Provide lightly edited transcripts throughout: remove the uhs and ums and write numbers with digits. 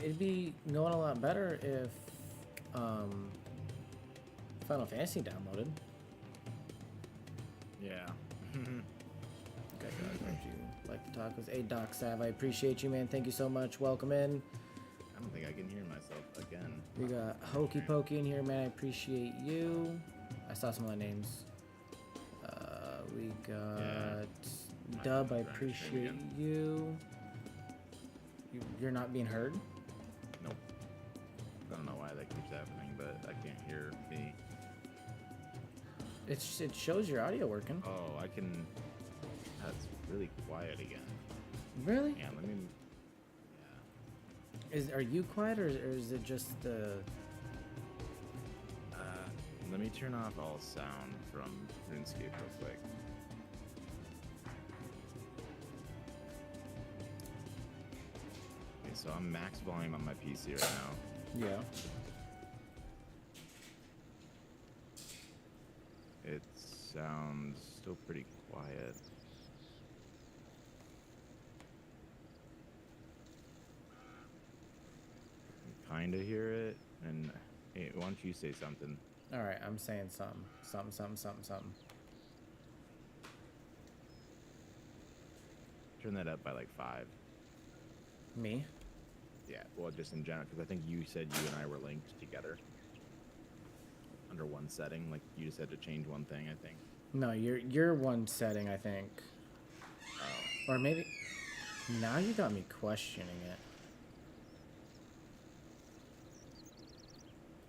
It'd be going a lot better if Final Fantasy downloaded. Yeah. Okay, guys, you like the tacos? Hey, Doc Sav, I appreciate you, man. Thank you so much. Welcome in. I don't think I can hear myself again. We got Hokey Pokey in here, man. I appreciate you. I saw some of the names. We got Dub. I appreciate you. You're not being heard? Nope. I don't know why that keeps happening, but I can't hear me. It shows your audio working. Oh, I can. That's really quiet again. Really? Yeah, let me. Yeah. Are you quiet or is it just the? Let me turn off all sound from Runescape real quick. Okay, so I'm max volume on my PC right now. Yeah. It sounds still pretty quiet. I kind of hear it, and hey, why don't you say something? All right, I'm saying something. Turn that up by like 5. Me? Yeah, well, just in general, because I think you said you and I were linked together under one setting. Like you just had to change one thing, I think. No, you're one setting, I think. Oh. Or maybe. Now you got me questioning it.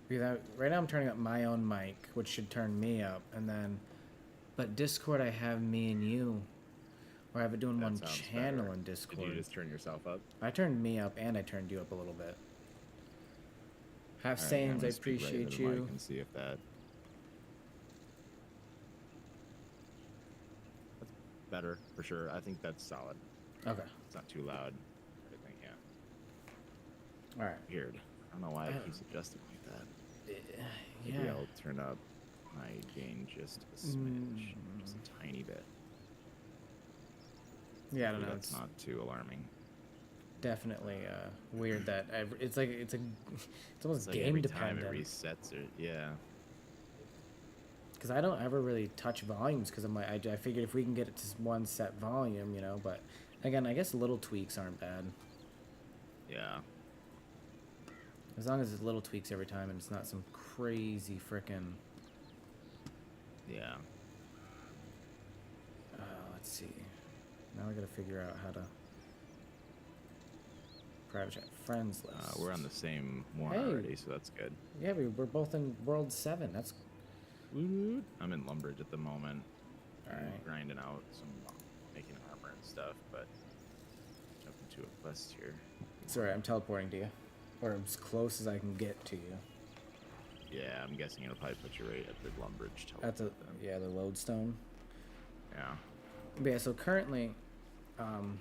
Because right now I'm turning up my own mic, which should turn me up, and then, but Discord I have me and you, or I have it doing That one sounds channel better. in Discord. Did you just turn yourself up? I turned me up and I turned you up a little bit. Half All right, Sains, I'm I gonna speak right into appreciate the mic you. and see if that's better for sure. I think that's solid. Okay. It's not too loud. I think, yeah. All right. Weird. I don't know why it keeps adjusting like that. Yeah. Maybe I'll turn up my gain just a smidge, just a tiny bit. Yeah, I don't know. That's It's not too alarming. definitely weird that it's almost Like game every time dependent. it resets it, yeah. Because I don't ever really touch volumes because I'm like I figured if we can get it to one set volume, you know. But again, I guess little tweaks aren't bad. Yeah. As long as it's little tweaks every time and it's not some crazy frickin'. Yeah. Let's see. Now I gotta figure out how to private chat friends list. We're on the same one Hey. already, so that's good. Yeah, we're both in World 7. That's I'm in Lumbridge at the moment. all right. Grinding out some, making armor and stuff, but jumping to a quest here. Sorry, I'm teleporting to you, or as close as I can get to you. Yeah, I'm guessing it'll probably put you right at the Lumbridge teleport. At the the lodestone. Yeah. But yeah, so currently, I'm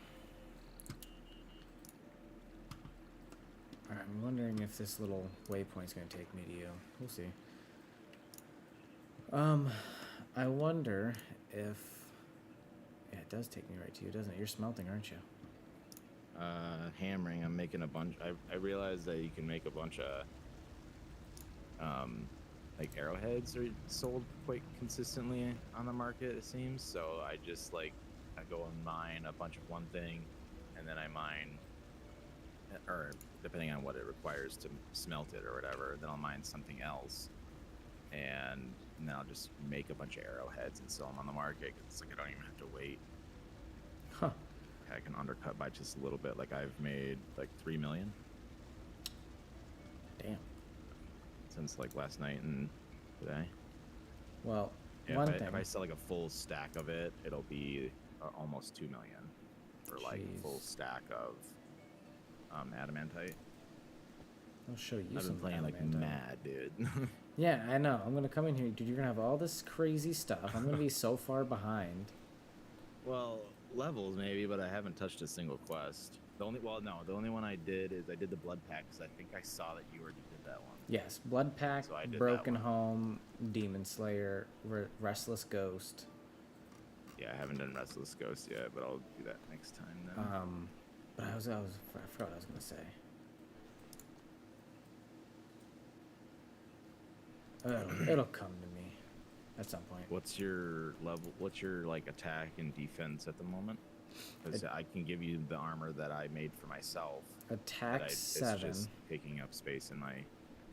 wondering if this little waypoint's gonna take me to you. We'll see. I wonder if it does take me right to you, doesn't it? You're smelting, aren't you? Hammering. I'm making a bunch. I realized that you can make a bunch of like arrowheads are sold quite consistently on the market, it seems. So I just I go and mine a bunch of one thing, and then I mine, or depending on what it requires to smelt it or whatever, then I'll mine something else, and then I'll just make a bunch of arrowheads and sell them on the market. 'Cause it's like I don't even have to wait. Huh. I can undercut by just a little bit. Like I've made like 3 million. Damn. Since like last night and today. Well, Yeah, one thing. if I sell like a full stack of it, it'll be almost 2 million for like Jeez. full stack of adamantite. I'll show you I've some been playing like adamantite. mad, dude. Yeah, I know. I'm gonna come in here, dude. You're gonna have all this crazy stuff. I'm gonna be so far behind. Well, levels maybe, but I haven't touched a single quest. The only one I did is I did the blood pack because I think I saw that you already did that one. Yes, Blood Pack, So I did that Broken one. Home, Demon Slayer, Restless Ghost. Yeah, I haven't done Restless Ghost yet, but I'll do that next time then. But I forgot what I was gonna say. It'll come to me at some point. What's your level? What's your like attack and defense at the moment? Because I can give you the armor that I made for myself. Attack 7. It's just taking up space in my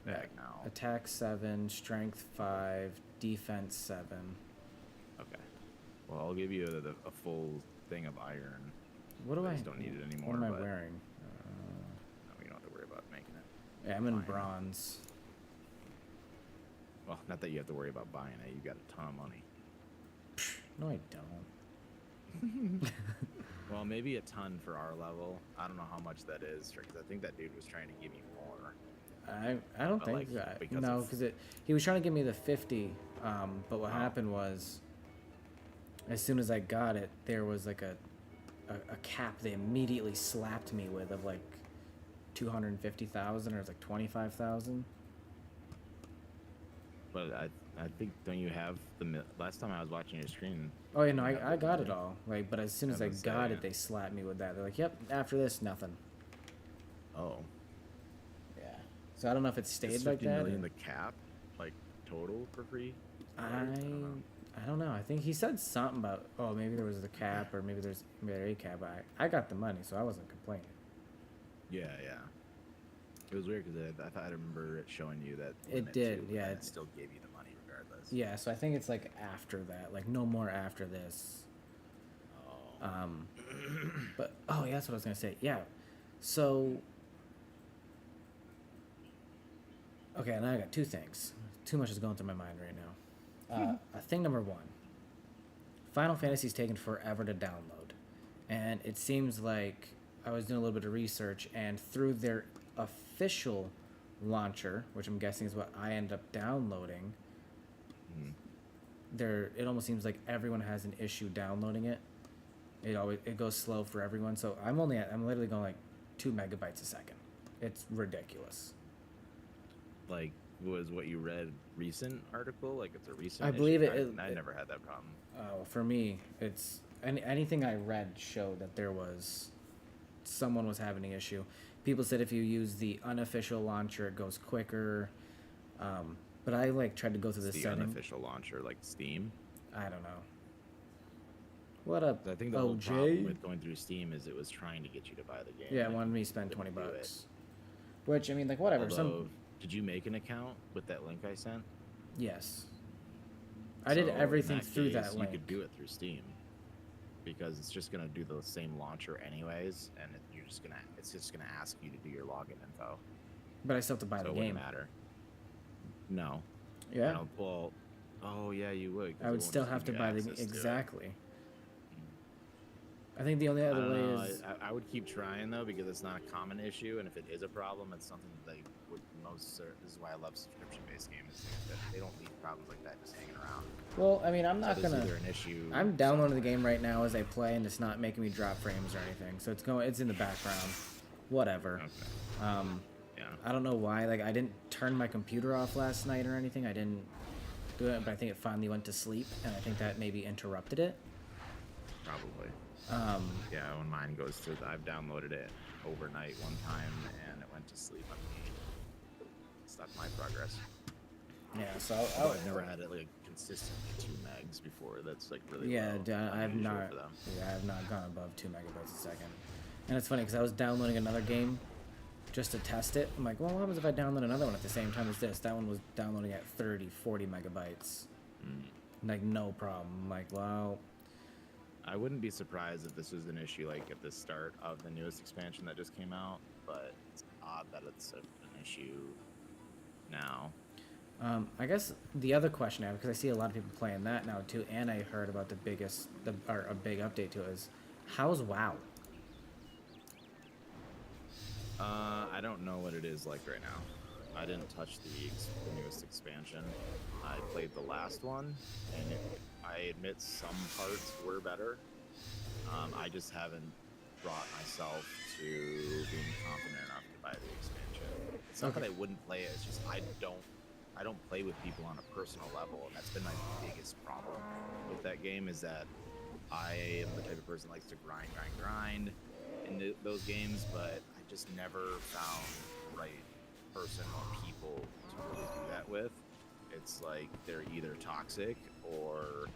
bag now. Attack 7, strength 5, defense 7. Okay. Well, I'll give you a full thing of iron. What do I? Just don't need it anymore. What am I wearing? No, you don't have to worry about making it. Yeah, I'm in bronze. Well, not that you have to worry about buying it. You got a ton of money. No, I don't. Well, maybe a ton for our level. I don't know how much that is, because I think that dude was trying to give me more. I don't think no, because he was trying to give me the 50. But what happened was, as soon as I got it, there was like a cap they immediately slapped me with of like 250,000, or it was like 25,000. But I think, don't you have last time I was watching your screen? Oh yeah, no, I got it all. Like, but as soon as I got it, they slapped me with that. They're like, "Yep, after this, nothing." Oh. Yeah. So I don't know if it stayed Is like 50 that. million the cap, like total for free? I don't know. I think he said something about maybe there was the cap, or maybe there's a cap. I got the money, so I wasn't complaining. Yeah. It was weird because I thought I remember it showing you that It did, yeah. It still gave you the money regardless. Yeah, so I think it's like after that, like no more after this. Oh. But yeah, that's what I was gonna say. Yeah, so okay, now I got two things. Too much is going through my mind right now. Thing number 1: Final Fantasy's taken forever to download, and it seems like I was doing a little bit of research, and through their official launcher, which I'm guessing is what I end up downloading, it almost seems like everyone has an issue downloading it. It goes slow for everyone. So I'm literally going like 2 megabytes a second. It's ridiculous. Like, was what you read recent article? Like, it's a recent I believe issue? I never had that problem. For me, it's anything I read showed that someone was having an issue. People said if you use the unofficial launcher, it goes quicker. But I tried to go through the setting. Unofficial launcher, like Steam. I don't know. What up, I think the whole problem with going through Steam is it was trying to get you to buy the game. Yeah, it wanted me to spend $20. Which, I mean, like, whatever. Did you make an account with that link I sent? Yes. I did everything through that link. You could do it through Steam, because it's just gonna do the same launcher anyways, and it's just gonna ask you to do your login info. But I still have to buy the game. It wouldn't matter. No. Yeah. Yeah, you would. I would still have to buy the exactly. I think the only other way is I would keep trying though, because it's not a common issue, and if it is a problem, it's something that they would this is why I love subscription-based games. That they don't leave problems like that just hanging around. Well, I mean, I'm not gonna. Either an issue. I'm downloading the game right now as I play, and it's not making me drop frames or anything. So it's in the background. Whatever. Okay. Yeah. I don't know why. Like, I didn't turn my computer off last night or anything. I didn't do it, but I think it finally went to sleep, and I think that maybe interrupted it. Probably. Yeah, when mine goes to, I've downloaded it overnight one time, and it went to sleep on me. Stopped my progress. Yeah, so I've never had it like consistently 2 megs before. That's like really low. I have not. Yeah, I have not gone above 2 megabytes a second. And it's funny because I was downloading another game just to test it. I'm like, well, what happens if I download another one at the same time as this? That one was downloading at 30, 40 megabytes. Like, no problem. I'm like, well, I wouldn't be surprised if this was an issue like at the start of the newest expansion that just came out, but it's odd that it's an issue now. I guess the other question I have, because I see a lot of people playing that now too, and I heard about a big update to it, is how's WoW? I don't know what it is like right now. I didn't touch the newest expansion. I played the last one, and I admit some parts were better. I just haven't brought myself to being confident enough to buy the expansion. It's not that I wouldn't play it. It's just I don't play with people on a personal level, and that's been my biggest problem with that game. Is that I am the type of person that likes to grind in those games, but I just never found the right person or people to really do that with. it's like they're either toxic or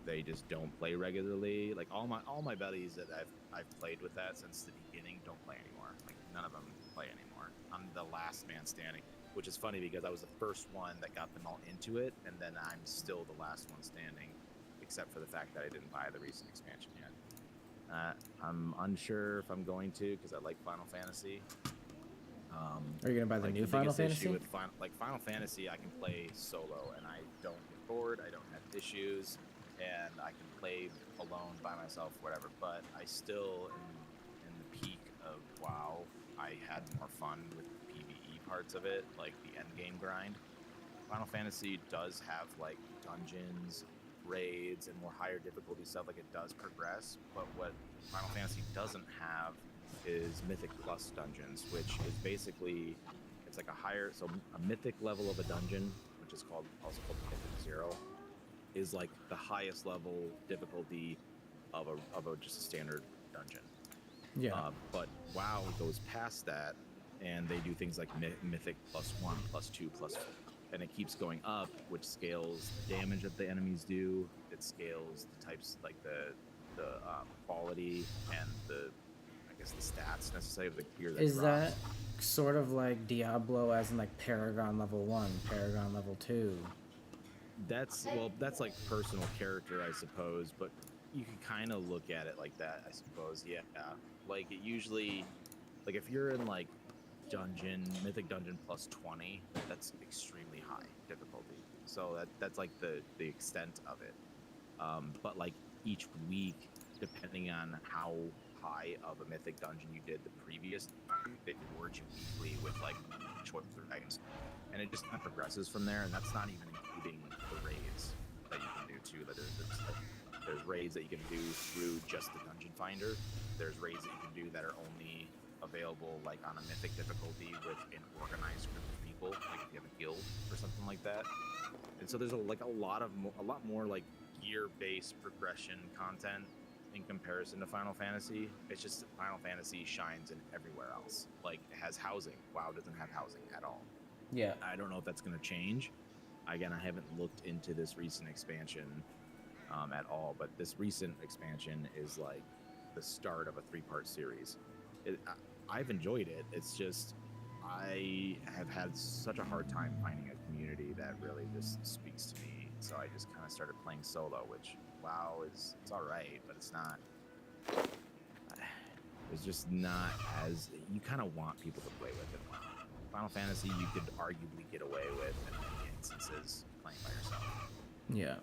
they just don't play regularly. Like all my buddies that I've played with that since the beginning don't play anymore. Like none of them play anymore. I'm the last man standing, which is funny because I was the first one that got them all into it, and then I'm still the last one standing, except for the fact that I didn't buy the recent expansion yet. I'm unsure if I'm going to because I like Final Fantasy. Are you gonna buy the like new the Final biggest Fantasy? issue with Final Fantasy, I can play solo and I don't get bored. I don't have issues, and I can play alone by myself, whatever. But I still, in the peak of WoW, I had more fun with the PvE parts of it, like the end game grind. Final Fantasy does have like dungeons, raids, and more higher difficulty stuff. Like it does progress, but what Final Fantasy doesn't have is Mythic Plus dungeons, which is basically it's like a Mythic level of a dungeon, which is also called Mythic Zero, is like the highest level difficulty of a just a standard dungeon. Yeah. But WoW goes past that, and they do things like Mythic +1, +2, +4, and it keeps going up, which scales the damage that the enemies do. It scales the types, like the quality and the stats necessary of the gear that Is drops. that sort of like Diablo, as in like Paragon level 1, Paragon level 2? That's like personal character, I suppose, but you can kind of look at it like that, I suppose. Yeah, like it usually, like if you're in like Mythic Dungeon +20, that's extremely high difficulty. So that's like the extent of it. But like each week, depending on how high of a Mythic Dungeon you did the previous time, they reward you weekly with like choice items, and it just kind of progresses from there. And that's not even including the raids that you can do too. That there's raids that you can do through just the Dungeon Finder. There's raids that you can do that are only available like on a Mythic difficulty with an organized group of people, like if you have a guild or something like that. And so there's a lot more like gear-based progression content in comparison to Final Fantasy. It's just that Final Fantasy shines in everywhere else. Like it has housing. WoW doesn't have housing at all. Yeah. I don't know if that's going to change. Again, I haven't looked into this recent expansion at all, but this recent expansion is like the start of a 3-part series. I've enjoyed it. It's just I have had such a hard time finding a community that really just speaks to me. So I just kind of started playing solo, which it's all right, but it's not. It's just not as you kind of want people to play with it. Final Fantasy, you could arguably get away with in many instances playing by yourself. Yeah.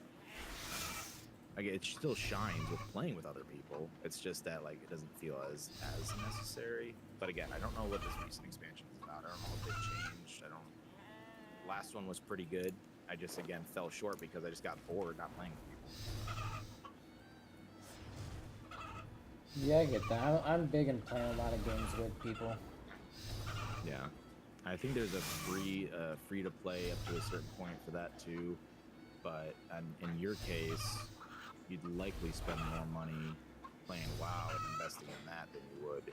Like it still shines with playing with other people. It's just that like it doesn't feel as necessary. But again, I don't know what this recent expansion is about. I don't know if they've changed. Last one was pretty good. I just again fell short because I just got bored not playing with people. Yeah, I get that. I'm big in playing a lot of games with people. Yeah, I think there's a free to play up to a certain point for that too. But in your case, you'd likely spend more money playing WoW and investing in that than you would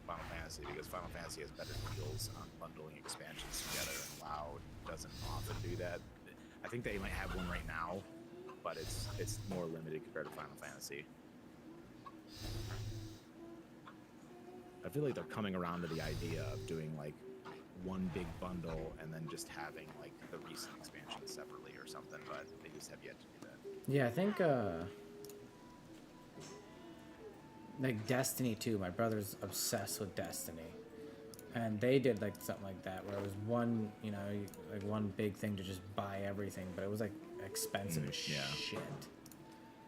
Final Fantasy, because Final Fantasy has better deals on bundling expansions together, and WoW doesn't often do that. I think they might have one right now, but it's more limited compared to Final Fantasy. I feel like they're coming around to the idea of doing like one big bundle and then just having like the recent expansion separately or something, but they just have yet to do that. Yeah, I think like Destiny 2, my brother's obsessed with Destiny. And they did like something like that where it was one, like one big thing to just buy everything, but it was like expensive as yeah. shit.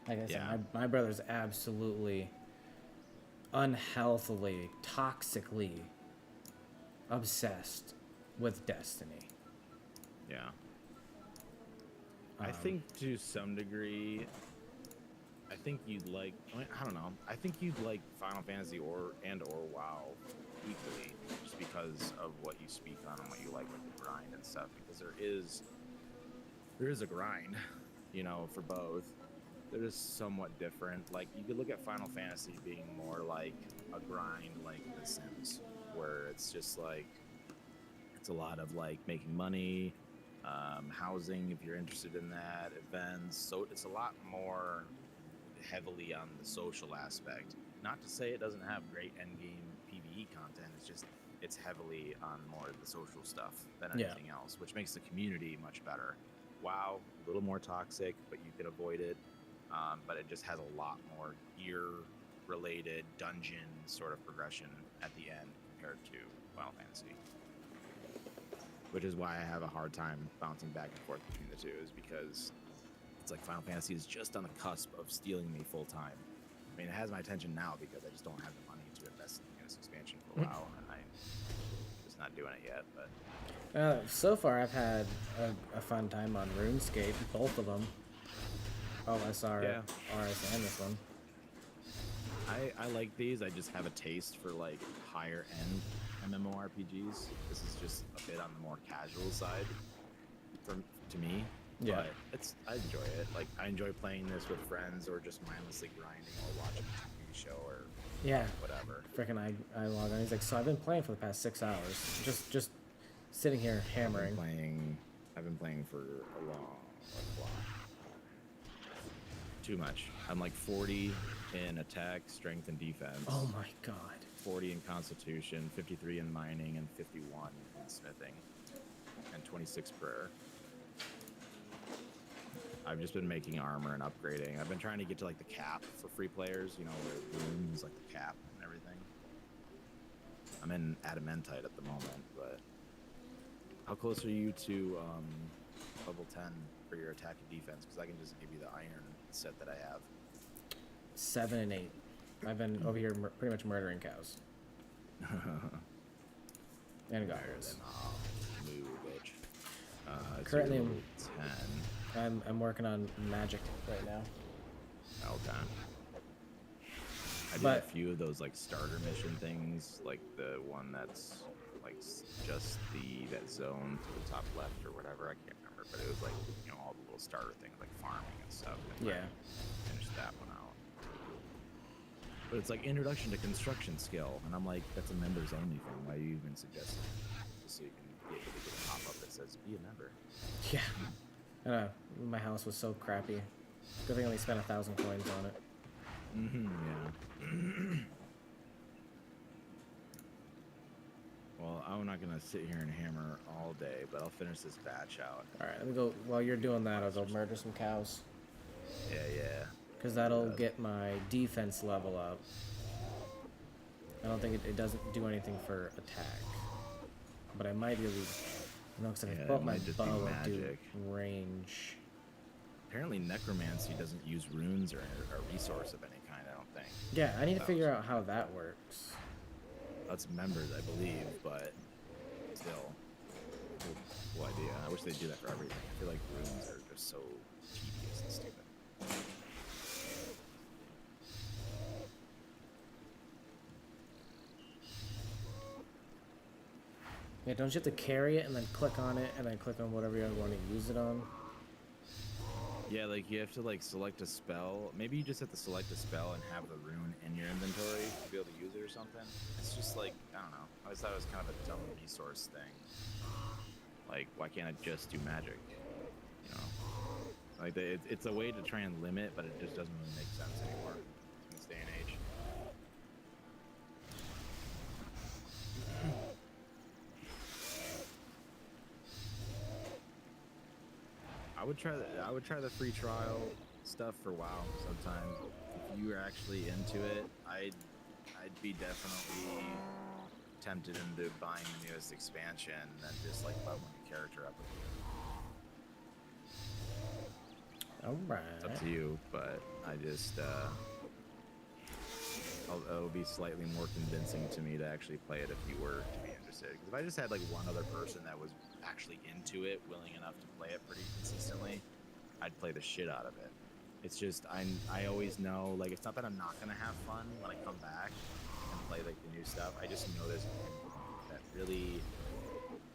Like I said, Yeah. my brother's absolutely unhealthily, toxically obsessed with Destiny. Yeah. I think to some degree, I think you'd like, I don't know. I think you'd like Final Fantasy or WoW equally, just because of what you speak on and what you like with the grind and stuff. Because there is a grind, for both. They're just somewhat different. Like you could look at Final Fantasy being more like a grind, like The Sims, where it's just like it's a lot of like making money, housing if you're interested in that, events. So it's a lot more heavily on the social aspect. Not to say it doesn't have great endgame PvE content. It's just it's heavily on more of the social stuff than anything else, which makes the community much better. WoW, a little more toxic, but you can avoid it. But it just has a lot more gear-related dungeon sort of progression at the end compared to Final Fantasy. Which is why I have a hard time bouncing back and forth between the two, is because it's like Final Fantasy is just on the cusp of stealing me full time. I mean, it has my attention now because I just don't have the money to invest in this expansion for a while, and I'm just not doing it yet. But so far, I've had a fun time on RuneScape, both of them. OSR, yeah. RS, and this one. I like these. I just have a taste for like higher end MMORPGs. This is just a bit on the more casual side to me. Yeah. But I enjoy it. Like I enjoy playing this with friends or just mindlessly grinding or watching a TV show or whatever. Freaking I log on. He's like, so I've been playing for the past 6 hours. Just sitting here hammering. I've been playing for a while. Too much. I'm like 40 in attack, strength, and defense. Oh my god. 40 in constitution, 53 in mining, and 51 in smithing, and 26 prayer. I've just been making armor and upgrading. I've been trying to get to like the cap for free players, you know, where runes like the cap and everything. I'm in adamantite at the moment, but how close are you to level 10 for your attack and defense? Because I can just give you the iron set that I have. 7 and 8. I've been over here pretty much murdering cows. And goblins. Moo, bitch. Currently, so 10. I'm working on magic right now. Okay. I did a few of those like starter mission things, like the one that's like just that zone to the top left or whatever. I can't remember, but it was like, you know, all the little starter things like farming and stuff. And yeah. Finished that one out. But it's like introduction to construction skill, and I'm like, that's a members only thing. Why are you even suggesting it? Just so you can get a pop-up that says be a member. Yeah. I know. My house was so crappy. Good thing I only spent 1,000 coins on it. Yeah. Well, I'm not gonna sit here and hammer all day, but I'll finish this batch out. All right, let me go. While you're doing that, I'll go murder some cows. Yeah. Because that'll get my defense level up. I don't think it doesn't do anything for attack, but I might really. No, because if I put my bow, I do range. Apparently, necromancy doesn't use runes or a resource of any kind. I don't think. Yeah, I need to figure out how that works. That's members, I believe, but still, cool idea. I wish they'd do that for everything. I feel like runes are just so tedious and stupid. Yeah, don't you have to carry it and then click on it and then click on whatever you want to use it on? Yeah, like you have to like select a spell. Maybe you just have to select a spell and have the rune in your inventory to be able to use it or something. It's just like, I don't know. I always thought it was kind of a dumb resource thing. Like, why can't I just do magic? You know? Like, it's a way to try and limit, but it just doesn't really make sense anymore in this day and age. I would try the free trial stuff for WoW sometime. If you were actually into it, I'd be definitely tempted into buying the newest expansion and just like leveling the character up with you. Alright. It's up to you, but I just it'll be slightly more convincing to me to actually play it if you were to be interested. Because if I just had like one other person that was actually into it, willing enough to play it pretty consistently, I'd play the shit out of it. It's just I always know, like, it's not that I'm not gonna have fun when I come back and play like the new stuff. I just know there's an endpoint that really,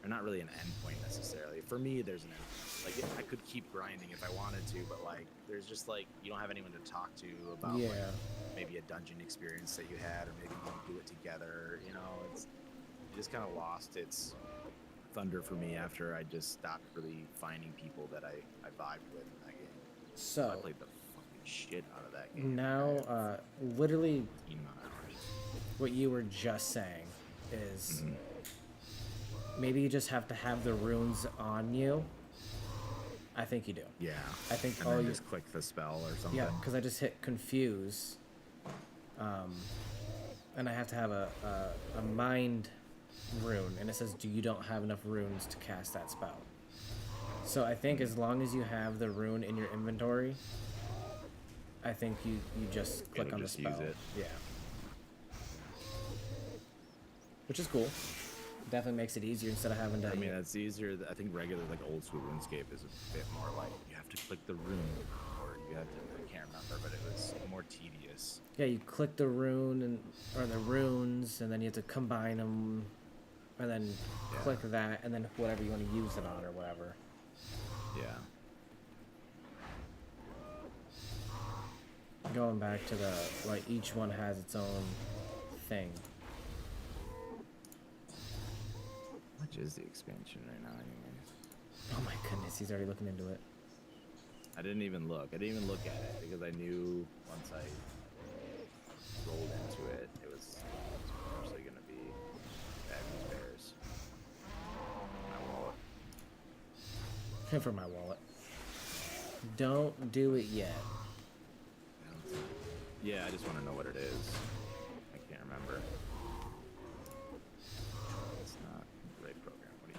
or not really an endpoint necessarily. For me, there's an endpoint. Like, I could keep grinding if I wanted to, but like, there's just like, you don't have anyone to talk to about like, maybe a dungeon experience that you had, or maybe you want to do it together. You know, it's just kind of lost its thunder for me after I just stopped really finding people that I vibed with in that game. So I played the fucking shit out of that game. now, literally, 15 hours. what you were just saying is Mhm. maybe you just have to have the runes on you. I think you do. Yeah. I think And all then you just click the spell or something. yeah, because I just hit confuse, and I have to have a mind rune, and it says you don't have enough runes to cast that spell. So I think as long as you have the rune in your inventory, I think you just click It'll on the just spell. use it. Yeah. Which is cool. Definitely makes it easier instead of having to. I mean, that's easier. I think regular, like old school RuneScape is a bit more like you have to click the rune, or you have to. I can't remember, but it was more tedious. Yeah, you click the rune or the runes, and then you have to combine them, and then click that, and then whatever you want to use it on or whatever. Yeah. Going back to the like each one has its own thing. How much is the expansion right now, anyways? Oh my goodness, he's already looking into it. I didn't even look. I didn't even look at it because I knew once I rolled into it, it was potentially going to be bad news bears. My wallet. For my wallet. Don't do it yet. Yeah, I just want to know what it is. I can't remember. It's not the right program. What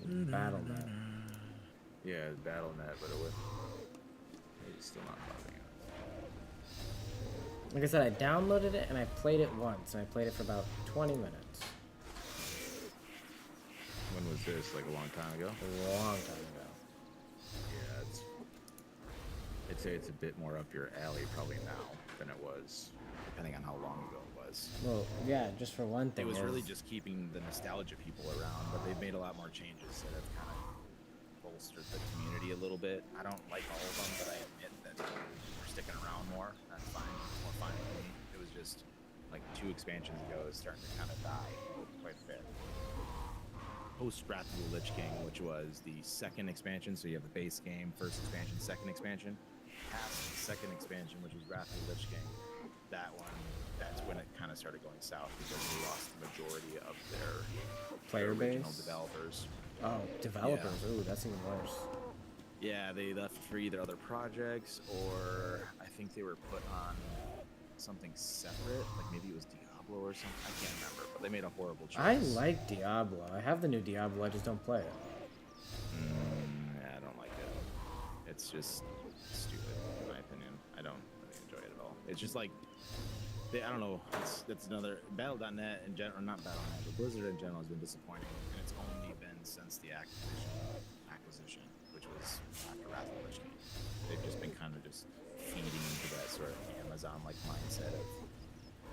do you do? BattleNet. Yeah, it's BattleNet, but it's still not popping up. Like I said, I downloaded it and I played it once, and I played it for about 20 minutes. When was this? Like a long time ago? A long time ago. Yeah, I'd say it's a bit more up your alley probably now than it was, depending on how long ago it was. Well, yeah, just for one thing. It was really just keeping the nostalgia people around, but they've made a lot more changes that have kind of bolstered the community a little bit. I don't like all of them, but I admit that we're sticking around more. That's fine. It's more fine with me. It was just like 2 expansions ago, it's starting to kind of die quite a bit. Post Wrath of the Lich King, which was the second expansion, so you have the base game, first expansion, second expansion. Past the second expansion, which was Wrath of the Lich King, that's when it kind of started going south because they lost the majority of their player original base developers. Oh, developers. Yeah. Ooh, that's even worse. Yeah, they left for either other projects or I think they were put on something separate, like maybe it was Diablo or something. I can't remember, but they made a horrible choice. I like Diablo. I have the new Diablo. I just don't play it. Yeah, I don't like it. It's just stupid, in my opinion. I don't really enjoy it at all. It's just like, I don't know. That's another Battle.net in general, or not Battle.net, but Blizzard in general has been disappointing, and it's only been since the acquisition, which was after Wrath of the Lich King. They've just been kind of just feeding into that sort of Amazon-like mindset of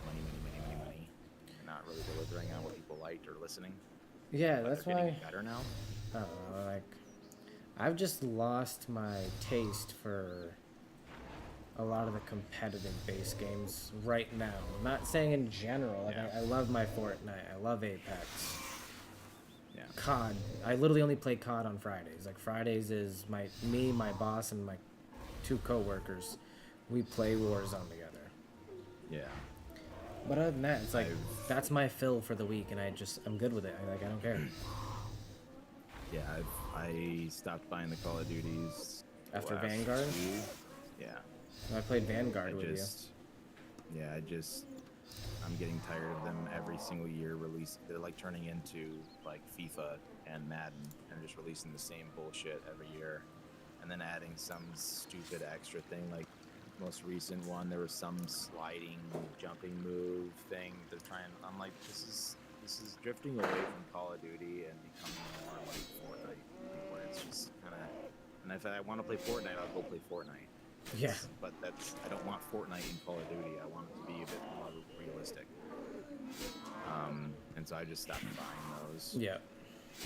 money, and not really delivering on what people liked or listening. Yeah, But that's they're why. getting better now. I don't know. Like, I've just lost my taste for a lot of the competitive base games right now. I'm not saying in general. Like, Yeah. I love my Fortnite. I love Apex. Yeah. COD. I literally only play COD on Fridays. Like, Fridays is me, my boss, and my 2 coworkers. We play Warzone together. Yeah. But other than that, it's like that's my fill for the week, and I'm good with it. I don't care. Yeah, I stopped buying the Call of Duties After last Vanguard? 2. Yeah. I played Vanguard with I'm getting tired of them every single year release. They're like turning into like FIFA and Madden and just releasing the same bullshit every year, and then adding some stupid extra thing. Like most recent one, there was some sliding jumping move thing. They're trying. I'm like, this is drifting away from Call of Duty and becoming more like Fortnite, where it's just kind of. And if I want to play Fortnite, I'll go play Fortnite. Yeah. But I don't want Fortnite in Call of Duty. I want it to be a bit more realistic. And so I just stopped buying those. Yeah.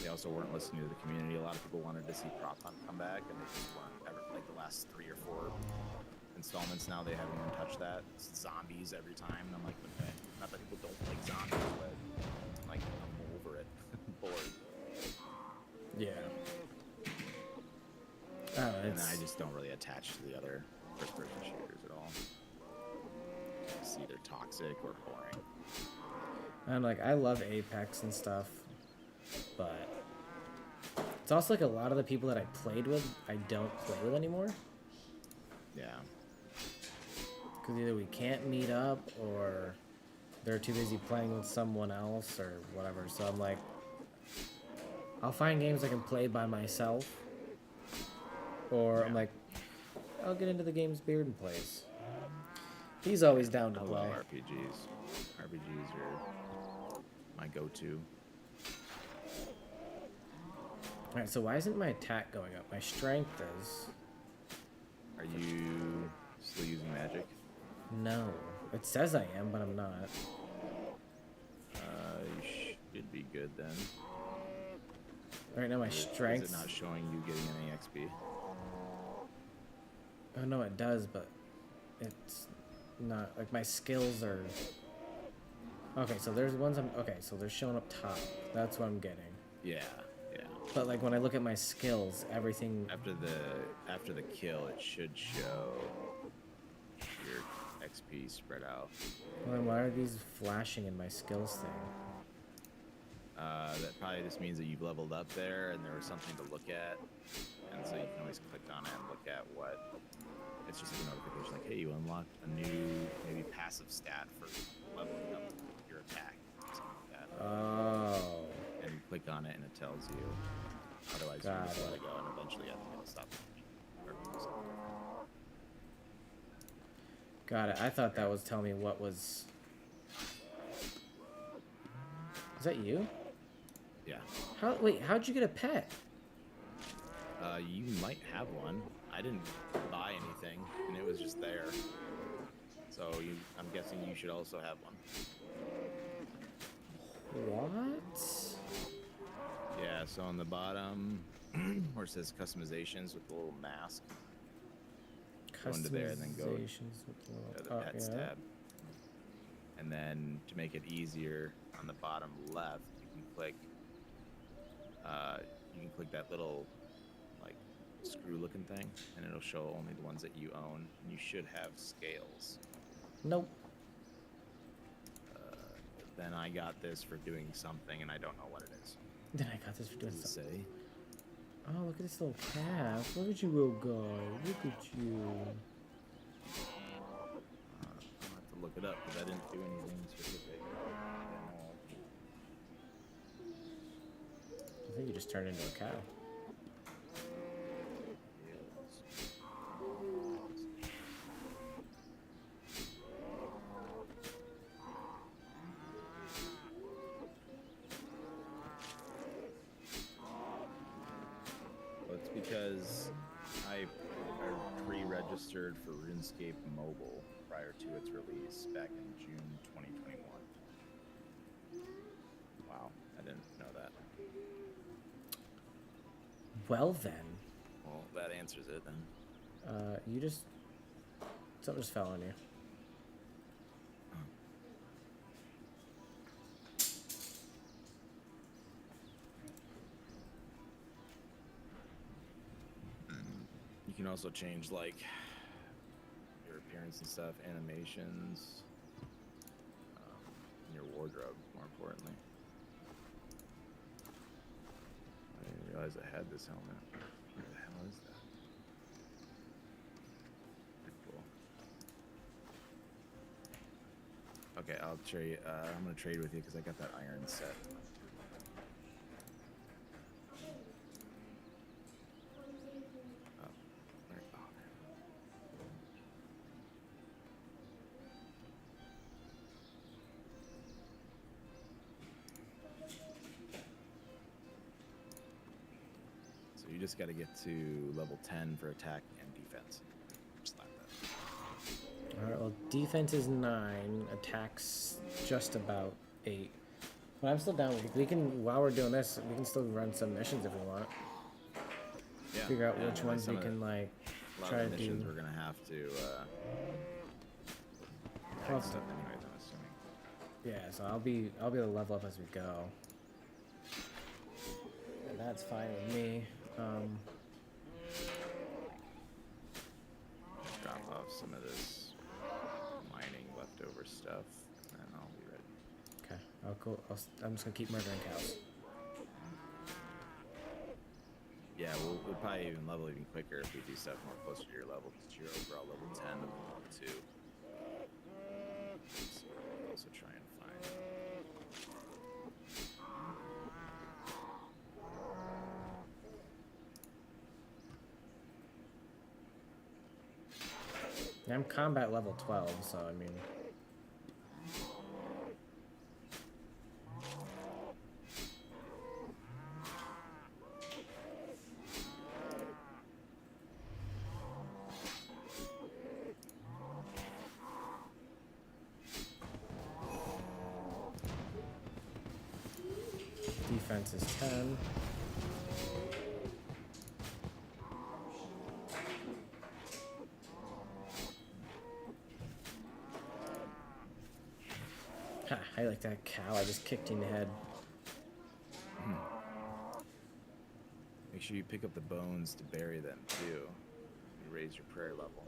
They also weren't listening to the community. A lot of people wanted to see Prop Hunt come back, and they just weren't ever, like the last 3 or 4 installments now. They haven't even touched that. It's zombies every time. And I'm like, okay, not that people don't like zombies, but like I'm over it. Bored. Yeah. And then I just don't really attach to the other first-person shooters at all. It's either toxic or boring. And like I love Apex and stuff, but it's also like a lot of the people that I played with, I don't play with anymore. Yeah. Because either we can't meet up or they're too busy playing with someone else or whatever. So I'm like, I'll find games I can play by myself. Or I'm like, I'll get into the games Bearden plays. He's always down to I play. love RPGs. RPGs are my go-to. Alright, so why isn't my attack going up? My strength is. Are you still using magic? No. It says I am, but I'm not. You should be good then. Right now my strength. Is it not showing you getting any XP? Oh no, it does, but it's not like my skills are. Okay, so there's ones I'm. Okay, so they're showing up top. That's what I'm getting. Yeah. But like when I look at my skills, everything. After the kill, it should show your XP spread out. Well, then why are these flashing in my skills thing? That probably just means that you've leveled up there, and there was something to look at, and so you can always click on it and look at what. It's just like a notification, like, hey, you unlocked a new maybe passive stat for leveling up your attack, something like that. Oh. And you click on it, and it tells you. Otherwise, you just let it go, and eventually, I think it'll stop. Or something. Got it. I thought that was telling me what was. Is that you? Yeah. Wait, how'd you get a pet? You might have one. I didn't buy anything, and it was just there. So I'm guessing you should also have one. What? Yeah, so on the bottom, where it says customizations with the little mask, go into there and then go to the pets tab. And then to make it easier, on the bottom left, you can click that little like screw-looking thing, and it'll show only the ones that you own. And you should have scales. Nope. Then I got this for doing something, and I don't know what it is. Then I got this for doing Does it something. say? Oh, look at this little calf. Look at you, little guy. Look at you. I'll have to look it up because I didn't do anything specific. I think you just turned into a cow. Well, it's because I pre-registered for Runescape Mobile prior to its release back in June 2021. Wow, I didn't know that. Well then. Well, that answers it then. Something just fell on you. You can also change like your appearance and stuff, animations, and your wardrobe, more importantly. I didn't realize I had this helmet. What the hell is that? Pretty cool. Okay, I'll trade. I'm gonna trade with you because I got that iron set. You just got to get to level 10 for attack and defense. Just like that. Alright, well, defense is 9, attacks just about 8. But I'm still down. We can, while we're doing this, we can still run some missions if we want. Yeah. Figure out yeah, which ones we can, like... A lot try of to the missions do. we're gonna have to Well, tag stuff anyways, I'm assuming. Yeah, so I'll be able to level up as we go, and that's fine with me. Drop off some of this mining leftover stuff, and then I'll be ready. Okay, I'll go. I'm just gonna keep murdering cows. Yeah, we'll probably even level even quicker if we do stuff more closer to your level, because you're overall level 10 of level 2. So we'll also try and find. Yeah, I'm combat level 12, so I mean. Defense is 10. Ha, I like that cow I just kicked in the head. Make sure you pick up the bones to bury them too. And raise your prayer level.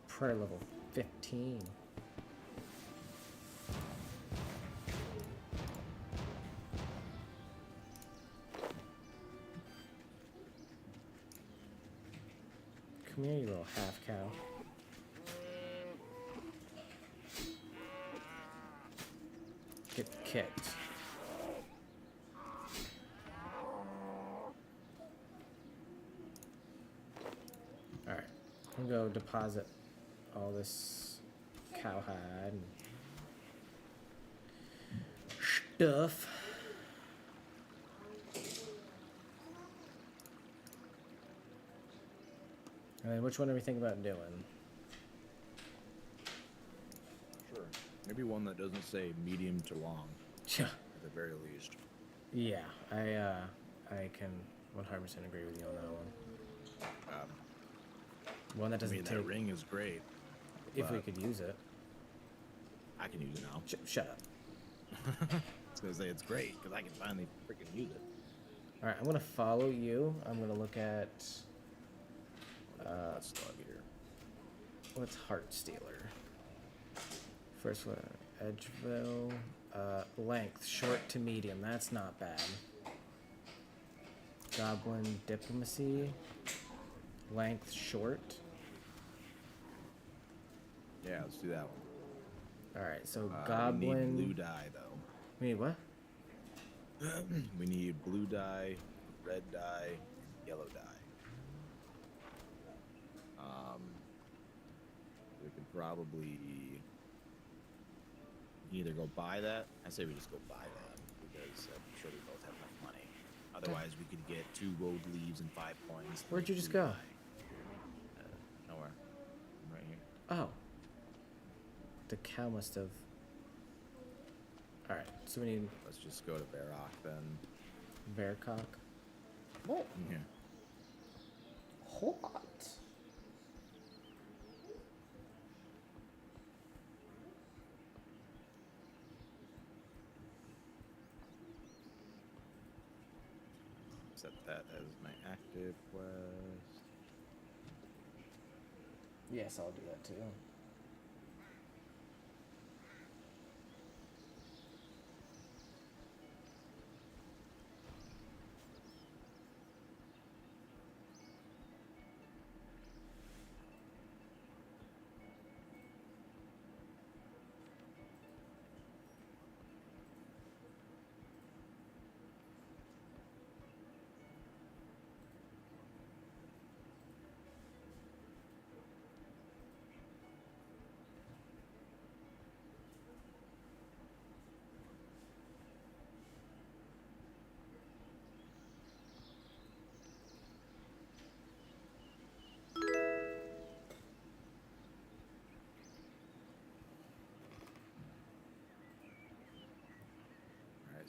Prayer level 15. Come here, you little half cow. Get kicked. Alright. I'm gonna go deposit all this cowhide and stuff. And then which one are we thinking about doing? Sure. Maybe one that doesn't say medium to long. Yeah. At the very least. Yeah, I can 100% agree with you on that one. One that I doesn't mean, take. that ring is great. If we could use it. I can use it now. Shut up. I was gonna say it's great because I can finally freaking use it. All right, I'm gonna follow you. I'm gonna look at. Let's start here. What's Heart Stealer? First one, Edgeville. Length, short to medium. That's not bad. Goblin Diplomacy. Length, short. Yeah, let's do that one. All right, so We Goblin. need blue dye though. We need what? We need blue dye, red dye, and yellow dye. We could probably either go buy that. I say we just go buy that because I'm sure we both have enough money. Otherwise, we could get 2 road leaves and 5 coins. Where'd you just go? Nowhere. I'm right here. Oh. The cow must have. All right, so we need Let's just go to Varrock then. Vercock. What? Yeah. What? Set that as my active quest. Yes, I'll do that too.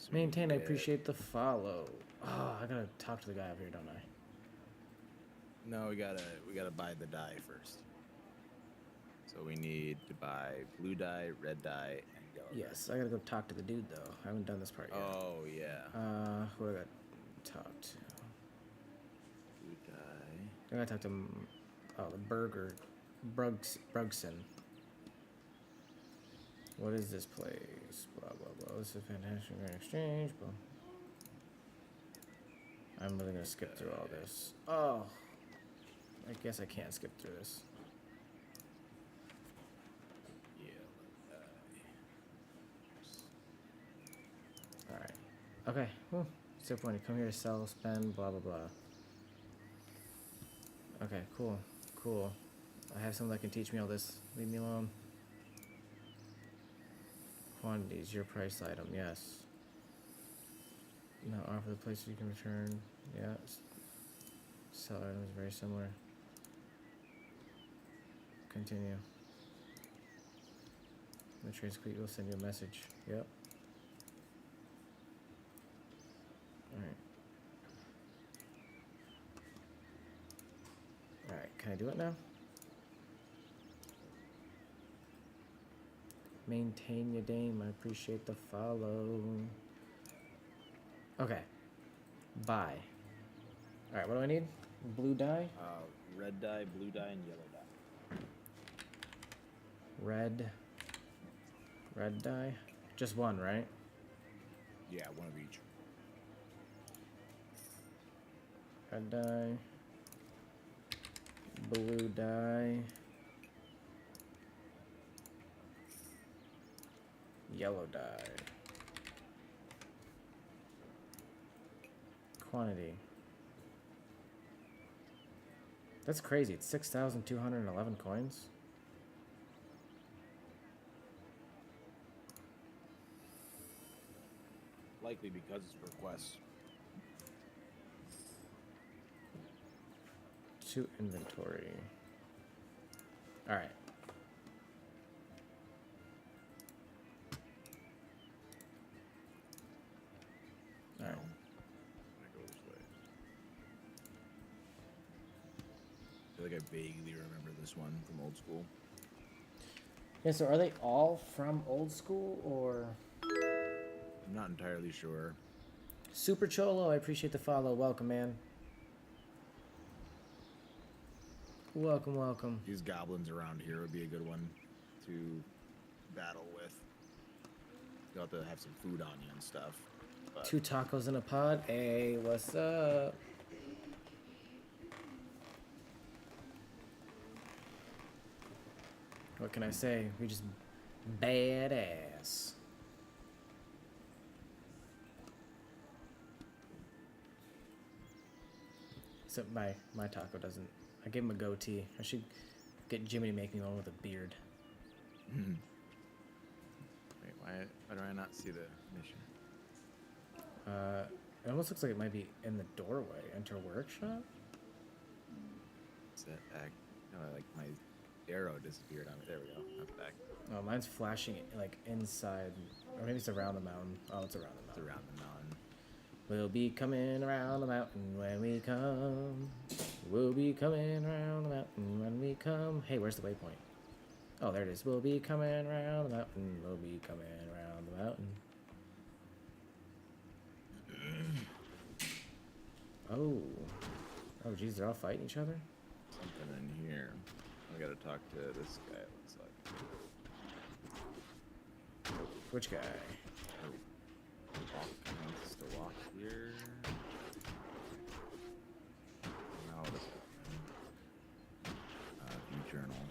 So we Maintain, I get- appreciate the follow. Oh, I gotta talk to the guy over here, don't I? No, we gotta buy the dye first. So we need to buy blue dye, red dye, and yellow Yes, I gotta go talk to the dude though. I haven't done this part dye. yet. Oh yeah. Who do I gotta talk to? Blue dye. I gotta talk to the burger, Brugson. What is this place? Blah blah blah. This is fantastic grand exchange. Blah. I'm really gonna skip through all this. Oh, I guess I can't skip through this. Yellow dye. All right. Okay. Whew. Step one: you come here to sell, spend, blah blah blah. Okay. Cool. Cool. I have someone that can teach me all this. Leave me alone. Quantities, your price item, yes. No, offer the places you can return. Yeah. Sell items very similar. Continue. The trade's complete, we'll send you a message. Yep. Alright. Alright, can I do it now? Maintain your dame. I appreciate the follow. Okay. Buy. Alright, what do I need? Blue dye? Red dye, blue dye, and yellow dye. Red dye? Just one, right? Yeah, one of each. Red dye. Blue dye. Yellow dye. Quantity. That's crazy. It's 6,211 coins. Likely because it's requests. To inventory. All right. All right. I'm gonna go this way. I feel like I vaguely remember this one from old school. Yeah, so are they all from old school or? I'm not entirely sure. Super Cholo, I appreciate the follow. Welcome, man. Welcome, welcome. These goblins around here would be a good one to battle with. You'll have to have some food on you and stuff. But 2 tacos in a pod. Hey, what's up? What can I say? We just badass. Except my taco doesn't. I gave him a goatee. I should get Jimmy to make me one with a beard. wait, why do I not see the mission? It almost looks like it might be in the doorway. Enter workshop? Is that back? No, like my arrow disappeared on me. There we go. That's back. Oh, mine's flashing like inside. Or maybe it's around the mountain. Oh, it's around the It's mountain. around the mountain. We'll be coming around the mountain when we come. We'll be coming around the mountain when we come. Hey, where's the waypoint? Oh, there it is. We'll be coming around the mountain. We'll be coming around the mountain. Oh. Oh, geez, they're all fighting each other? Something in here. I gotta talk to this guy, it looks like. Which guy? Walk, he wants us to walk here. Now this view journal.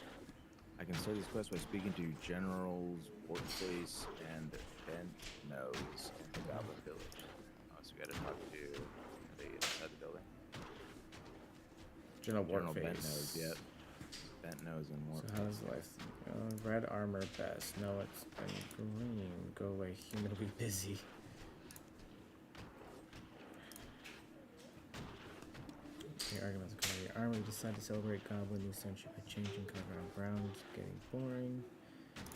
I can start this quest by speaking to Generals Workface and Bent Nose in the Goblin Village. Oh, so we gotta talk to are they inside the building? General General Bent Warface. Nose, yep. Bent Nose and So Workface. how's life? Red armor best. No, it's been green. Go away. Human will be busy. The arguments cover your armor. You decide to celebrate Goblin New Century by changing color on brown. It's getting boring.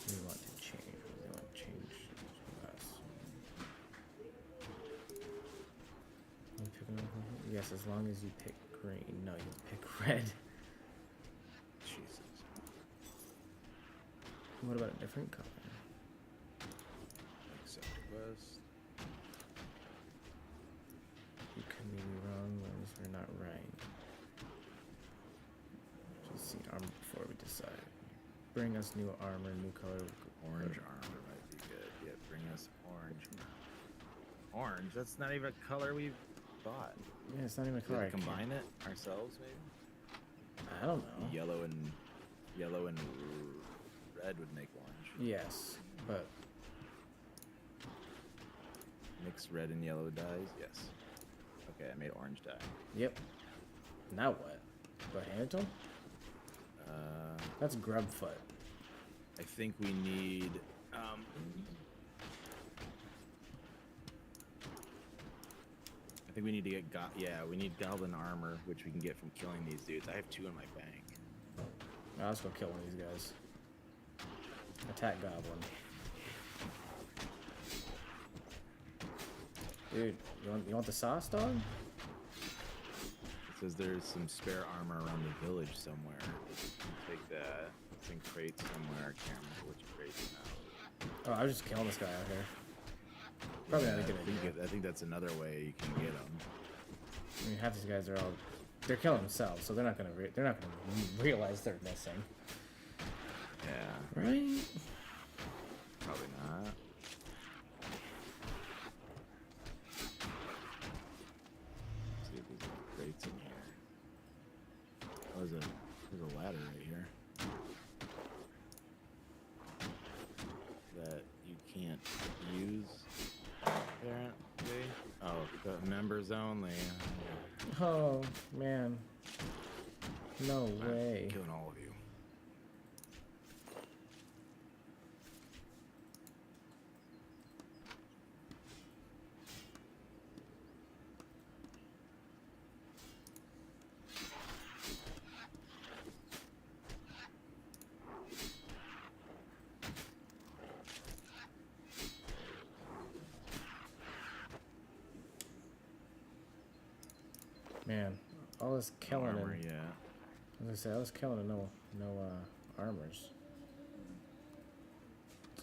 We want to change. We want to change us. Yes, as long as you pick green. No, you pick red. Jesus. What about a different color? Accept request. You could be wrong, as we're not right. Just see armor before we decide. Bring us new armor, new color. Orange armor might be good. Yeah, bring us orange. Orange? That's not even a color we bought. Yeah, it's not even a We color. have to combine it ourselves, maybe? I don't know. Yellow and red would make orange. Yes, but Mix red and yellow dyes? Yes. Okay, I made orange dye. yep. Now what? Do I hand it to him? That's Grubfoot. I think we need I think we need to get we need goblin armor, which we can get from killing these dudes. I have 2 in my bank. Now let's go kill one of these guys. Attack goblin. Dude, you want the sauce, dog? It says there's some spare armor around the village somewhere. Take that. It's in crates somewhere. I can't remember which crates now. Oh, I was just killing this guy out here. Probably not a good idea. I think that's another way you can get them. I mean, half these guys are they're killing themselves, so they're not gonna realize they're missing. Yeah. Right? Probably not. Let's see if there's any crates in here. Oh, there's a ladder right here. That you can't use, apparently. Oh, the members only. Oh man. No way. I'm killing all of you. Man, all this killing Armor, and yeah. as I say, all this killing and no armors.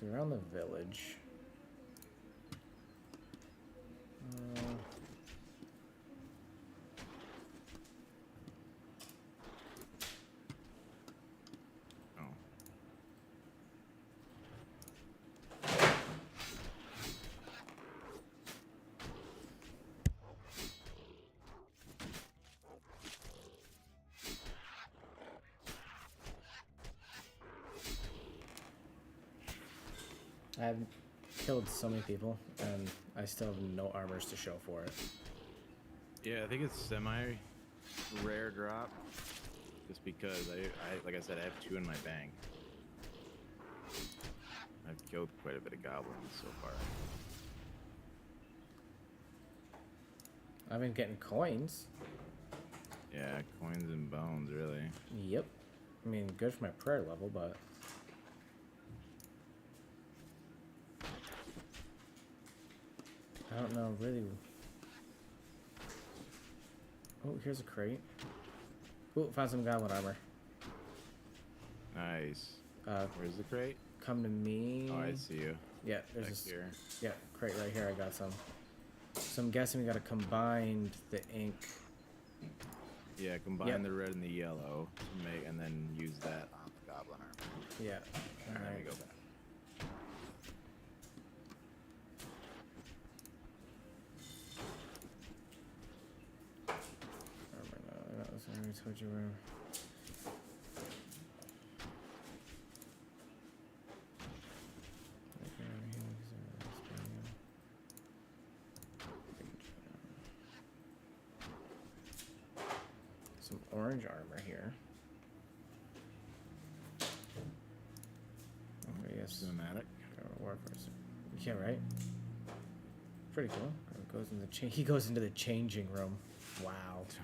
So around the village. Oh. I've killed so many people, and I still have no armors to show for it. Yeah, I think it's semi-rare drop. Just because I like I said, I have 2 in my bank. I've killed quite a bit of goblins so far. I've been getting coins. Yeah, coins and bones, really. Yep. I mean, good for my prayer level, but I don't know really. Oh, here's a crate. Oh, found some goblin armor. Nice. Where's the crate? Come to me. Oh, I see you. Yeah, there's Back this. here. Yeah, crate right here. I got some. So I'm guessing we gotta combine the ink. Yeah, combine Yep. the red and the yellow to make, and then use that on the goblin armor. Yeah. And then we Alright. go back. Armor, no, that was I already told you where. Some orange armor here. Okay, yes. Cinematic. Warfare. Yeah, right. Pretty cool. Goes in the he goes into the changing room. Wow. What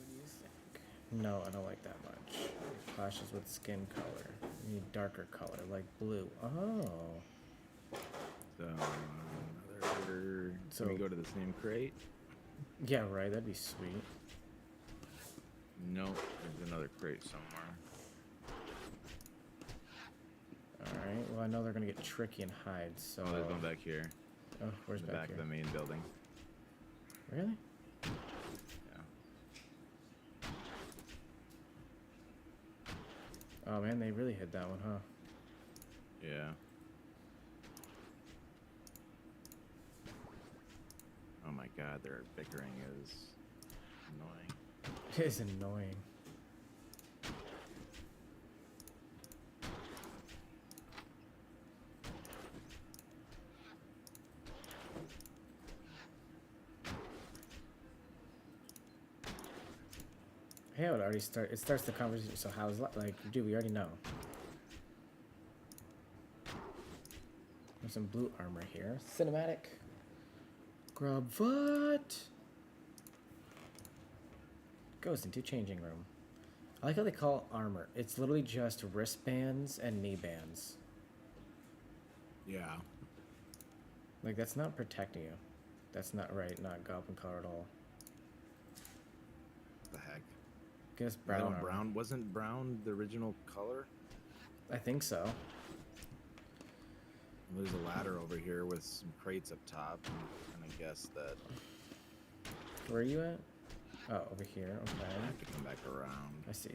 do you think? No, I don't like that much. It clashes with skin color. You need darker color, like blue. Oh. So another Can we go to the same crate? Yeah, right. That'd be sweet. Nope, there's another crate somewhere. Alright, well, I know they're gonna get tricky and hide, so... Oh, there's one back here. Oh, where's in the back back here? of the main building. Really? Yeah. Oh, man, they really hit that one, huh? Yeah. Oh my god, their bickering is annoying. It is annoying. Hey, it already it starts the conversation, so how's, like, dude, we already know. There's some blue armor here. Cinematic. Grub, what? Goes into changing room. I like how they call it armor. It's literally just wristbands and knee bands. Yeah. Like, that's not protecting you. That's not right, not goblin color at all. The heck? Guess brown armor. Brown wasn't brown the original color? I think so. There's a ladder over here with some crates up top, and I guess that Where are you at? Oh, over here. I Okay. have to come back around. I see.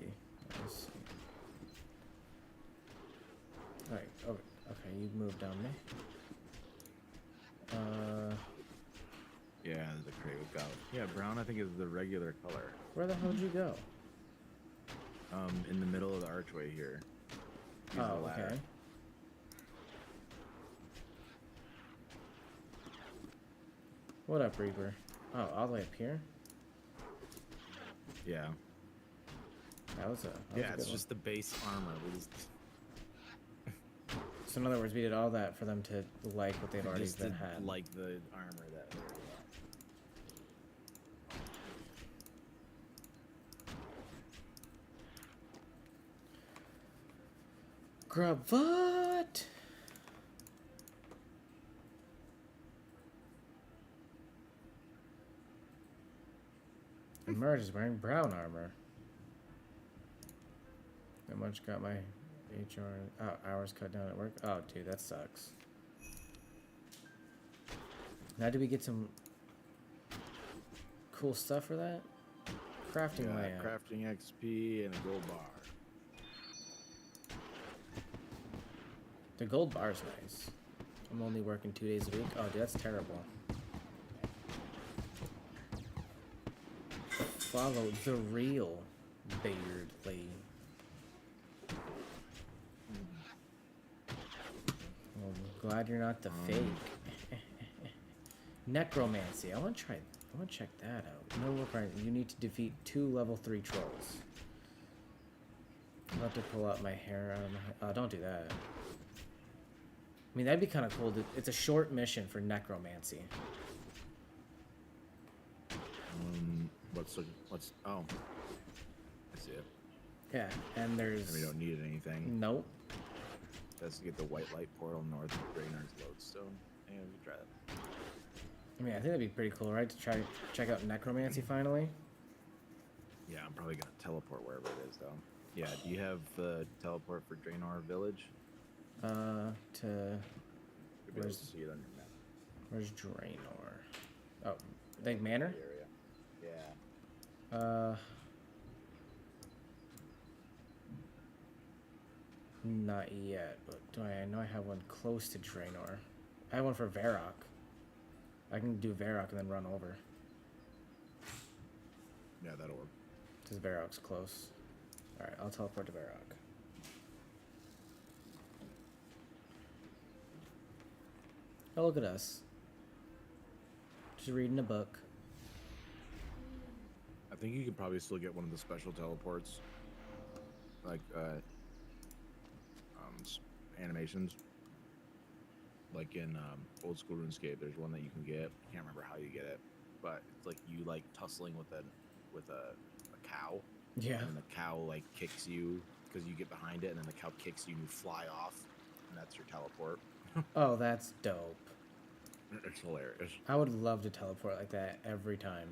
I see. Alright. Okay. Okay. You moved down me. Yeah, there's a crate with goblin. Yeah, brown I think is the regular color. Where the hell did you go? In the middle of the archway here. Use the Oh, ladder. okay. What up, Reaper? Oh, all the way up here? Yeah. That was a Yeah, good it's one. just the base armor. We just So in other words, we did all that for them to like what they've already just been to had. like the armor that we already Grub, what? Emerge is wearing brown armor. That much got my hours cut down at work. Oh, dude, that sucks. Now, do we get some cool stuff for that? Crafting got. layout. Crafting XP and a gold bar. The gold bar's nice. I'm only working 2 days a week. Oh, dude, that's terrible. Follow the real Beardly. Well, I'm glad you're not the fake. Necromancy. I want to check that out. No requirement. You need to defeat 2 level 3 trolls. I'm about to pull out my hair out of my... Oh, don't do that. I mean, that'd be kind of cool. It's a short mission for necromancy. What's oh, I see it. Yeah, and there's... And we don't need anything. Nope. Just to get the white light portal north of Raynard's Lodestone. And we can try that. I mean, I think that'd be pretty cool, right? To try check out necromancy finally. Yeah, I'm probably gonna teleport wherever it is, though. Yeah, do you have the teleport for Draenor Village? To... You'll be able to see it on your map. Where's Draenor? Oh, the manor? The area. Yeah. Not yet, but I know I have one close to Draenor. I have one for Varrock. I can do Varrock and then run over. Yeah, that'll work. Because Varrock's close. Alright, I'll teleport to Varrock. Oh, look at us. Just reading a book. I think you could probably still get one of the special teleports. Like, animations. Like in old school RuneScape, there's one that you can get. I can't remember how you get it, but it's like you like tussling with a cow. Yeah. And the cow like kicks you because you get behind it, and then the cow kicks you and you fly off, and that's your teleport. Oh, that's dope. It's hilarious. I would love to teleport like that every time.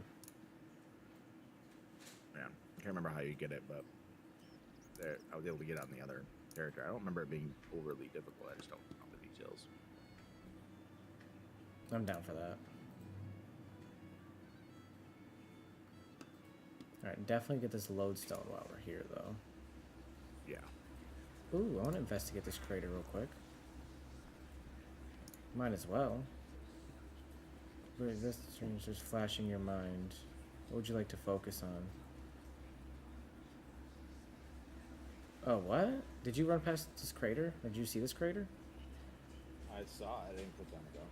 Man, I can't remember how you get it, but I was able to get it on the other character. I don't remember it being overly difficult. I just don't know the details. I'm down for that. Alright, definitely get this lodestone while we're here, though. Yeah. Ooh, I want to investigate this crater real quick. Might as well. Wait, this is just flashing your mind. What would you like to focus on? Oh, what? Did you run past this crater? Or did you see this crater? I saw it. I didn't click on it, though.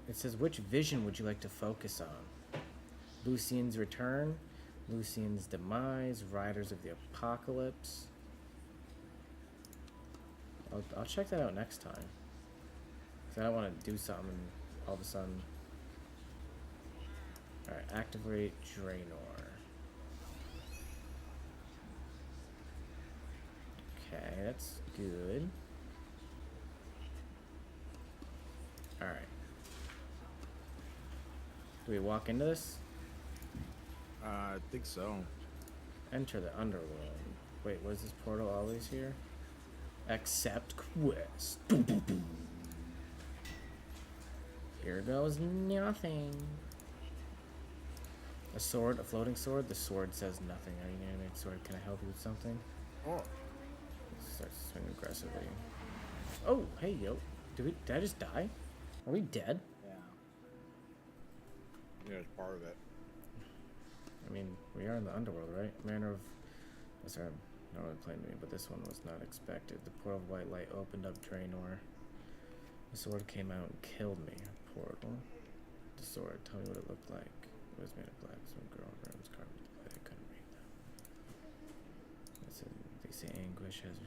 It says, which vision would you like to focus on? Lucian's return, Lucian's demise, Riders of the Apocalypse. I'll check that out next time. Because I don't want to do something and all of a sudden... Alright, activate Draenor. Okay, that's good. Alright. Do we walk into this? I think so. Enter the underworld. Wait, was this portal always here? Accept quest. Boom, boom, boom. Here goes nothing. A sword, a floating sword? The sword says nothing. Are you an animated sword? Can I help you with something? Oh. Start swinging aggressively. Oh, hey, yo. Did I just die? Are we dead? Yeah. Yeah, it's part of it. I mean, we are in the underworld, right? Manner of... Oh, sorry, I'm not really playing me, but this one was not expected. The portal of white light opened up Draenor. The sword came out and killed me. A portal. The sword. Tell me what it looked like. It was made of black. Some girl in was carved with light. I couldn't read them. They say anguish has...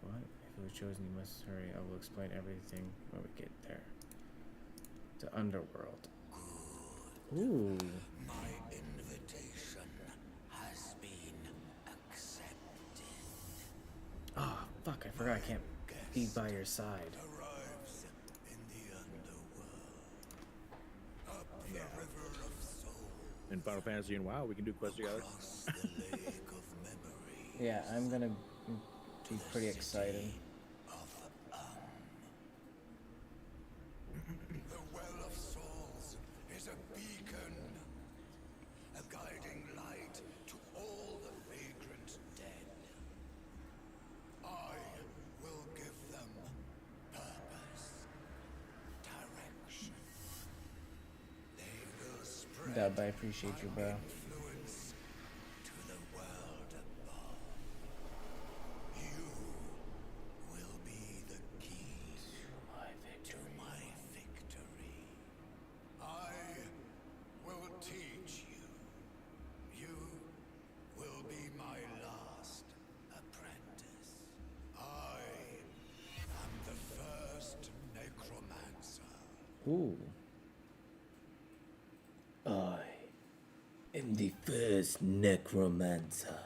What? If it was chosen, you must hurry. I will explain everything when we get there. The underworld. Ooh. My invitation has been accepted. Ah, oh, fuck, I forgot I can't be by your side. Arrives in the underworld. Up the river of soul. In Final Fantasy and WoW, we can do quests together. Across the lake of memory. Yeah, I'm gonna be pretty excited. The well of souls is a beacon, a guiding light to all the vagrant dead. I will give them purpose, direction. They will spread Dub, I appreciate you, bro. influence to the world above. You will be the key to my victory. I will teach you. You will be my last apprentice. I am the first necromancer. Ooh. I am the first necromancer.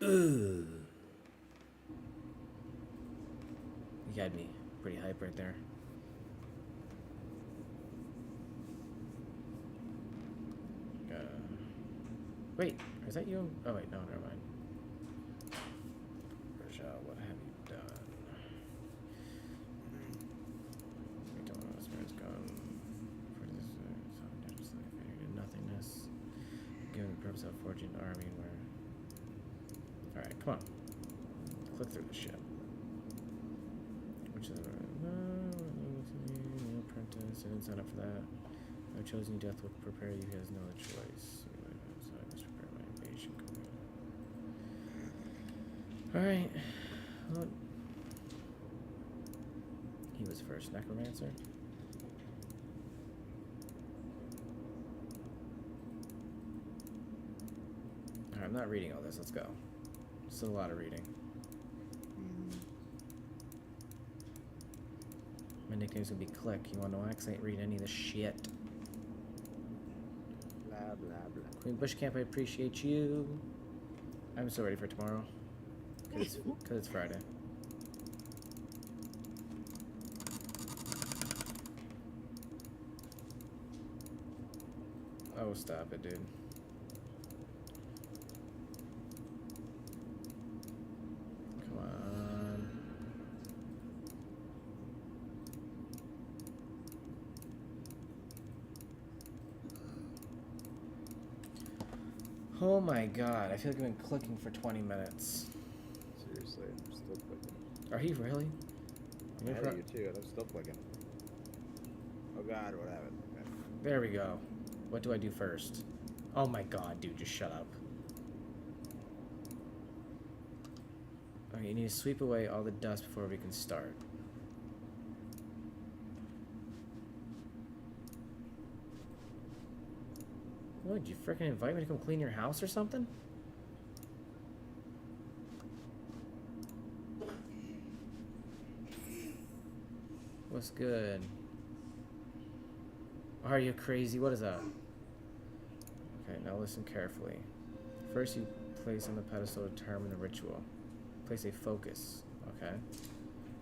Ooh. You got me pretty hype right there. Wait, is that you? Oh wait, no, never mind. Rajah, what have you done? We don't know this man's gone. For this nothingness. Given the purpose of forging an army where... Alright, come on. Click through the shit. Which is... apprentice. I didn't sign up for that. I've chosen death will prepare you. He has no other choice. So I must prepare my invasion. Alright. Well, he was first necromancer. Alright, I'm not reading all this. Let's go. Still a lot of reading. My nickname's gonna be Click. You wanna know why? 'Cause I ain't reading any of this shit. Blah, blah, blah. Queen Bushcamp, I appreciate you. I'm so ready for tomorrow. Cause it's Friday. Oh, stop it, dude. Come on. Oh my god, I feel like I've been clicking for 20 minutes. Seriously, I'm still clicking. Are you really? I'm Yeah, gonna you too, and I'm still clicking. Oh god, what happened? Okay. There we go. What do I do first? Oh my god, dude, just shut up. Okay, you need to sweep away all the dust before we can start. What, did you freaking invite me to come clean your house or something? What's good? Are you crazy? What is that? Okay, now listen carefully. First, you place on the pedestal to determine the ritual. Place a focus. Okay.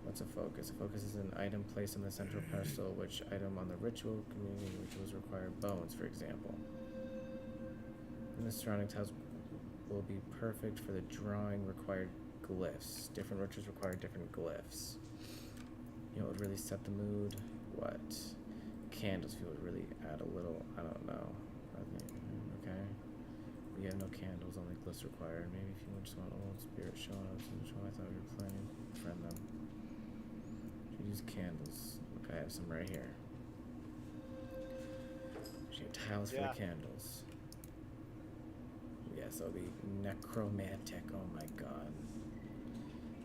What's a focus? A focus is an item placed on the central pedestal. Which item on the ritual community rituals require bones, for example? And the surrounding tiles will be perfect for the drawing required glyphs. Different rituals require different glyphs. You know what would really set the mood? What? Candles feel would really add a little, I don't know. Okay. We have no candles, only glyphs required. Maybe if you just want old spirit showing up, which one I thought we were planning to befriend them. Should use candles. Okay, I have some right here. Should have tiles for the candles. Yes, that'll be necromantic. Oh my god.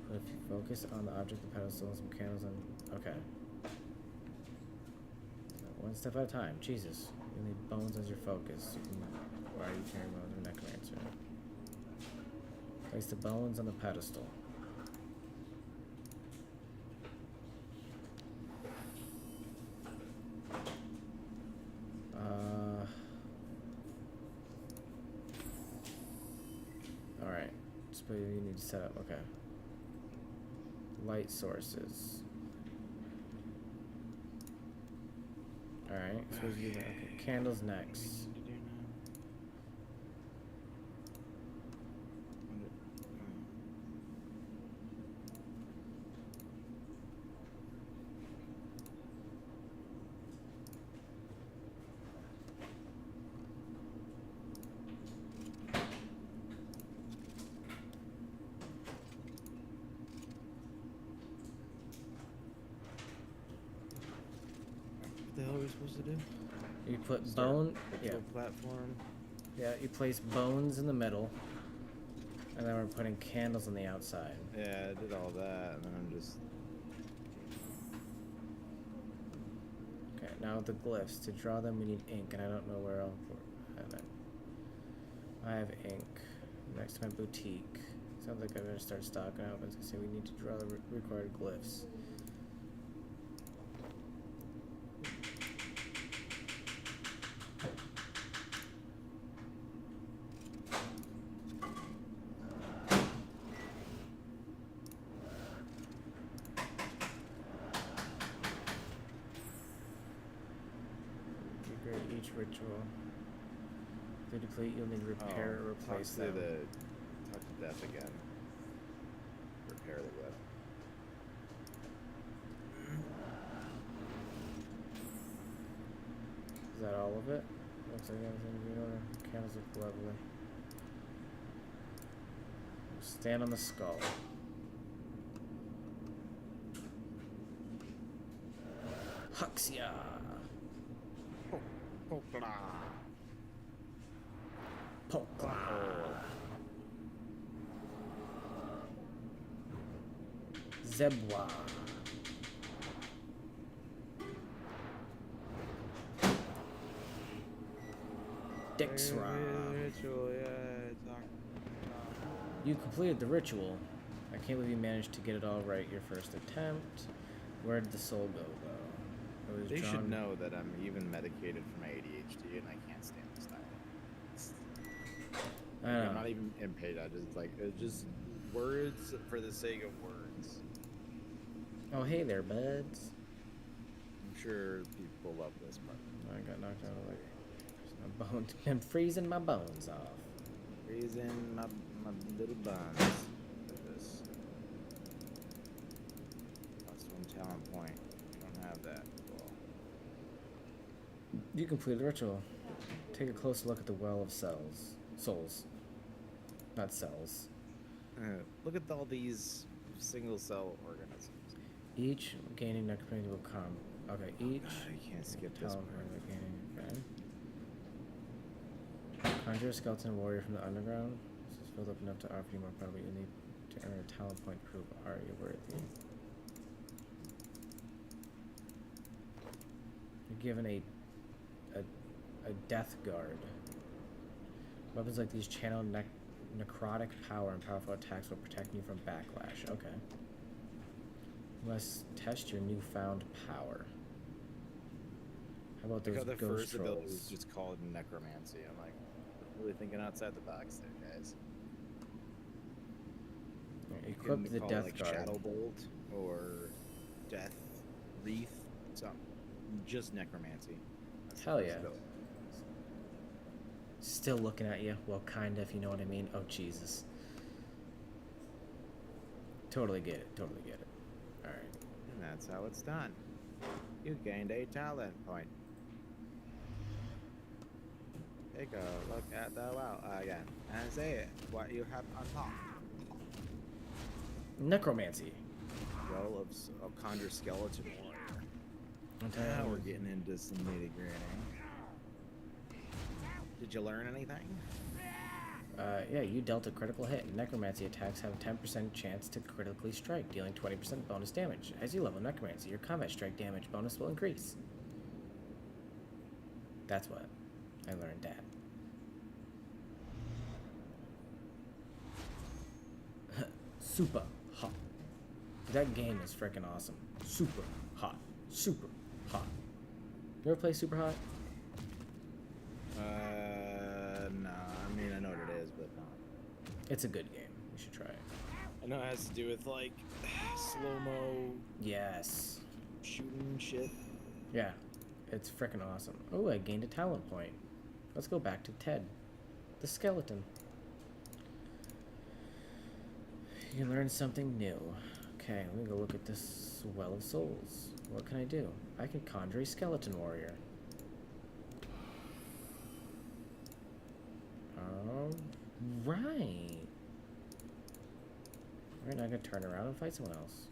But if you focus on the object of the pedestal and some candles on. Okay. One step at a time. Jesus. You need bones as your focus. Why are you carrying bones in necromancer? Place the bones on the pedestal. Alright. Just what you need to set up. Okay. Light sources. Alright, so we do that. Okay, candles next. What the hell are we supposed to do? You put bone. Yeah. Platform. Yeah, you place bones in the middle. And then we're putting candles on the outside. Yeah, I did all that, and then I'm just. Okay, now the glyphs. To draw them, we need ink, and I don't know where I'll put it. I have ink next to my boutique. Sounds like I better start stocking up. I was gonna say we need to draw the required glyphs. Each ritual. To deplete, you'll need to repair or replace them. Talk to death again. Repair the glyph. Is that all of it? Looks like everything's in order. Candles look lovely. Stand on the skull. Huxia! Pokla. Zebwa. Dixra. You completed the ritual. I can't believe you managed to get it all right your first attempt. Where did the soul go, though? It was They drawn... should know that I'm even medicated for my ADHD and I can't stand this diet. I'm not even impatient. I just like it's just words for the sake of words. Oh, hey there, buds. I'm sure people love this part. I got knocked out of like. I'm bones. Been freezing my bones off. Freezing my little buns. Look at this. +1 talent point. We don't have that. Cool. You completed the ritual. Take a close look at the well of souls. Not cells. Look at all these single cell organisms. Each gaining necromancy will come. Okay, each. You can't skip this talent part. point gaining. Okay. Conjure a skeleton warrior from the underground. This is filled up enough to offer you more power, but you need to earn a talent point to prove are you worthy. You're given a death guard. Weapons like these channel necrotic power and powerful attacks will protect you from backlash. Okay. You must test your newfound power. How about those The ghost first ability was trolls? just called necromancy. I'm like, really thinking outside the box there, guys. Equip You the can call it, death like guard. Shadow Bolt or Death Wreath, something. Just necromancy. That's the Hell first yeah. ability. Still looking at you. Well, kinda, if you know what I mean. Oh, Jesus. Totally get it. Totally get it. Alright. And that's how it's done. You gained a talent point. Take a look at the well again and say what you have unlocked. Necromancy. Well of conjure skeleton warrior. Now we're getting into some nitty gritty. Did you learn anything? Yeah, you dealt a critical hit. Necromancy attacks have a 10% chance to critically strike, dealing 20% bonus damage. As you level Necromancy, your combat strike damage bonus will increase. That's what I learned that. Super hot. That game is freaking awesome. Super hot. Super hot. You ever play Super Hot? No. I mean, I know what it is, but no. It's a good game. You should try it. I know it has to do with like slow-mo Yes. shooting shit. Yeah. It's freaking awesome. Oh, I gained a talent point. Let's go back to Ted, the skeleton. You can learn something new. Okay, let me go look at this Well of Souls. What can I do? I can conjure a skeleton warrior. Right. Alright, now I can turn around and fight someone else.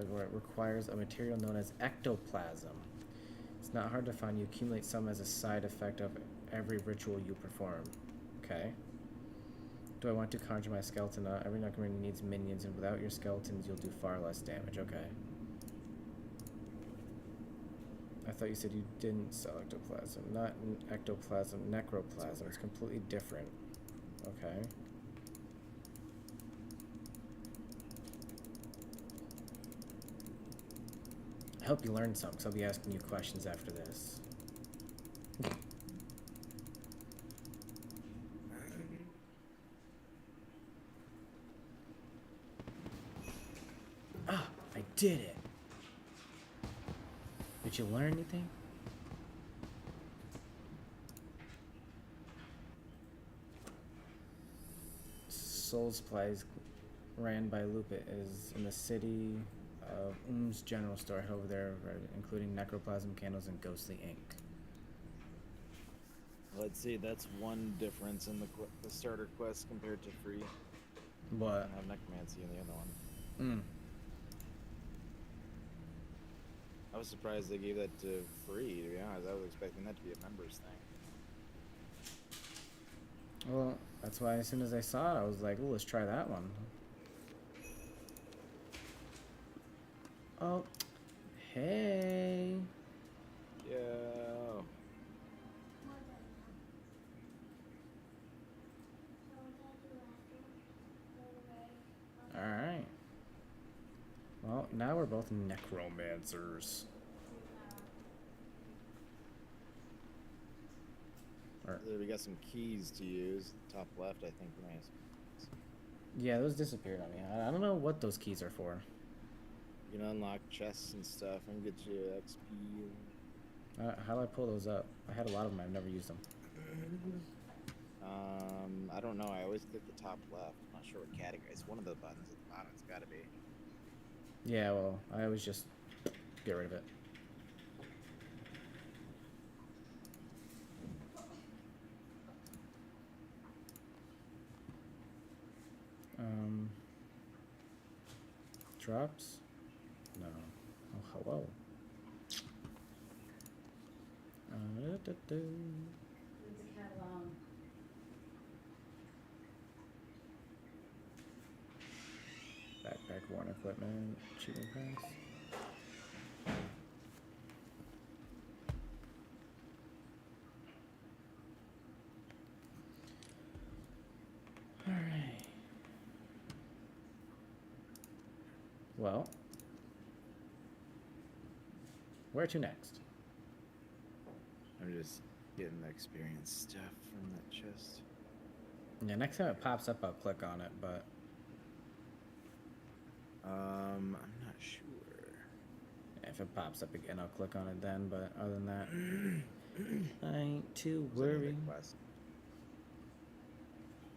It requires a material known as ectoplasm. It's not hard to find. You accumulate some as a side effect of every ritual you perform. Okay. Do I want to conjure my skeleton? Every necromancer needs minions, and without your skeletons, you'll do far less damage. Okay. I thought you said you didn't sell ectoplasm. Not ectoplasm, necroplasm. It's completely different. Okay. I hope you learned some, because I'll be asking you questions after this. Ah, I did it. Did you learn anything? Soul Supplies, ran by Lupit, is in the city of General Store. Head over there, including necroplasm, candles, and ghostly ink. Let's see, that's one difference in the starter quest compared to free. What? I have necromancy in the other one. I was surprised they gave that to free, to be honest. I was expecting that to be a members thing. Well, that's why as soon as I saw it, I was like, oh, let's try that one. Oh, hey. Yo. Alright. Well, now we're both necromancers. Or we got some keys to use. Top left, I think. Nice. Yeah, those disappeared on me. I don't know what those keys are for. You can unlock chests and stuff and get you XP. How do I pull those up? I had a lot of them. I've never used them. I don't know. I always click the top left. I'm not sure what category. It's one of the buttons at the bottom. It's got to be. Yeah, well, I always just get rid of it. Drops? No. Oh, hello. Backpack, worn equipment, cheating packs. Alright. Well, where to next? I'm just getting the experience stuff from that chest. Yeah, next time it pops up, I'll click on it, but I'm not sure. if it pops up again, I'll click on it then, but other than that, I ain't too worried.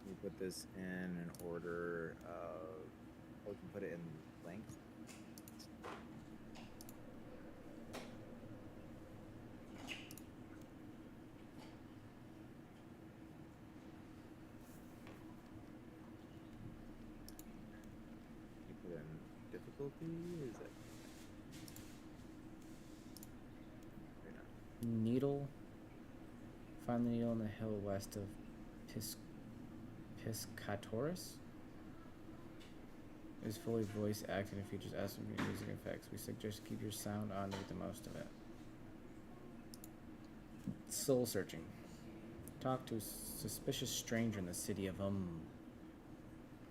We put this in an order of, we can put it in length. You put in difficulty, is that? Needle. Find the needle on the hill west of Piscatoris. Is fully voice acted and features awesome music effects. We suggest keep your sound on to get the most of it. Soul searching. Talk to a suspicious stranger in the city of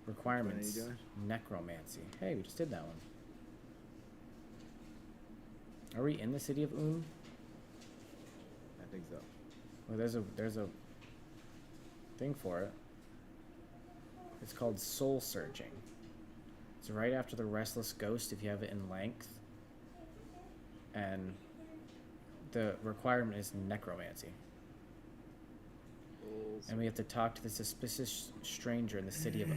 Requirements. What are you doing? Necromancy. Hey, we just did that one. Are we in the city of I think so. Well, there's a thing for it. It's called Soul Searching. It's right after the Restless Ghost if you have it in length. And the requirement is necromancy. And we have to talk to the suspicious stranger in the city of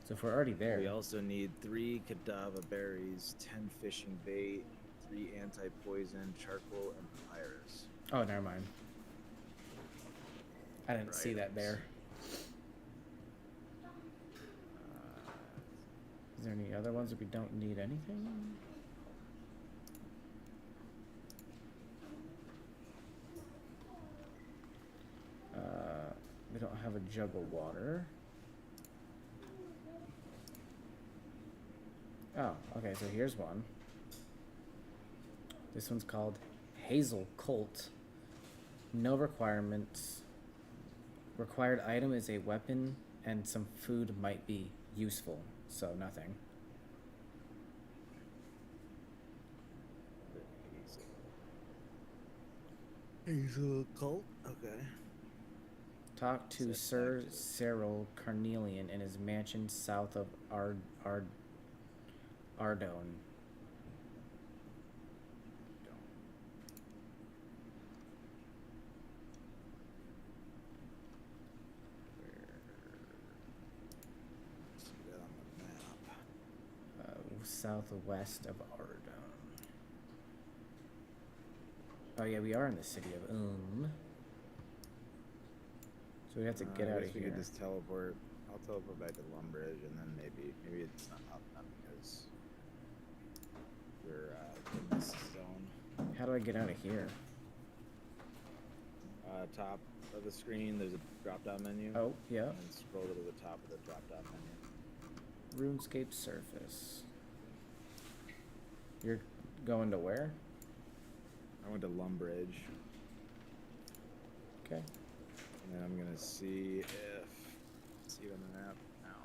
So if we're already there. We also need 3 cadaver berries, 10 fishing bait, 3 anti-poison, charcoal, and papyrus. Oh, never mind. I didn't see that there. Is there any other ones that we don't need anything? We don't have a jug of water. Oh, okay, so here's one. This one's called Hazel Colt. No requirements. Required item is a weapon and some food might be useful, so nothing. Hazel Colt? Okay. Talk to Sir Cyril Carnelian in his mansion south of Ardone. Southwest of Ardone. Oh yeah, we are in the city of So we have to get out of We here. could just teleport. I'll teleport back to Lumbridge, and then maybe it's not up because we're in this zone. How do I get out of here? Top of the screen, there's a drop-down menu. Oh, yeah. And then scroll to the top of the drop-down menu. RuneScape surface. You're going to where? I went to Lumbridge. Okay. And then I'm gonna see it on the map now.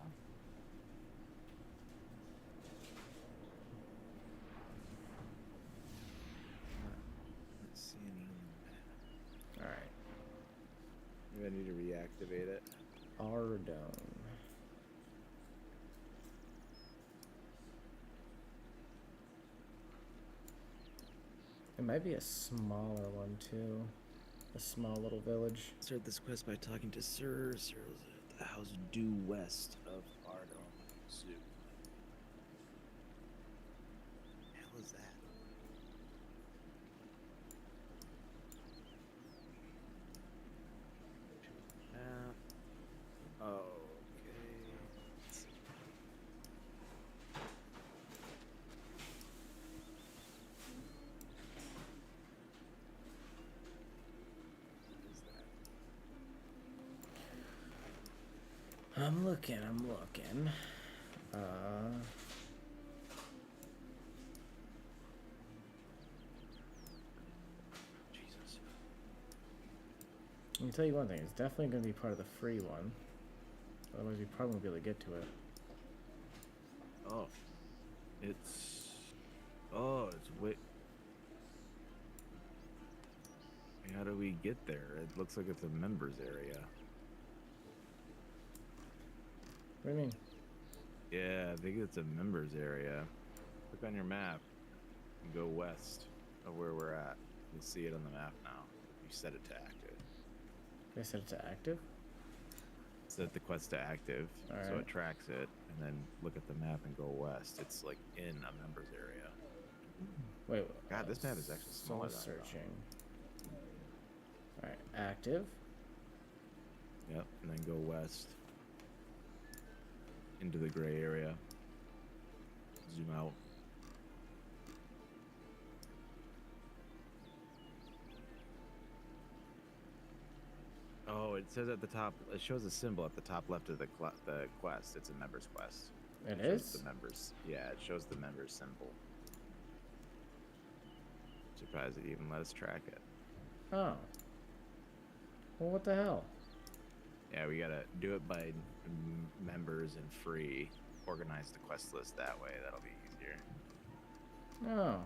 Not seeing it on the map. Alright. Ardome. It might be a smaller one too. A small little village. Start this quest by talking to Sir. Sir was at the house due west of Ardome Zoo. The hell is that? Okay. Let's see. What is that? I'm looking. Jesus. Let me tell you one thing. It's definitely going to be part of the free one. Otherwise, we probably won't be able to get to it. Oh. It's... Oh, it's way... How do we get there? It looks like it's a members area. What do you mean? Yeah, I think it's a members area. Look on your map and go west of where we're at. You'll see it on the map now. You set it to active. They set it to active? Set the quest to active, so Alright. it tracks it, and then look at the map and go west. It's like in a members area. Wait. God, this map is actually smaller soul than I thought. searching. Alright, active. Yep, and then go west into the gray area. Zoom out. Oh, it says at the top. It shows a symbol at the top left of the quest. It's a members quest. It Shows is? the members. Yeah, it shows the members symbol. Surprised it even let us track it. Oh. Well, what the hell? Yeah, we gotta do it by members and free. Organize the quest list that way. That'll be easier. Oh.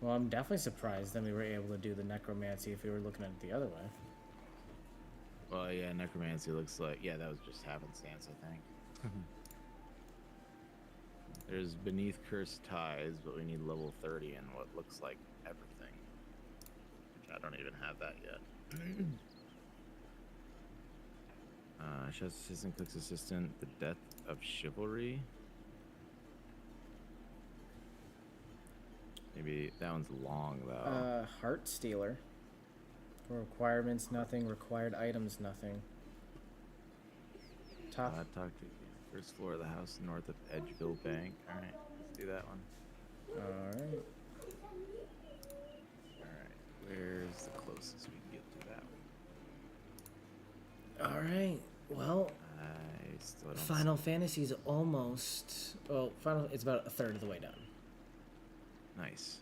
Well, I'm definitely surprised that we were able to do the necromancy if we were looking at it the other way. Well, yeah, necromancy looks like... Yeah, that was just happenstance, I think. There's beneath cursed ties, but we need level 30 and what looks like everything. Which I don't even have that yet. Chef's assistant, cook's assistant, the death of chivalry. Maybe that one's long though. Heart stealer. Requirements, nothing. Required items, nothing. Top. Talk to first floor of the house north of Edgeville Bank. All right, let's do that one. Alright. All right, where's the closest we can get to that one? Alright. Well, I still don't. Final Fantasy's almost. Well, it's about a third of the way done. Nice.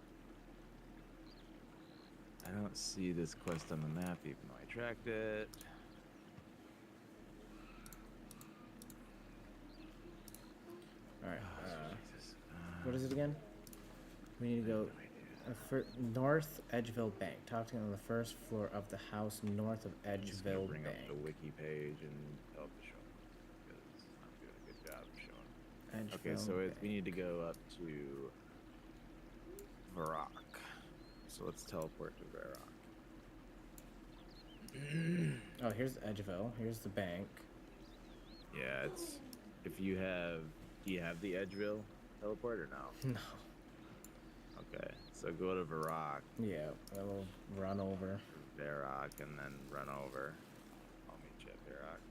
I don't see this quest on the map, even though I tracked it. Alright. Jesus. What is it again? We need to go north Edgeville Bank. Talk to him on the first floor of the house north of I'm just gonna Edgeville bring Bank. up the wiki page and help show because I'm doing a good job of showing. Okay, Edgeville so Bank. we need to go up to Varrock. So let's teleport to Varrock. Oh, here's Edgeville. Here's the bank. Yeah, it's if you have. Do you have the Edgeville teleport or no? No. Okay, so go to Varrock, Yeah, I will run over. Varrock, and then run over. I'll meet you at Varrock.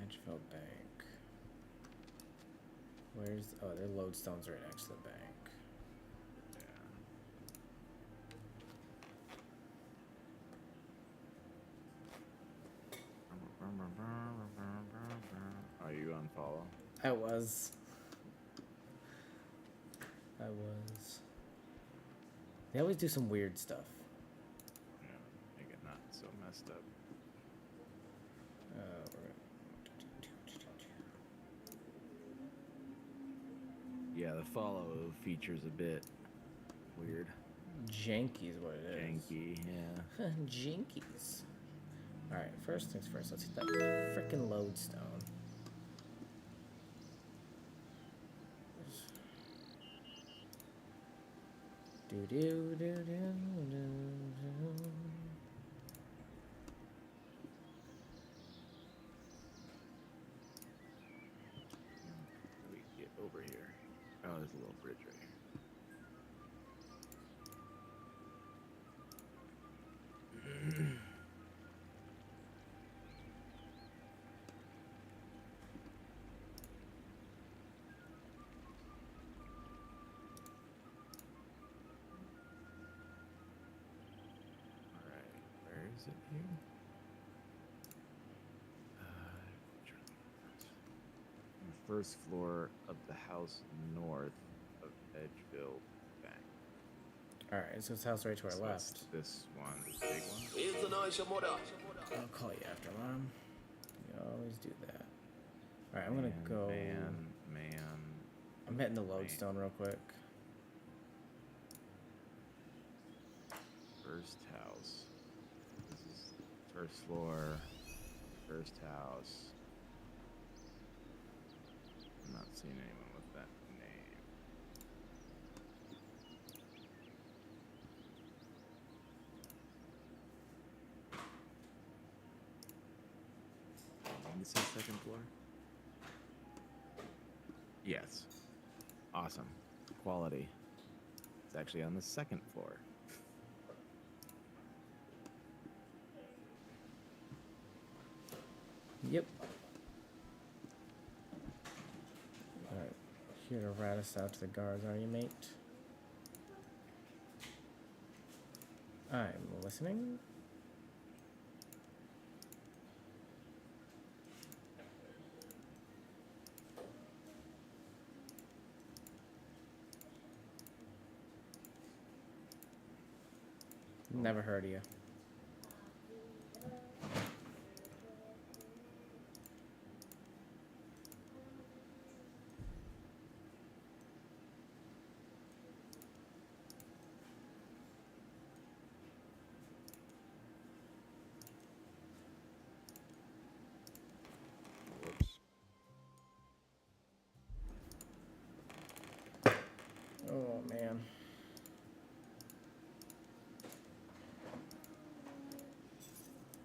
Edgeville Bank. Where's... Oh, their lodestone's right next to the bank. Are you on follow? I was. They always do some weird stuff. messed up. Yeah, the follow feature's a bit weird. Janky is what it is. Janky, yeah. Jinkies. Alright, first things first, let's hit that frickin' lodestone. Do do do do do do. We get over here. Oh, there's a little bridge right here. Alright, where is it here? First floor of the house north of Edgeville Bank. Alright, so it's house right to our So left. it's this one, this big one. I'll call you after, Mom. You always do that. Alright, I'm gonna go. Man. I'm hitting the lodestone real quick. First house. This is first floor. First house. I'm not seeing anyone with that name. Did you say second floor? Yes. Awesome. Quality. It's actually on the second floor. Yep. Alright, here to rat us out to the guards, are you, mate? I'm listening. Never heard of you. Whoops. Oh, man.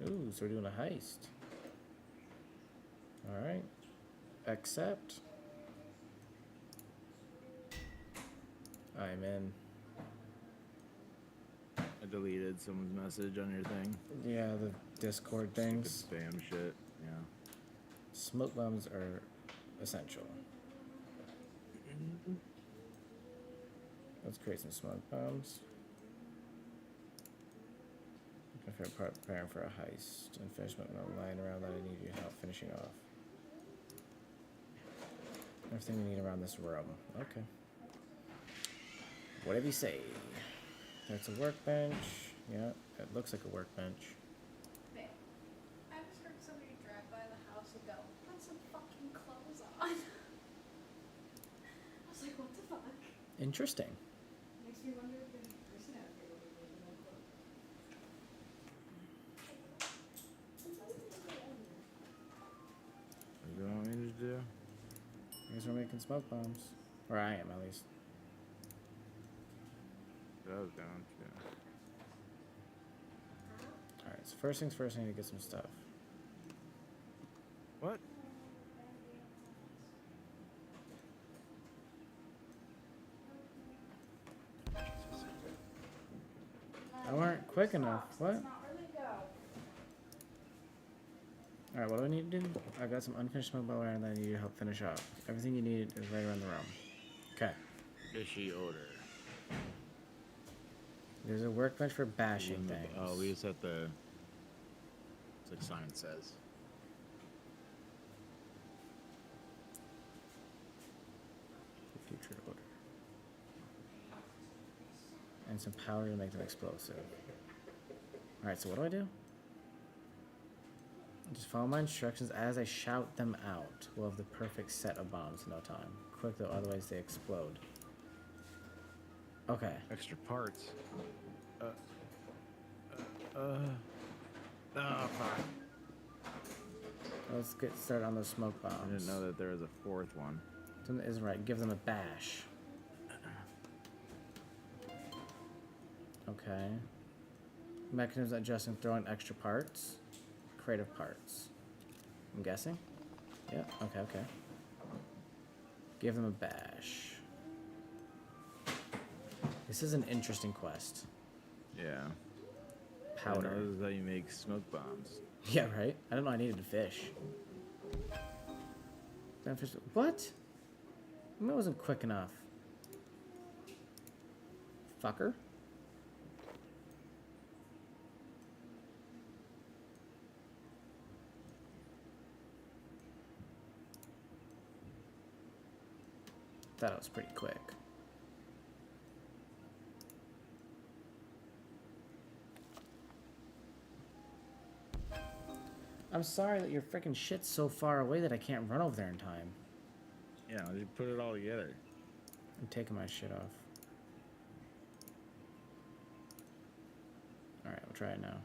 Ooh, so we're doing a heist. Alright. Accept. I'm in. I deleted someone's message on your thing. Yeah, the Discord Stupid things. spam shit. Yeah. Smoke bombs are essential. Let's create some smoke bombs. Preparing for a heist. And finish my lying around that I need your help finishing off. Everything we need around this room. Okay. Whatever you say. That's a workbench. Yeah, it looks like a workbench. Babe, I just heard somebody drive by the house and go, put some fucking clothes on. I was like, what the fuck? Interesting. Makes me wonder if there's a person out there with no clothes. What do you want me to do? I guess we're making smoke bombs. Or I am, at least. That was down too. Alright, so first things first, I need to get some stuff. What? I weren't quick enough. What? Let's not really go. Alright, what do I need to do? I've got some unfinished smoke bomb iron that I need your help finish off. Everything you need is right around the room. Okay. Fishy odor. There's a workbench for bashing things. Oh, we just have to. It's like Simon says. Future odor. And some powder to make them explosive. Alright, so what do I do? Just follow my instructions as I shout them out. We'll have the perfect set of bombs in no time. Quick though, otherwise they explode. Okay. Extra parts. Oh, fuck. Let's get started on those smoke bombs. I didn't know that there was a fourth one. Something isn't right. Give them a bash. Okay. Mechanisms adjusting throwing extra parts. Creative parts. I'm guessing? Yeah, okay. Give them a bash. This is an interesting quest. Yeah. Powder. This is how you make smoke bombs. Yeah, right? I don't know, I needed to fish. What? I mean, it wasn't quick enough. Fucker. Thought it was pretty quick. I'm sorry that your freaking shit's so far away that I can't run over there in time. Yeah, you put it all together. I'm taking my shit off. Alright, we'll try it now.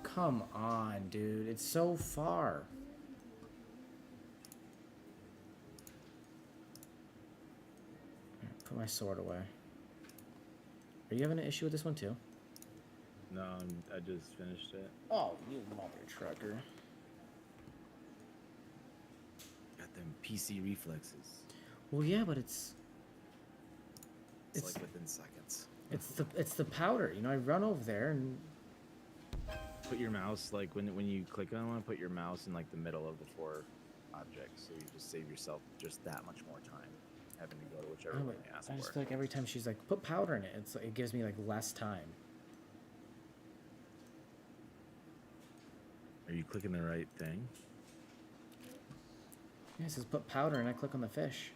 Come on, dude. It's so far. Put my sword away. Are you having an issue with this one too? No, I just finished it. Oh, you mother trucker. Got them PC reflexes. Well, yeah, but it's It's like within seconds. it's the powder. You know, I run over there and Put your mouse, like when you click on one, put your mouse in like the middle of the four objects, so you just save yourself just that much more time having to go to whichever one they ask I just for. feel like every time she's like, put powder in it, it gives me like less time. Are you clicking the right thing? Yeah, it says put powder and I click on the fish.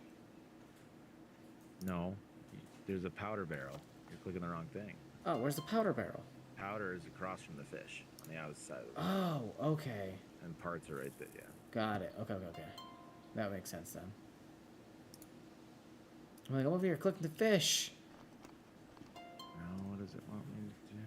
No, there's a powder barrel. You're clicking the wrong thing. Oh, where's the powder barrel? Powder is across from the fish on the outside of the Oh, okay. and parts are right there. Yeah. Got it. Okay. That makes sense then. I'm like, I'm over here clicking the fish. Now, what does it want me to do?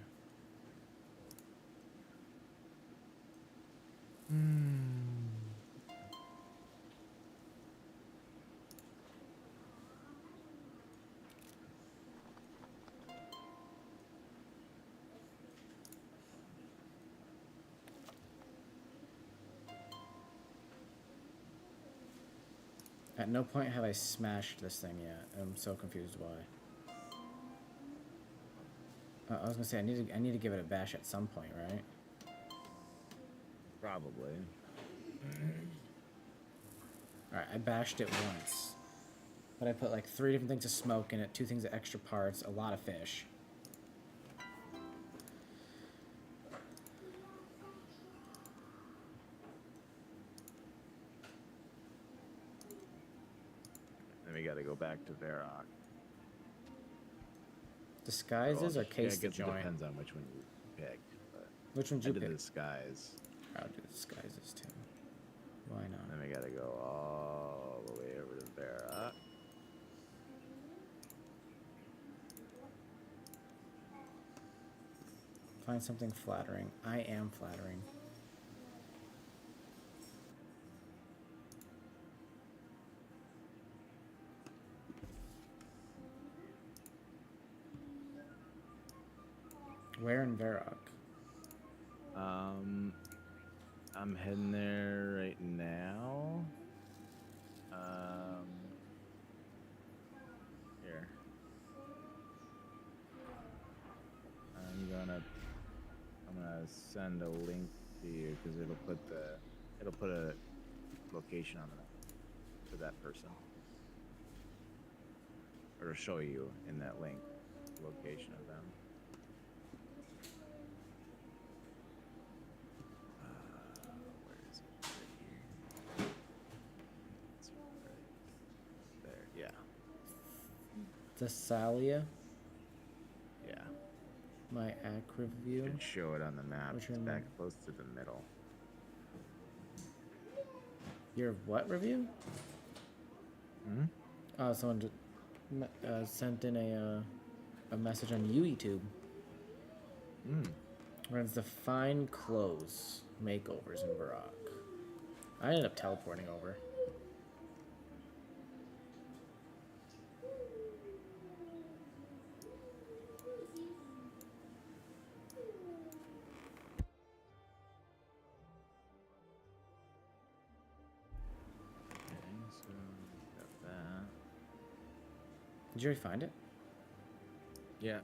At no point have I smashed this thing yet. I'm so confused why. I was gonna say I need to give it a bash at some point, right? Probably. All right, I bashed it once, but I put like 3 different things of smoke in it, 2 things of extra parts, a lot of fish. Then we got to go back to Varrock. Disguises or case the it joint? depends on which one you picked. But Which one'd I you did pick? the disguise. I'll do disguises too. Why not? Then we got to go all the way over to Varrock. Find something flattering. I am flattering. Where in Varrock? I'm heading there right now. Here. I'm gonna send a link to you because it'll put a location on it for that person, or show you in that link the location of them. Thessalia. Yeah. My ac You review. can show it on the map. Which It's one? back close to the middle. Your what review? Hmm? Oh, someone just sent in a message on YouTube. Hmm. Runs the fine clothes makeovers in Barak. I ended up teleporting over. Okay, so got that. Did you already find it? Yeah.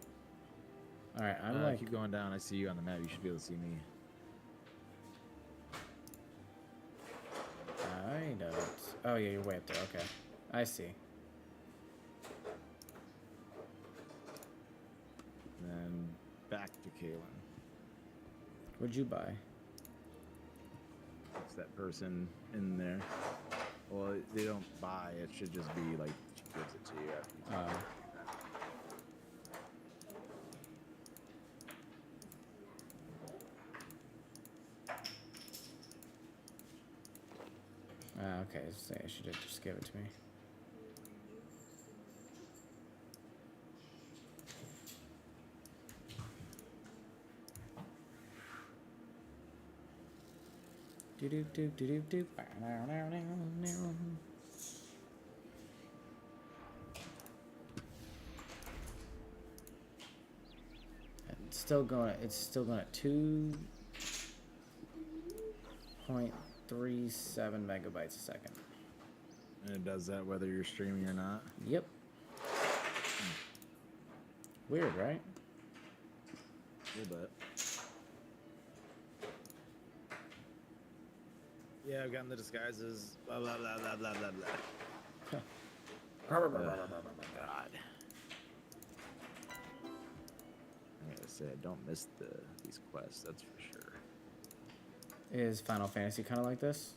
All right, I'm like. Keep going down. I see you on the map. You should be able to see me. I don't. Oh yeah, you're way up there. Okay, I see. Then back to Kalen. What'd you buy? It's that person in there. Well, they don't buy. It should just be like she gives it to you after you do that. Okay, so she did just give it to me. Do do do do do do. It's still going. It's still going at 2.37 megabytes a second. And it does that whether you're streaming or not. Yep. Weird, right? A little bit. Yeah, I've gotten the disguises. Blah blah blah blah blah blah blah. God. Like I said, don't miss these quests. That's for sure. Is Final Fantasy kind of like this?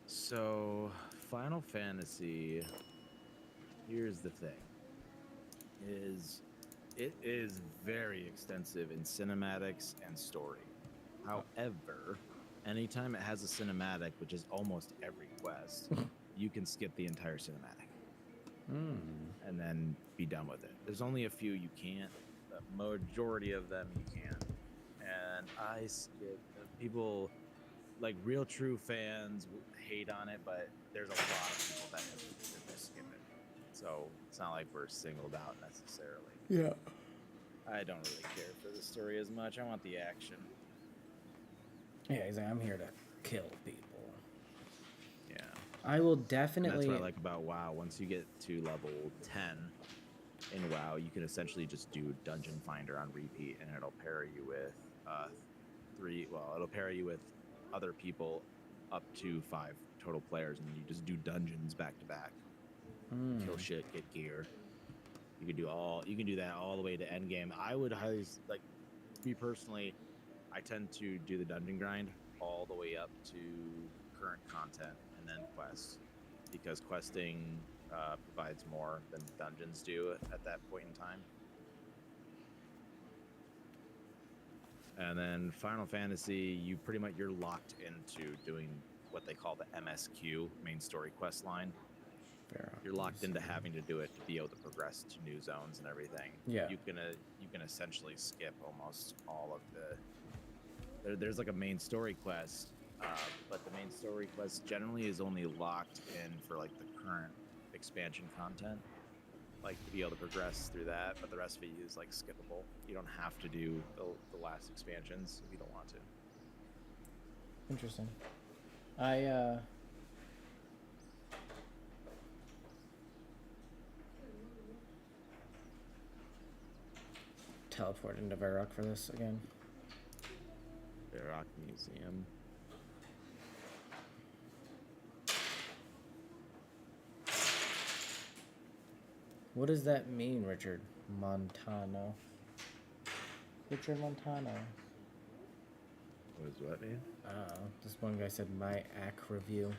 So, Final Fantasy. Here's the thing. It is very extensive in cinematics and story. However, anytime it has a cinematic, which is almost every quest, you can skip the entire cinematic and then be done with it. There's only a few you can't. The majority of them you can. And I skip. People, like real true fans, hate on it, but there's a lot of people that have skip it. So it's not like we're singled out necessarily. Yeah. I don't really care for the story as much. I want the action. Yeah, he's like, I'm here to kill people. Yeah. I will And definitely. that's what I like about WoW. Once you get to level 10 in WoW, you can essentially just do Dungeon Finder on repeat, and it'll pair you with it'll pair you with other people up to 5 total players, and you just do dungeons back to back. Kill shit, get gear. You can do that all the way to end game. I would highly like, me personally, I tend to do the dungeon grind all the way up to current content and then quests, because questing provides more than dungeons do at that point in time. And then Final Fantasy, you're locked into doing what they call the MSQ, main story quest line. You're locked into having to do it to be able to progress to new zones and everything. Yeah. You can essentially skip almost all of there's like a main story quest, but the main story quest generally is only locked in for like the current expansion content, like to be able to progress through that, but the rest of it is like skippable. You don't have to do the last expansions if you don't want to. Interesting. I teleport into Varrock for this again. Rock Museum. What does that mean, Richard Montano? Richard Montano. What does that mean? I don't know. This one guy said my AC review.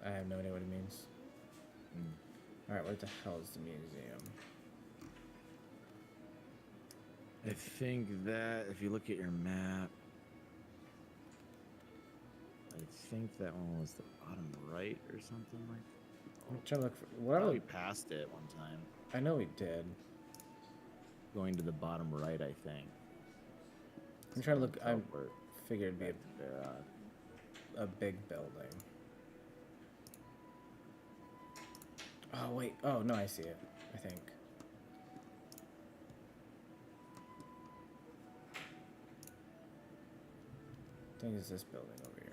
I have no idea what it means. Alright, what the hell is the museum? I think that if you look at your map, I think that one was the bottom right or something like that. I'm trying to look for Oh, whatever. we passed it one time. I know we did. Going to the bottom right, I think. I'm trying to look. I Teleport figured it'd back to Barrock. be a big building. Oh wait. Oh no, I see it. I think. I think it's this building over here.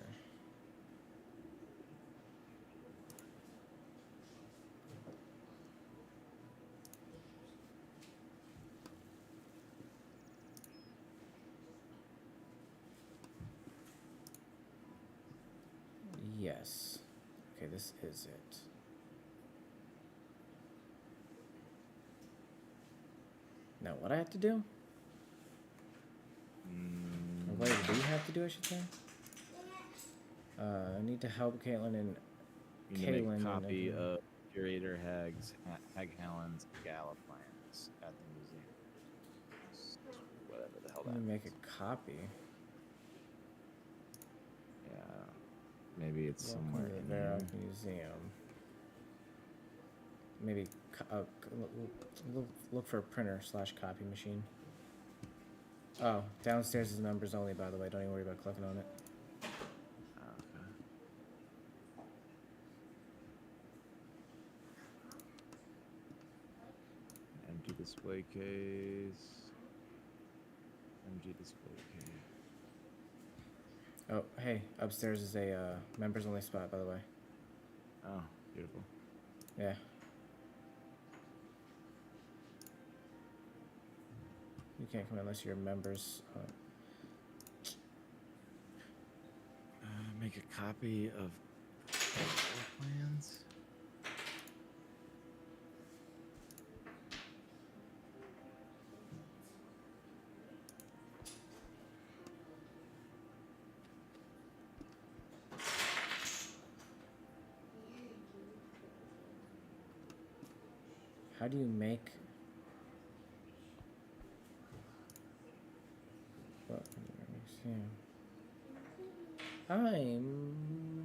Yes. Okay, this is it. Now, what I have to do? Or what do you have to do, I should say? I need to help Caitlin and You need to make Kaylin a and copy everyone. of Curator Hag Helen's gala plans at the museum. Whatever the hell Let that me make means. a copy. Yeah. Maybe it's somewhere Welcome to in the here. Varrock Museum. Maybe look for a printer / copy machine. Oh, downstairs is members only, by the way. Don't even worry about clicking on it. Okay. Empty display case. Empty display case. Oh, hey, upstairs is a members only spot, by the way. Oh, beautiful. Yeah. You can't come in unless you're members. Make a copy of floor plans. How do you make? What? I'm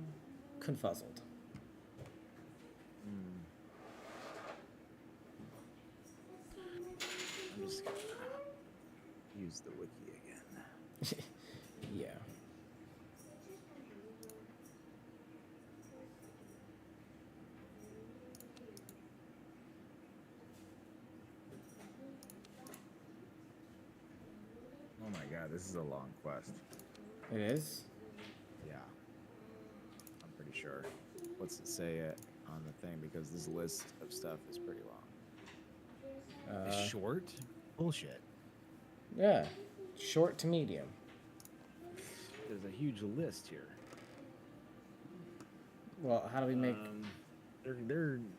confuzzled. I'm just gonna use the wiki again. Yeah. Oh my god, this is a long quest. It is? Yeah. I'm pretty sure. What's it say on the thing? Because this list of stuff is pretty long. It's short? Bullshit. Yeah. Short to medium. There's a huge list here. Well, how do we make?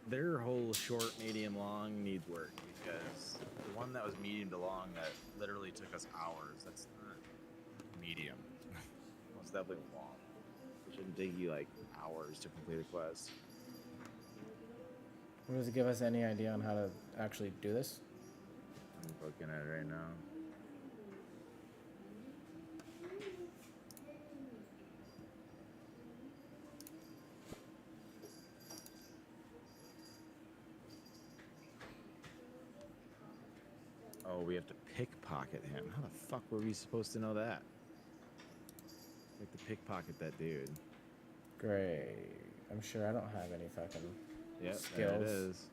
Their whole short, medium, long needs work because the one that was medium to long that literally took us hours. That's not medium. It's definitely long. It shouldn't take you like hours to complete a quest. Does it give us any idea on how to actually do this? I'm looking at it right now. Oh, we have to pickpocket him. How the fuck were we supposed to know that? We have to pickpocket that dude. Great. I'm sure I don't have any fucking Yep, skills. there it is.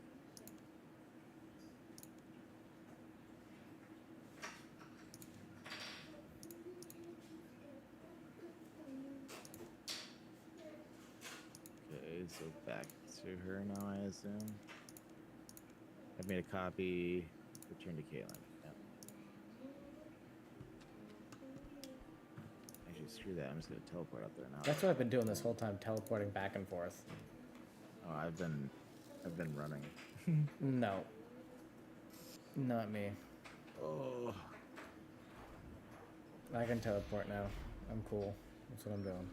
Okay, so back to her now, I assume. I've made a copy. Return to Caitlin. Yep. Actually, screw that. I'm just gonna teleport up there now. That's what I've been doing this whole time, teleporting back and forth. Oh, I've been running. No. Not me. Oh. I can teleport now. I'm cool. That's what I'm doing.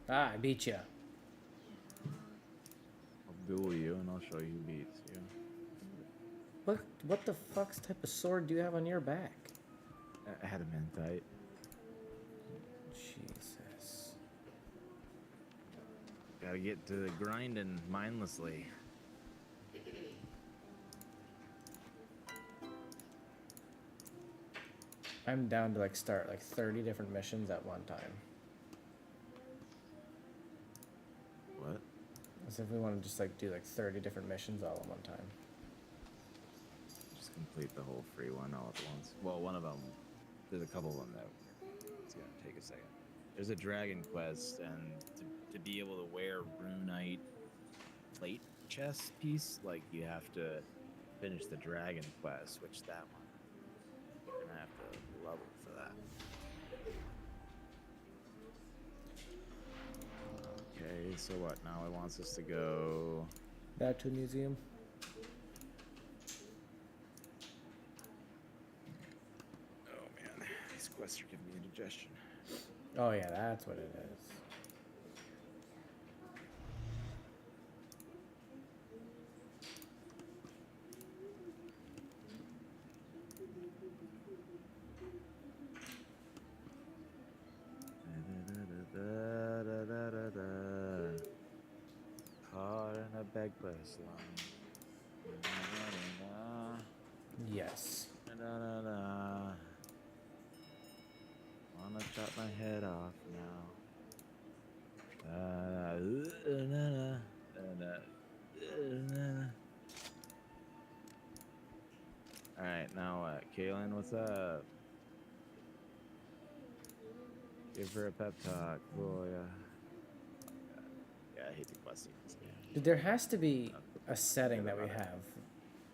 Ah, I beat you. I'll duel you, and I'll show you who beats you. What the fuck's type of sword do you have on your back? Adamantite. Jesus. Gotta get to grinding mindlessly. I'm down to like start like 30 different missions at one time. What? As if we want to just like do like 30 different missions all at one time. Just complete the whole free one all at once. Well, one of them, there's a couple of them that it's gonna take a second. There's a dragon quest, and to be able to wear Runite plate chest piece, like you have to finish the dragon quest, which that one you're gonna have to level for that. Okay, so what? Now it wants us to go. Back to the museum. Oh man, these quests are giving me indigestion. Oh yeah, that's what it is. Caught in a beg bus line. Yes. Wanna chop my head off now. Alright, now what? Kaylin, what's up? Give her a pep talk. Oh, yeah. Yeah, I hate the quest sequence. Dude, there has to be a setting that we have.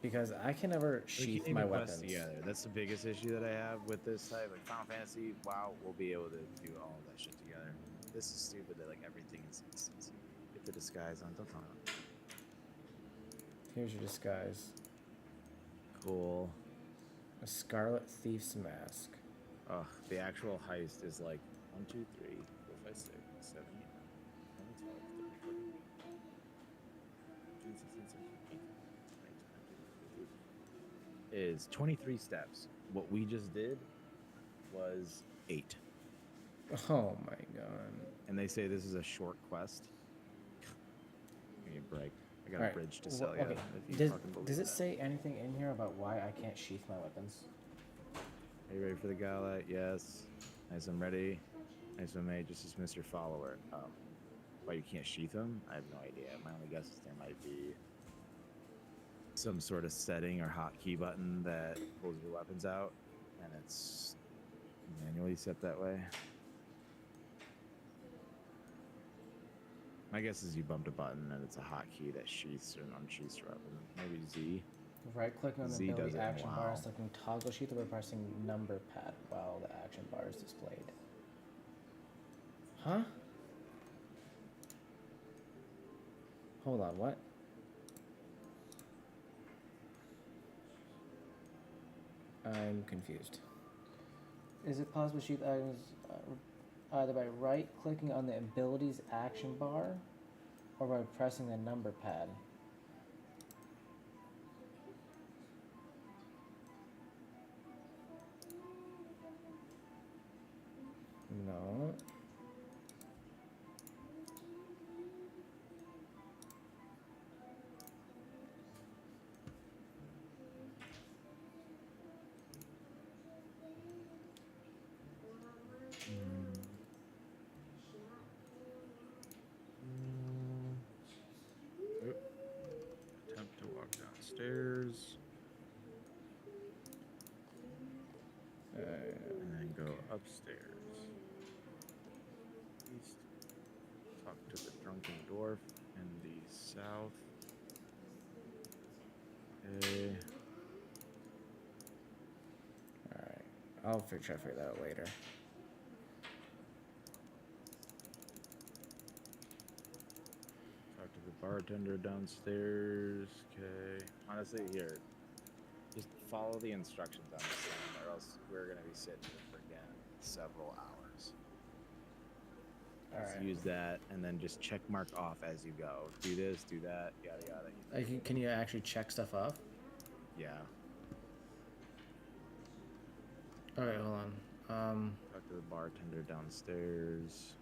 Because I can never sheath my weapons. Together. That's the biggest issue that I have with this type. Like Final Fantasy, WoW, we'll be able to do all of that shit together. This is stupid that like everything is get the disguise on. Don't talk about it. Here's your disguise. Cool. A Scarlet Thief's Mask. Oh, the actual heist is like 1, 2, 3, 4, 5, 6, 7, 8, 9, 10, 12, 13, 14, 15, 16, 17, 18, 19, 20, is 23 steps. What we just did was 8. Oh my god. And they say this is a short quest. Give me a break. I got Alright, a bridge to sell okay. you. If you fucking Does believe it that. say anything in here about why I can't sheath my weapons? Are you ready for the gala? Yes. Nice and ready. Nice and made. Just dismiss your follower. Why you can't sheath them? I have no idea. My only guess is there might be some sort of setting or hotkey button that pulls your weapons out, and it's manually set that way. My guess is you bumped a button and it's a hotkey that sheaths or unsheaths your weapon. Maybe Z. Right clicking on the Z does ability it, action bar, wow. selecting toggle sheath or pressing number pad while the action bar is displayed. Huh? Hold on, what? I'm confused. Is it possible to sheath items either by right clicking on the abilities action bar or by pressing the number pad? No. Attempt to walk downstairs. And then go upstairs. East. Talk to the drunken dwarf in the south. Okay. Alright. I'll try to figure that out later. Talk to the bartender downstairs. Okay. Honestly, here. Just follow the instructions on this thing, or else we're gonna be sitting here for again several hours. All Just right. use that, and then just check mark off as you go. Do this, do that, yada yada. Can you actually check stuff off? Yeah. All right, hold on. Talk to the bartender downstairs.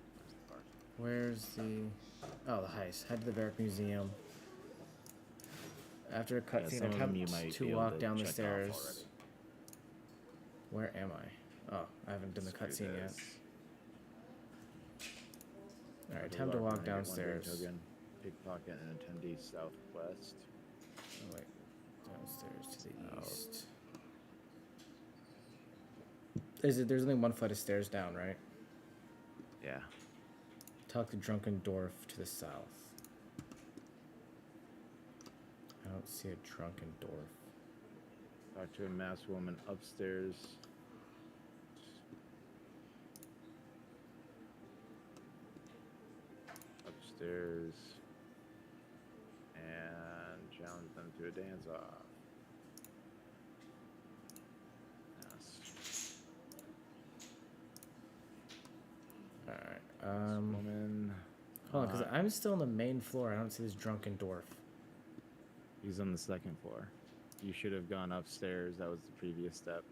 Where's the? Oh, the heist. Head to the Barrack Museum. After a cutscene, some of them you attempt might to be able walk to down the check off stairs. already. Where am I? Oh, I haven't done the Let's do cutscene yet. this. All right, Talk to the time to walk bartender, get one drink downstairs. token, pickpocket an attendee southwest. Oh, wait, downstairs to the South. east. There's only one flight of stairs down, right? Yeah. Talk to Drunken Dwarf to the south. I don't see a Drunken Dwarf. Talk to a masked woman upstairs. Upstairs. And challenge them to a dance off. Yes. All right. Woman. Hold on, because I'm still on the main floor. I don't see this Drunken Dwarf. He's on the second floor. You should have gone upstairs. That was the previous step.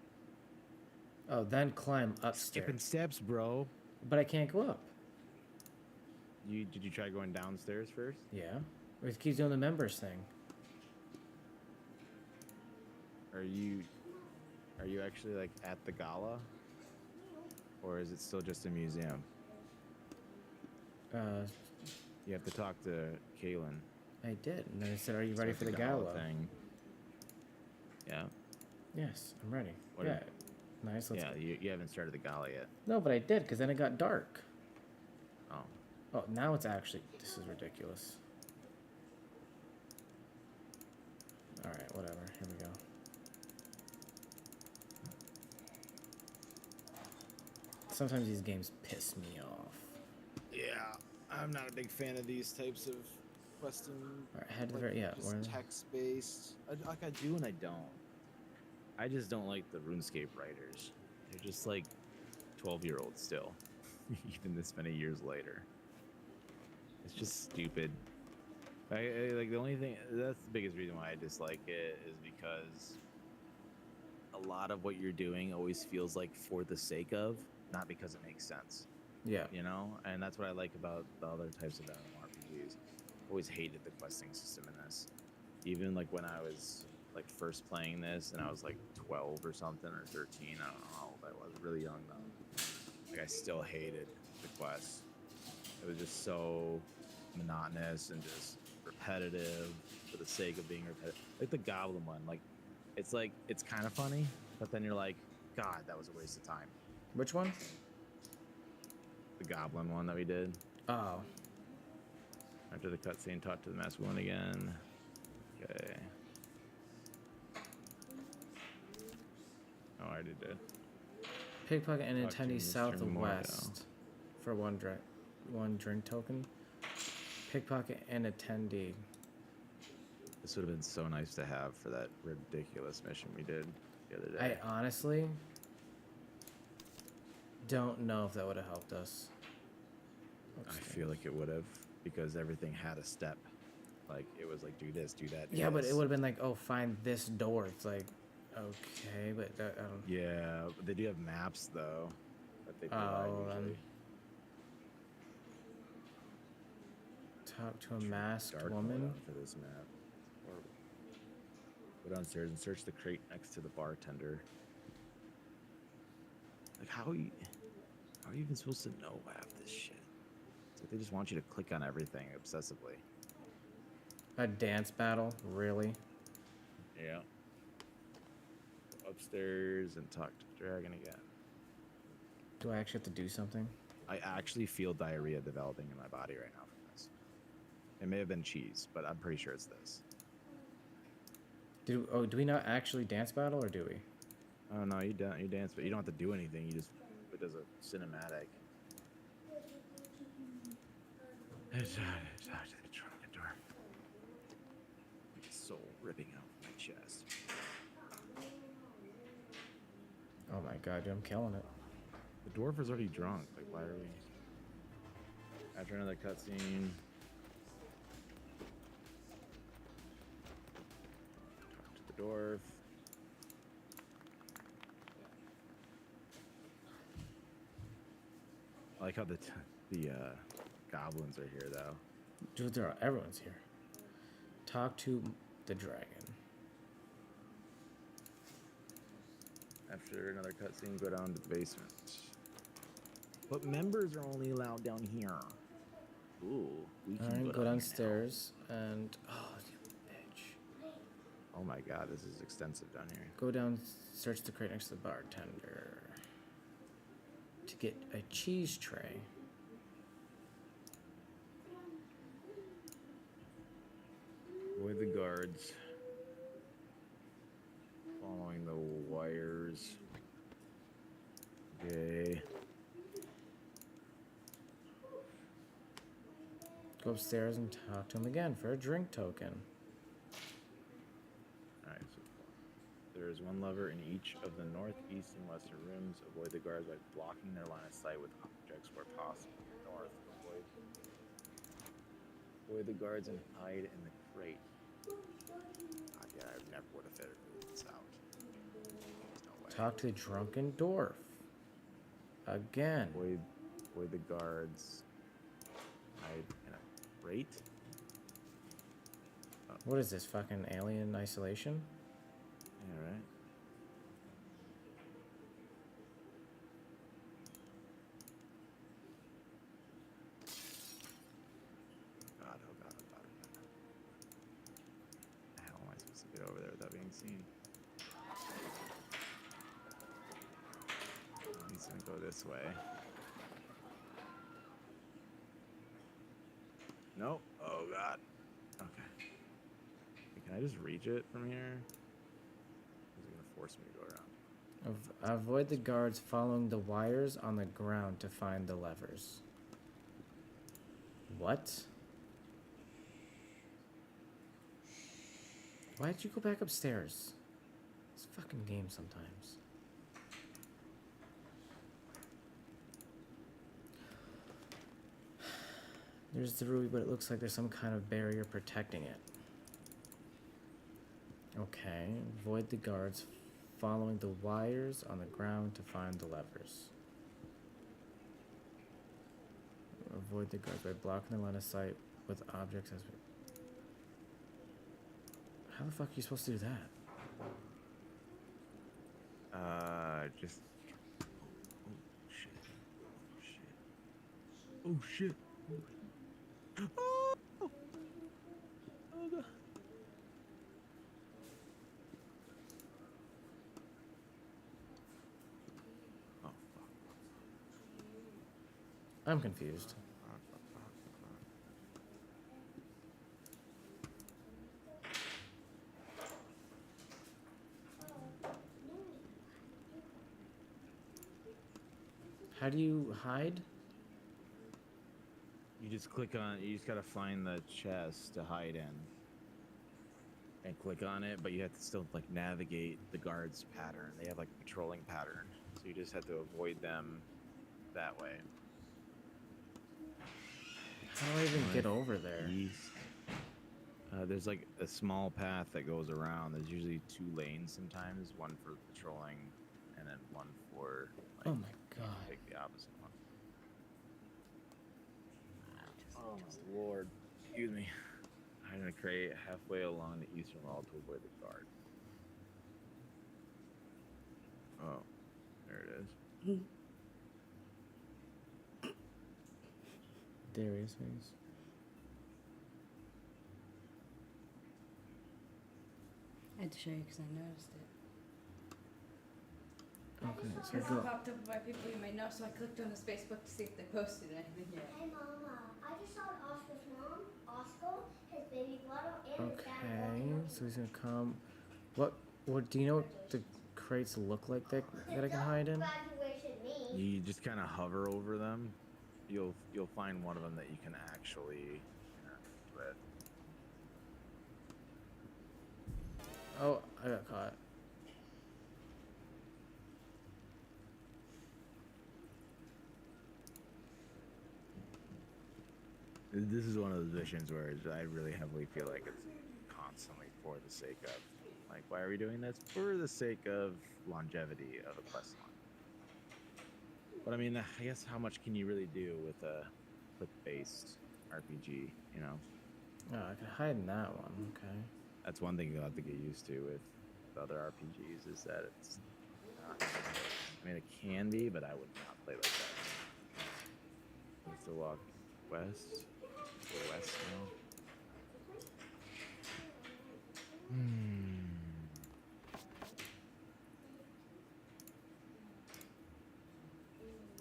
Oh, then climb upstairs. Skipping steps, bro. But I can't go up. Did you try going downstairs first? Yeah. Or it keeps doing the members thing. Are you actually like at the gala? Or is it still just a museum? You have to talk to Kaylin. I did. And then I said, are you So ready it's for a the gala? thing. Yeah. Yes, I'm ready. What yeah. are- Nice. Let's Yeah, go. you haven't started the gala yet. No, but I did, because then it got dark. Oh. Oh, now it's actually... This is ridiculous. Alright, whatever. Here we go. Sometimes these games piss me off. Yeah. I'm not a big fan of these types of questing. Alright, head to the very... Yeah, just where... text-based. Like I do and I don't. I just don't like the RuneScape writers. They're just like 12-year-olds still, even this many years later. It's just stupid. I like the only thing that's the biggest reason why I dislike it is because a lot of what you're doing always feels like for the sake of, not because it makes sense. Yeah. You know, and that's what I like about the other types of MMORPGs. Always hated the questing system in this. Even like when I was like first playing this and I was like 12 or something or 13, I don't know how old I was, really young though. Like I still hated the quests. It was just so monotonous and just repetitive for the sake of being repetitive. Like the Goblin one, it's kind of funny, but then you're like, God, that was a waste of time. Which one? The Goblin one that we did. Oh. After the cutscene, talk to the masked woman again. Okay. Oh, I already did. Pickpocket and Talk to attendee Mr. south of Mordo. west for one drink token. Pickpocket and attendee. This would have been so nice to have for that ridiculous mission we did the other day. I honestly don't know if that would have helped us. I feel like it would have, because everything had a step. Like it was like do this, do that. Do Yeah, but this. it would have been like, oh, find this door. It's like, okay, but I don't. Yeah, but they do have maps though that they provide usually. Talk to a masked Dark woman. mode for this map. Or go downstairs and search the crate next to the bartender. Like how are you even supposed to know half this shit? It's like they just want you to click on everything obsessively. A dance battle, really? Yeah. Go upstairs and talk to the dragon again. Do I actually have to do something? I actually feel diarrhea developing in my body right now from this. It may have been cheese, but I'm pretty sure it's this. Do we not actually dance battle, or do we? Oh no, you dance, but you don't have to do anything. You just it does a cinematic. Talk to the drunken door. Like a soul ripping out my chest. Oh my god, dude, I'm killing it. The dwarf is already drunk. Like, why are we? After another cutscene. Talk to the dwarf. I like how the goblins are here, though. Dude, everyone's here. Talk to the dragon. After another cutscene, go down to the basement. But members are only allowed down here. Ooh, we can Alright, go down here downstairs and oh, you bitch. now. Oh my god, this is extensive down here. Go down, search the crate next to the bartender to get a cheese tray. Avoid the guards. Following the wires. Okay. Go upstairs and talk to him again for a drink token. Alright, so there is one lever in each of the north, east, and western rooms. Avoid the guards by blocking their line of sight with objects where possible. North. Avoid the guards and hide in the crate. God, yeah, I never would have figured this out. There's no way. Talk to the drunken dwarf. Again. Avoid the guards. Hide in a crate. What is this, fucking alien isolation? Yeah, right. God, oh god, oh god, oh god. How am I supposed to get over there without being seen? He's gonna go this way. Nope. Oh god. Okay. Can I just reach it from here? Is it gonna force me to go around? Avoid the guards following the wires on the ground to find the levers. What? Why did you go back upstairs? It's a fucking game sometimes. There's the ruby, but it looks like there's some kind of barrier protecting it. Okay, avoid the guards following the wires on the ground to find the levers. Avoid the guards by blocking the line of sight with objects as... How the fuck are you supposed to do that? Just... Oh, shit. Oh, shit. Oh, shit. Oh, God. Oh, fuck. I'm confused. How do you hide? You just click on, you just gotta find the chest to hide in. And click on it, but you have to still like navigate the guards' pattern. They have like a patrolling pattern. So you just have to avoid them that way. How do I even get over there? East. There's like a small path that goes around. There's usually 2 lanes sometimes, one for patrolling and then one for like, Oh my god. take the opposite one. Oh my lord. Excuse me. I'm gonna crate halfway along the eastern wall to avoid the guard. Oh, there it is. Darius face. I had to show you because I noticed it. Okay, so Because it go. popped up by people you may know, so I clicked on his Facebook to see if they posted anything yet. Hey Mama, I just saw Oscar's mom, Oscar, his baby brother, and his dad Okay, walking so he's gonna come. What do you know what the crates look like that I can hide in? graduation me. You just kind of hover over them. You'll find one of them that you can actually interact with. Oh, I got caught. This is one of those missions where I really heavily feel like it's constantly for the sake of, like, why are we doing this? For the sake of longevity of a quest line. But I mean, I guess how much can you really do with a clip-based RPG, you know? Oh, I can hide in that one. Okay. That's one thing you'll have to get used to with other RPGs is that it's not. I mean, it can be, but I would not play like that. Let's still walk west. Go west now.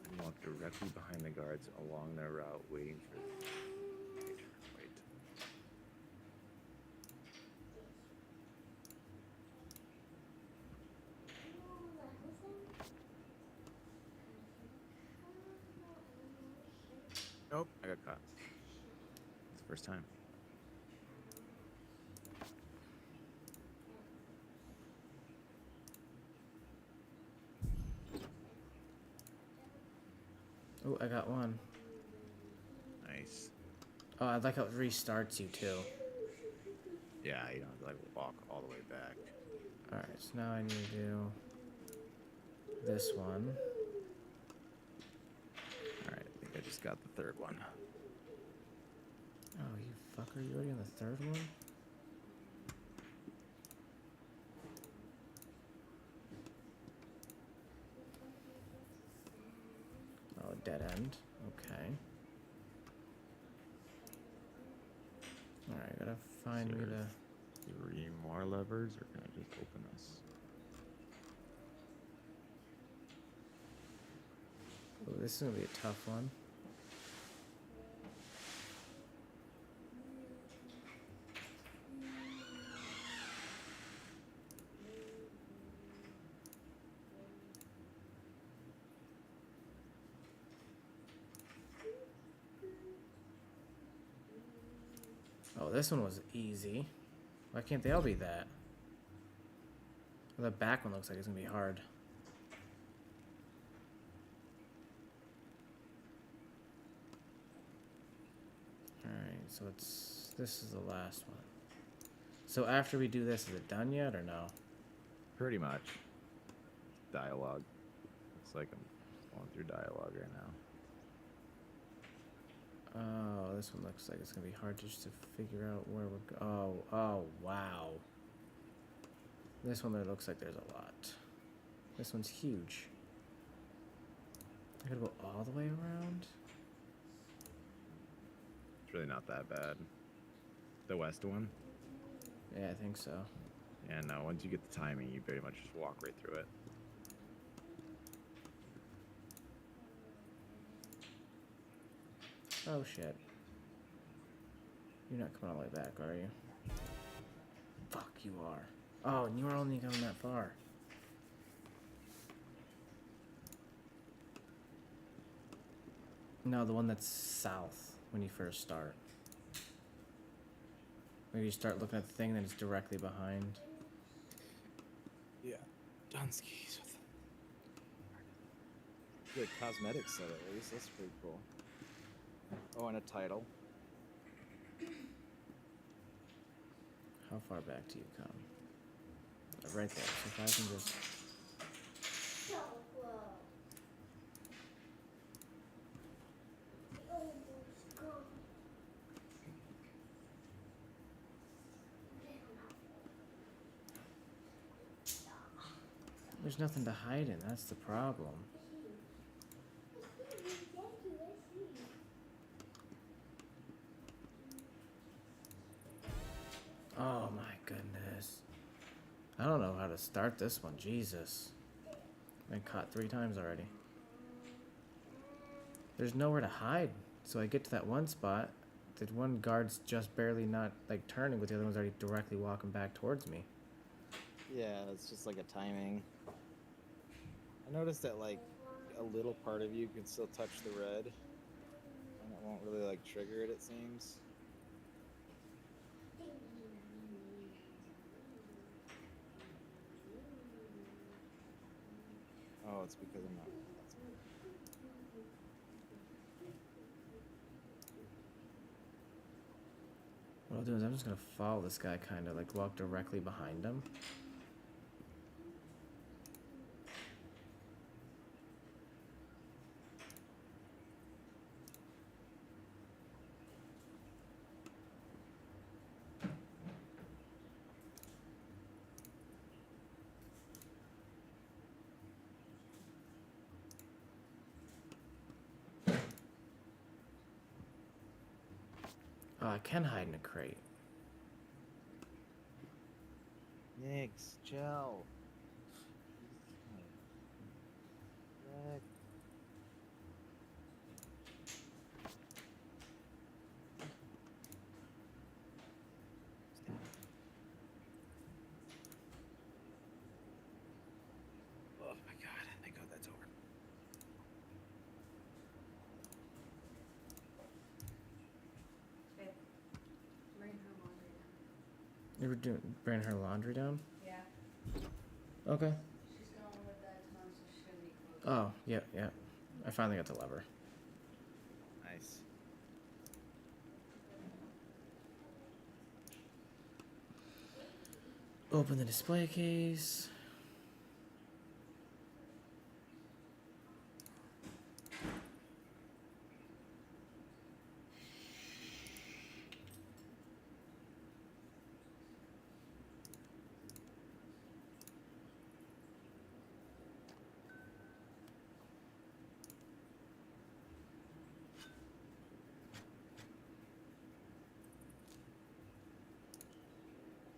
And walk directly behind the guards along their route, waiting for. Wait. Nope, I got caught. It's the first time. Oh, I got one. Nice. Oh, I like how it restarts you too. Yeah, you don't have to like walk all the way back. Alright, so now I need to do this one. Alright, I think I just got the third one. Oh, you fucker, you already on the third one? Oh, dead end. Okay. Alright, gotta find me the... 3 more levers, or can I just open this? Oh, this is gonna be a tough one. Oh, this one was easy. Why can't they all be that? The back one looks like it's gonna be hard. Alright, so this is the last one. So after we do this, is it done yet or no? Pretty much. Dialogue. Looks like I'm going through dialogue right now. Oh, this one looks like it's gonna be hard just to figure out where we're oh, wow. This one there looks like there's a lot. This one's huge. I gotta go all the way around? It's really not that bad. The west one? Yeah, I think so. Yeah, no, once you get the timing, you pretty much just walk right through it. Oh shit. You're not coming all the way back, are you? Fuck, you are. Oh, and you were only going that far. No, the one that's south when you first start. Maybe you start looking at the thing, then it's directly behind. Yeah. Dunskies with good cosmetic set at least. That's pretty cool. Oh, and a title. How far back do you come? Right there. So if I can just... So close. Almost gone. There's nothing to hide in. That's the problem. Oh my goodness. I don't know how to start this one. Jesus. I've been caught 3 times already. There's nowhere to hide. So I get to that one spot. The one guard's just barely not like turning, but the other one's already directly walking back towards me. Yeah, it's just like a timing. I noticed that like a little part of you can still touch the red, and it won't really like trigger it. It seems. Oh, it's because I'm not. do is I'm just gonna follow this guy, kind of like walk directly behind him. Oh, I can hide in a crate. Nix, chill. Nick. Oh my god, thank god that's over. Babe, bring her laundry down. You were bringing her laundry down? Yeah. Okay. She's going with that tomorrow, so she's gonna need clothes. Oh, yeah, yeah. I finally got the lever. Nice. Open the display case.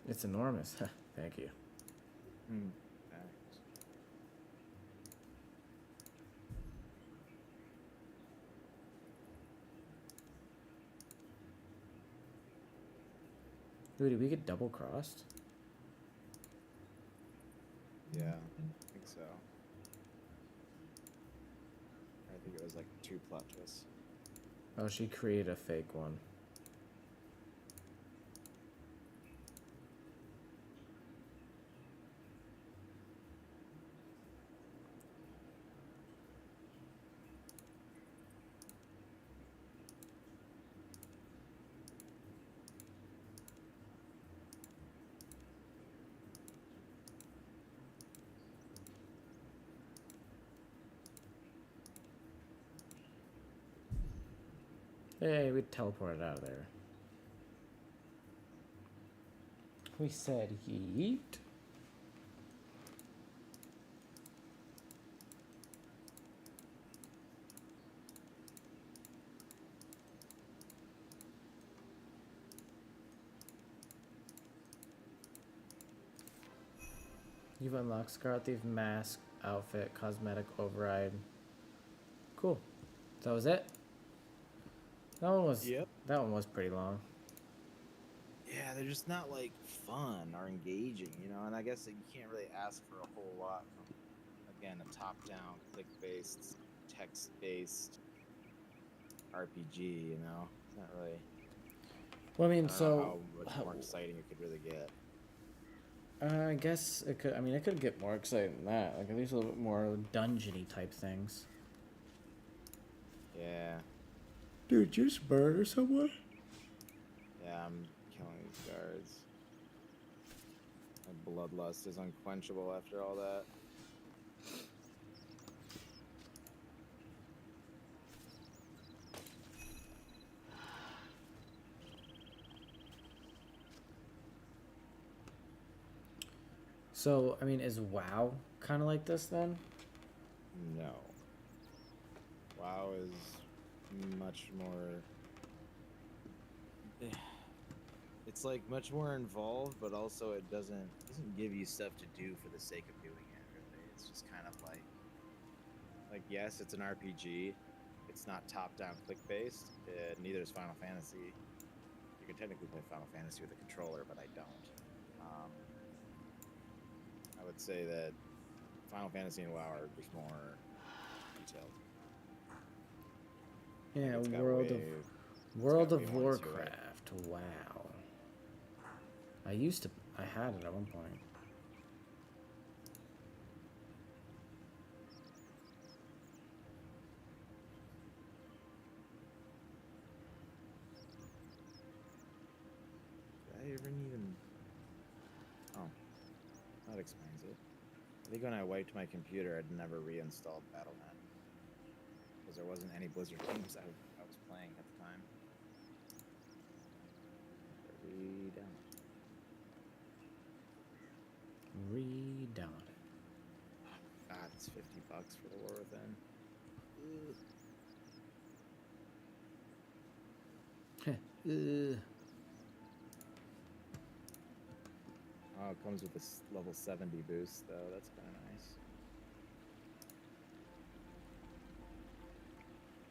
It's enormous. Thank you. Hmm. Thanks. Ooh, did we get double crossed? Yeah, I think so. I think it was like 2 plot twists. Oh, she created a fake one. Hey, we teleported out of there. We said yeet. You've unlocked Scarlet Thief mask, outfit, cosmetic override. Cool. So that was it? That one was Yep. That one was pretty long. Yeah, they're just not like fun or engaging, you know. And I guess that you can't really ask for a whole lot from, again, a top-down, click-based, text-based RPG. You know, it's not really. Well, I mean, I don't know so how much more exciting it could really get. I guess it could. I mean, it could get more exciting than that. Like at least a little bit more dungeony type things. Yeah, Dude, just murder someone? yeah, I'm killing these guards. My bloodlust is unquenchable after all that. So, I mean, is WoW kind of like this then? No. WoW is much more. It's like much more involved, but also it doesn't give you stuff to do for the sake of doing it. Really, it's just kind of like yes, it's an RPG. It's not top-down click-based. Neither is Final Fantasy. You can technically play Final Fantasy with a controller, but I don't. I would say that Final Fantasy and WoW are just more detailed. Yeah, It's got World way of more to it. Warcraft. Wow. I had it at one point. that explains it. I think when I wiped my computer, I'd never reinstalled Battle.net because there wasn't any Blizzard games I was playing at the time. Redownload it. God, it's $50 for the War Within. Oh, it comes with this level 70 boost, though. That's kind of nice.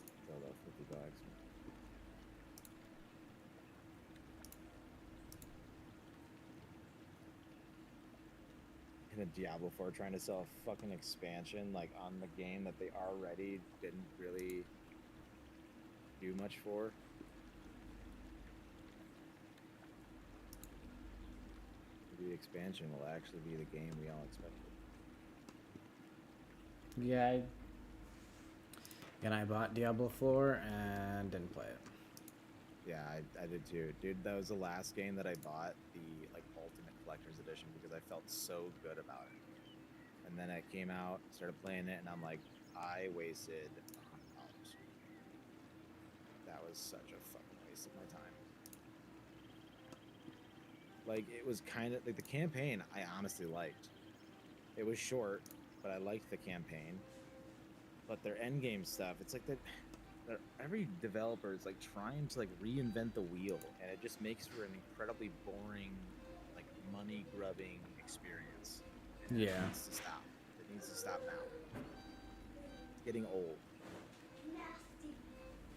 It's about $50. In a Diablo 4 trying to sell a fucking expansion like on the game that they already didn't really do much for. The expansion will actually be the game we all expected. Yeah, and I bought Diablo 4 and didn't play it. Yeah, I did too. Dude, that was the last game that I bought, the like Ultimate Collector's Edition, because I felt so good about it. And then it came out, started playing it, and I'm like, I wasted $100. That was such a fucking waste of my time. Like, it was kind of, like, the campaign I honestly liked. It was short, but I liked the campaign. But their endgame stuff, it's like that every developer is like trying to like reinvent the wheel, and it just makes for an incredibly boring, like money grubbing experience. And Yeah. It needs to stop. It needs to stop now. It's getting old. Nasty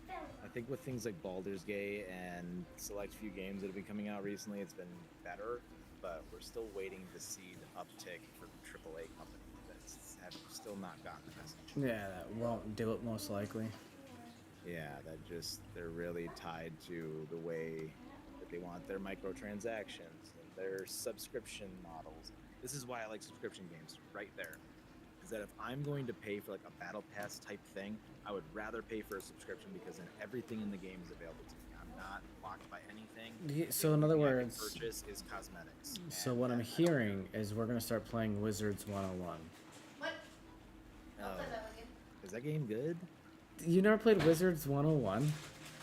fella. I think with things like Baldur's Gate and select few games that have been coming out recently, it's been better, but we're still waiting to see the uptick from AAA companies that have still not gotten the message. Yeah, that won't do it most likely. Yeah, they're really tied to the way that they want their microtransactions and their subscription models. This is why I like subscription games right there. Is that if I'm going to pay for like a battle pass type thing, I would rather pay for a subscription because then everything in the game is available to me. I'm not blocked by anything. Yeah, so in other The only thing I words, can purchase is cosmetics. so And what I'm that I don't hearing is we're gonna start playing Wizards 101. What? Oh. I'll play that with you. Is that game good? You never played Wizards 101?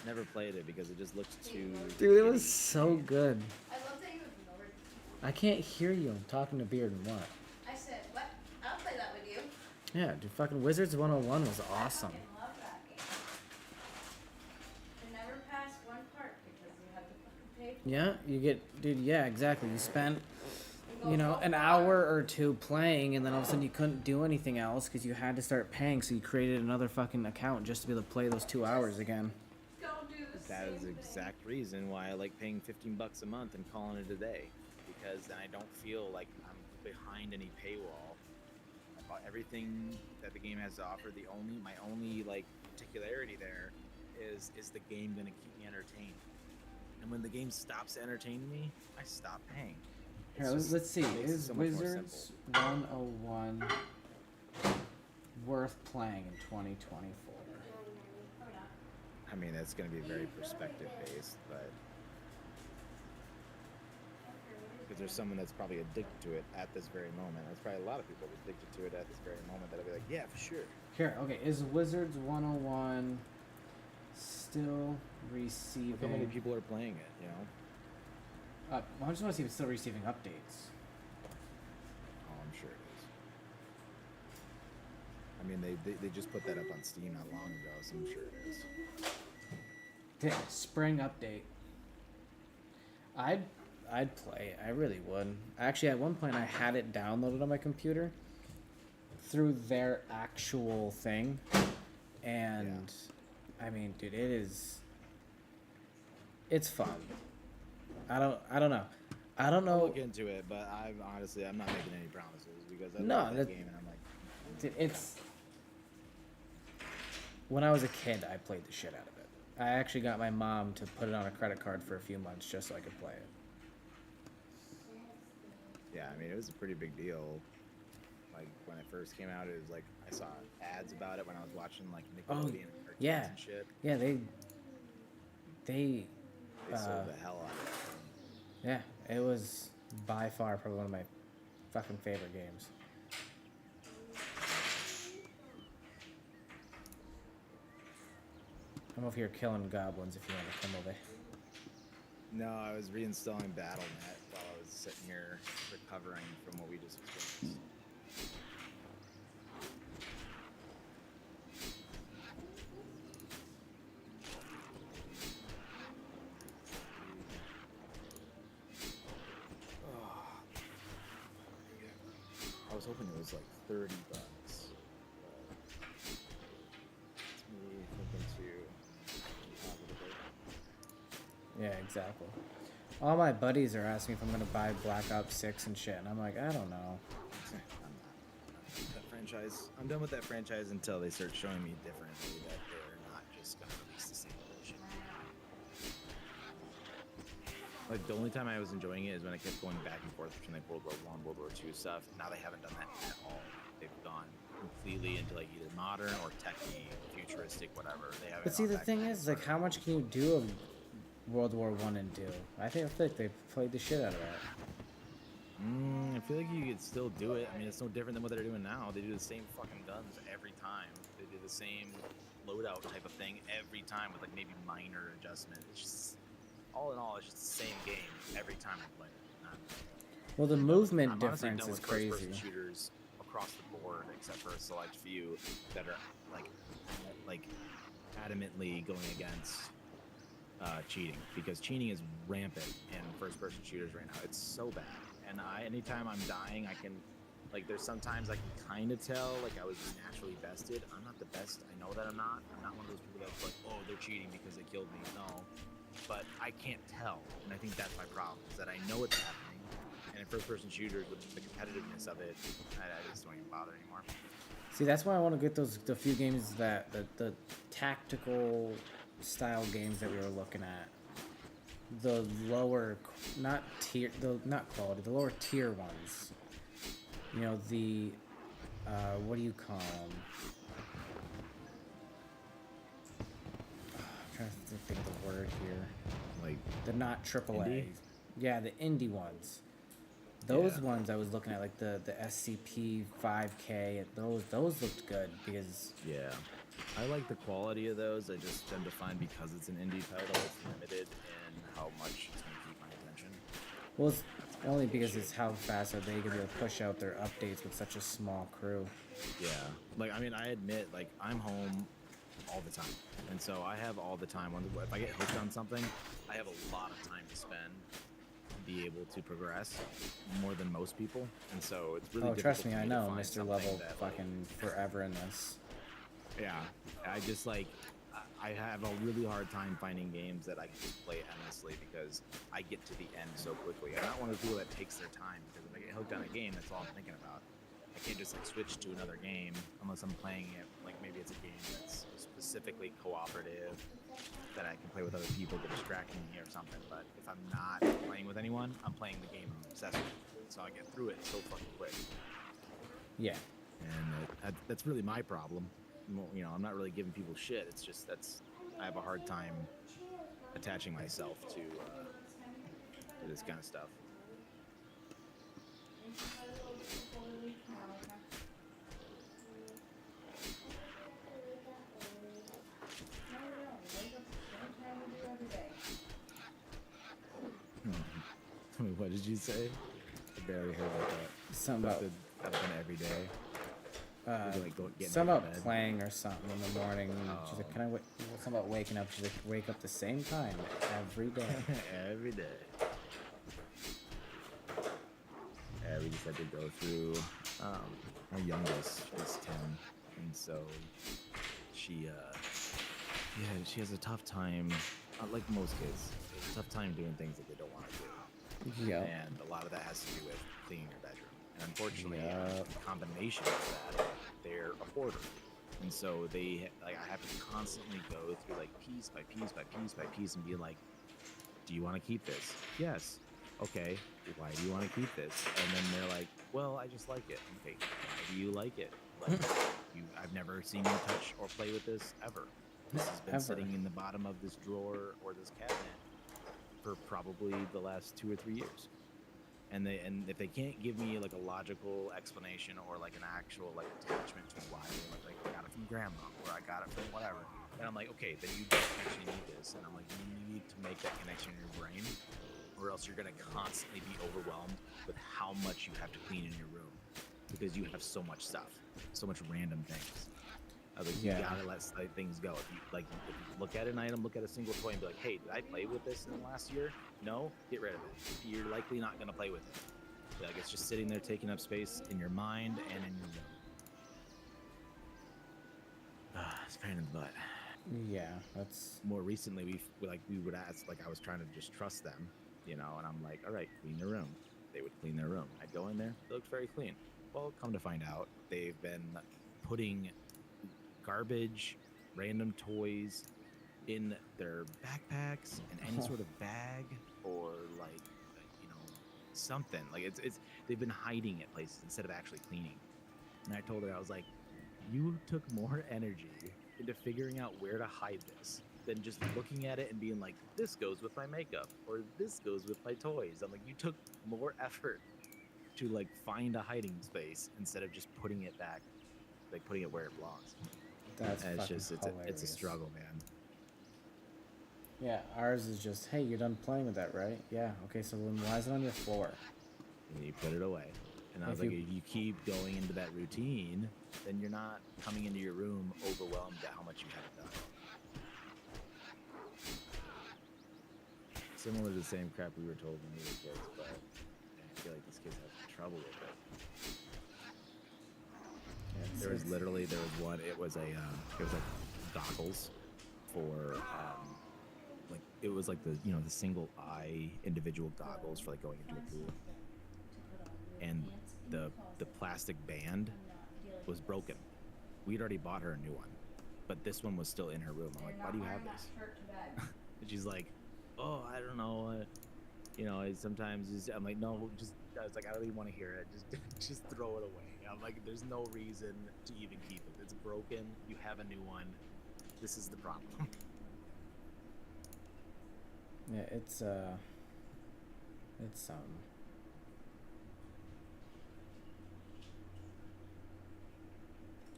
Never played it because it just looked too. Dude, it was so good. I love that you ignored. I can't hear you. I'm talking to Beard and what? I said, what? I'll play that with you. Yeah, dude, fucking Wizards 101 was awesome. I fucking love that game. You never pass one part because you have to fucking pay for it. Yeah, you get, dude, yeah, exactly. You spent, go you know, so an far. hour or two playing, and then all of a sudden you couldn't do anything else because you had to start paying, so you created another fucking account just to be able to play those 2 hours again. Go do the That is the same thing. exact reason why I like paying $15 a month and calling it a day, because then I don't feel like I'm behind any paywall. About everything that the game has to offer, my only like particularity there is the game gonna keep me entertained? And when the game stops entertaining me, I stop paying. Here, It's just- let's see. it makes it Is so much more Wizards simple. 101 worth playing in 2024? I mean, that's gonna be very perspective based, but because there's someone that's probably addicted to it at this very moment. There's probably a lot of people addicted to it at this very moment that'll be like, yeah, for sure. Here, okay. Is Wizards 101 still receiving? Look how many people are playing it, you know? I just want to see if it's still receiving updates. Oh, I'm sure it is. I mean, they just put that up on Steam not long ago, so I'm sure it is. Okay, spring update. I'd play. I really would. Actually, at one point, I had it downloaded on my computer through their actual thing, and I mean, dude, it's fun. I don't know. I don't I'll know. look into it, but I'm not making any promises because I No, love that that- game and I'm like, Dude, it's when I was a kid, I played the shit out of it. I actually got my mom to put it on a credit card for a few months just so I could play it. yeah, I mean, it was a pretty big deal. Like when it first came out, it was like I saw ads about it when I was watching like Nickelodeon and cartoons yeah. and shit. Yeah, they They sold the hell out of it. yeah, it was by far probably one of my fucking favorite games. I'm over here killing goblins if you want to come over. No, I was reinstalling Battle.net while I was sitting here recovering from what we just experienced. I was hoping it was like $30. But it's me thinking too. Yeah, exactly. All my buddies are asking if I'm gonna buy Black Ops 6 and shit, and I'm like, I don't know. That franchise. I'm done with that franchise until they start showing me differently that they're not just gonna release the same bullshit. Like the only time I was enjoying it is when I kept going back and forth between like World War I, World War II stuff. Now they haven't done that at all. They've gone completely into like either modern or techie, futuristic, whatever. They haven't. But see, the thing is, like, how much can you do of World War I and 2? I feel like they've played the shit out of that. I feel like you could still do it. I mean, it's no different than what they're doing now. They do the same fucking guns every time. They do the same loadout type of thing every time with like maybe minor adjustment. It's just, all in all, it's just the same game every time I play it. Well, the movement I'm honestly difference done is with crazy. first-person shooters across the board, except for a select few that are like adamantly going against cheating, because cheating is rampant in first-person shooters right now. It's so bad, and anytime I'm dying, I can, like, there's sometimes I can kind of tell, like, I was just naturally bested. I'm not the best. I know that I'm not. I'm not one of those people that's like, oh, they're cheating because they killed me. No, but I can't tell, and I think that's my problem, is that I know it's happening, and in first-person shooters, with the competitiveness of it, I just don't even bother anymore. See, that's why I want to get the few games that the tactical style games that we were looking at, the lower, not quality, the lower tier ones. You know, the what do you call them? I'm trying to think of the word here. Like, They're not AAA. indie? Yeah, the indie ones. Those Yeah. ones I was looking at, like the SCP 5K. Those looked good because yeah. I like the quality of those. I just tend to find, because it's an indie title, it's limited in how much it's going to keep my attention. well, it's only because it's how fast are they going to push out their updates with such a small crew. Yeah. Like, I mean, I admit, like, I'm home all the time. And so I have all the time. If I get hooked on something, I have a lot of time to spend to be able to progress more than most people. And so it's really Oh, trust me, difficult I for to know, find Mr. something Level that, fucking forever in this. Yeah, I just like, I have a really hard time finding games that I can just play endlessly because I get to the end so quickly. I'm not one of the people that takes their time, because if I get hooked on a game, that's all I'm thinking about. I can't just like switch to another game unless I'm playing it, like maybe it's a game that's specifically cooperative that I can play with other people to distract me or something. But if I'm not playing with anyone, I'm playing the game I'm obsessed with. So I get through it so fucking quick. Yeah. And that's really my problem. Well, you know, I'm not really giving people shit. It's just I have a hard time attaching myself to this kind of stuff. What did you say? I barely heard about that. Something about Happen every day. Getting something out about of bed. playing or something in the morning. She's like, Oh. can I wait? Something about waking up. She's like, wake up the same time every day. Every day. Yeah, we just had to go through. Our youngest is 10, and so she has a tough time. Like most kids, a tough time doing things that they don't want to do. Yeah. And a lot of that has to do with cleaning your bedroom. And unfortunately, Yeah. in combination with that, they're a hoarder. And so I have to constantly go through like piece by piece by piece by piece and be like, do you want to keep this? Yes. Okay. Why do you want to keep this? And then they're like, well, I just like it. Okay. Why do you like it? Like, I've never seen you touch or play with this ever. This has been Ever. sitting in the bottom of this drawer or this cabinet for probably the last 2 or 3 years. And if they can't give me like a logical explanation or like an actual like attachment to why like I got it from grandma or I got it from whatever, then I'm like, okay, then you don't actually need this. And I'm like, you need to make that connection in your brain, or else you're gonna constantly be overwhelmed with how much you have to clean in your room because you have so much stuff, so much random things. I was like, you gotta let things go. If you look at an item, look at a single toy, and be like, hey, did I play with this in the last year? No, get rid of it. You're likely not gonna play with it. Like it's just sitting there taking up space in your mind and in your room. It's pain in the butt. Yeah, that's More recently we would ask, like I was trying to just trust them, you know, and I'm like, all right, clean their room. They would clean their room. I'd go in there, it looked very clean. Well, come to find out, they've been putting garbage, random toys in their backpacks and any sort of bag or like you know something like it's they've been hiding at places instead of actually cleaning. And I told her, I was like, you took more energy into figuring out where to hide this than just looking at it and being like, this goes with my makeup or this goes with my toys. I'm like, you took more effort to like find a hiding space instead of just putting it back, like putting it where it belongs. that's And fucking hilarious. it's a struggle, man. Yeah, ours is just, hey, you're done playing with that, right? Yeah. Okay, so then why is it on your floor? And you put it away. And I was like, if you keep going into that routine, then you're not coming into your room overwhelmed at how much you haven't done. Similar to the same crap we were told when we were kids, but I feel like these kids have trouble with it. There was one. It was like goggles for like it was like the the single eye individual goggles for like going into a pool, and the plastic band was broken. We'd already bought her a new one, but this one was still in her room. I'm like, why do you have this? And she's like, oh, I don't know. Sometimes I'm like, no, just. I was like, I don't even want to hear it. Just throw it away. I'm like, there's no reason to even keep it. It's broken. You have a new one. This is the problem. Yeah, it's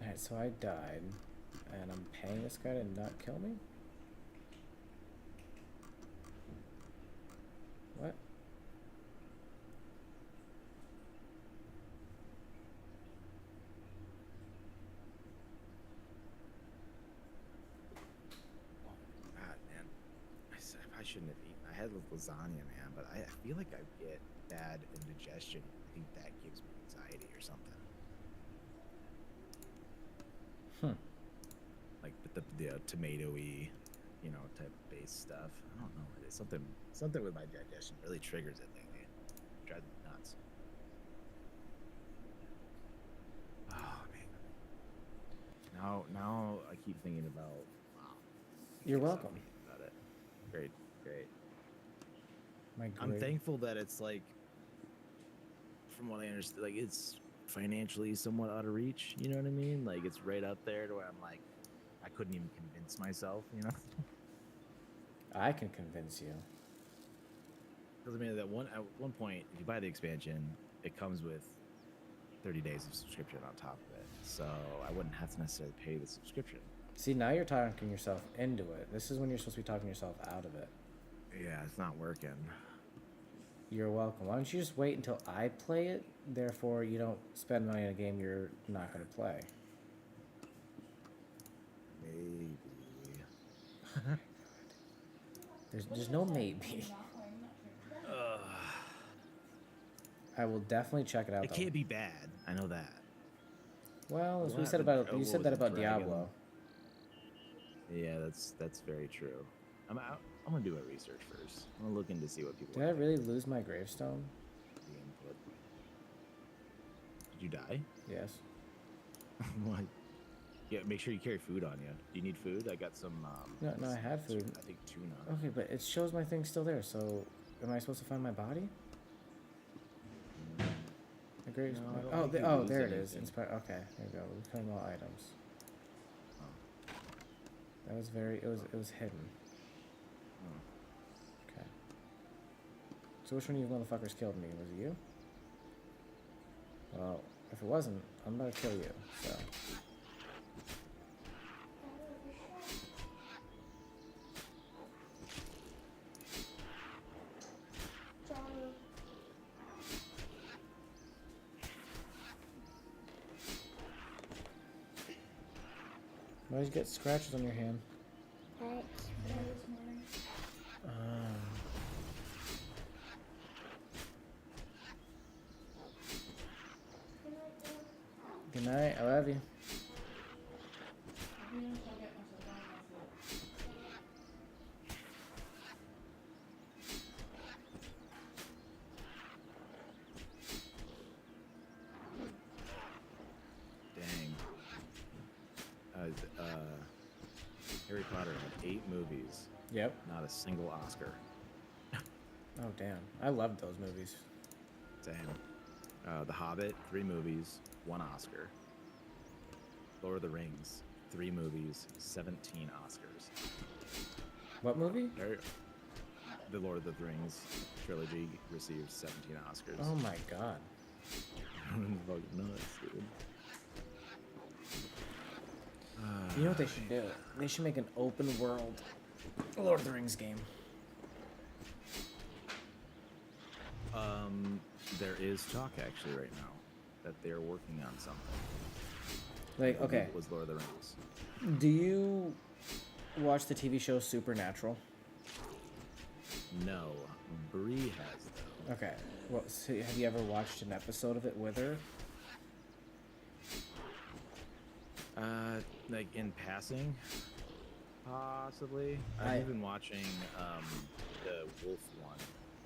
Alright, so I died, and I'm paying this guy to not kill me? What? I shouldn't have eaten. I had lasagna, man, but I feel like I get bad indigestion. I think that gives me anxiety or something. Like the tomatoey, type base stuff. I don't know. It's something with my digestion really triggers it lately. It drives me nuts. Oh man. Now I keep thinking about. Wow. You're welcome. About it. Great. My I'm thankful that it's like, from what I understand, like it's financially somewhat out of reach. You know what I mean? Like it's right up there to where I'm like, I couldn't even convince myself. I can convince you. Because I mean, at one point, if you buy the expansion, it comes with 30 days of subscription on top of it. So I wouldn't have to necessarily pay the subscription. See, now you're talking yourself into it. This is when you're supposed to be talking yourself out of it. Yeah, it's not working. You're welcome. Why don't you just wait until I play it? Therefore, you don't spend money on a game you're not going to play. Maybe. There's no maybe. I will definitely check it out. It can't be bad. I know that. Well, as we said about you said that about Diablo. Yeah, that's very true. I'm gonna do a research first. I'm gonna look in to see what people. Did I really lose my gravestone? The input. Did you die? Yes. What? Yeah, make sure you carry food on you. Do you need food? I got some. No, I had food. I think tuna. Okay, but it shows my thing still there. So, am I supposed to find my body? My gravestone. No, there it anything. is. Okay, there you go. Reclaim all items. That was it was hidden. Okay. So which one of you motherfuckers killed me? Was it you? Well, if it wasn't, I'm about to kill you, so. Johnny. Why did you get scratches on your hand? Right. This morning. Good night. I love you. Dang. Harry Potter had 8 movies, Yep. not a single Oscar. Oh, damn. I loved those movies. Damn. The Hobbit, 3 movies, 1 Oscar. Lord of the Rings, 3 movies, 17 Oscars. What movie? The Lord of the Rings trilogy received 17 Oscars. Oh my god. Fucking nuts, dude. You know what they should do? They should make an open world Lord of the Rings game. There is talk actually right now that they're working on something. Like, I believe okay, it was Lord of the Rings. do you watch the TV show Supernatural? No, Bree has though. Okay. Well, so have you ever watched an episode of it with her? Like in passing, possibly. I've been watching the Wolf one.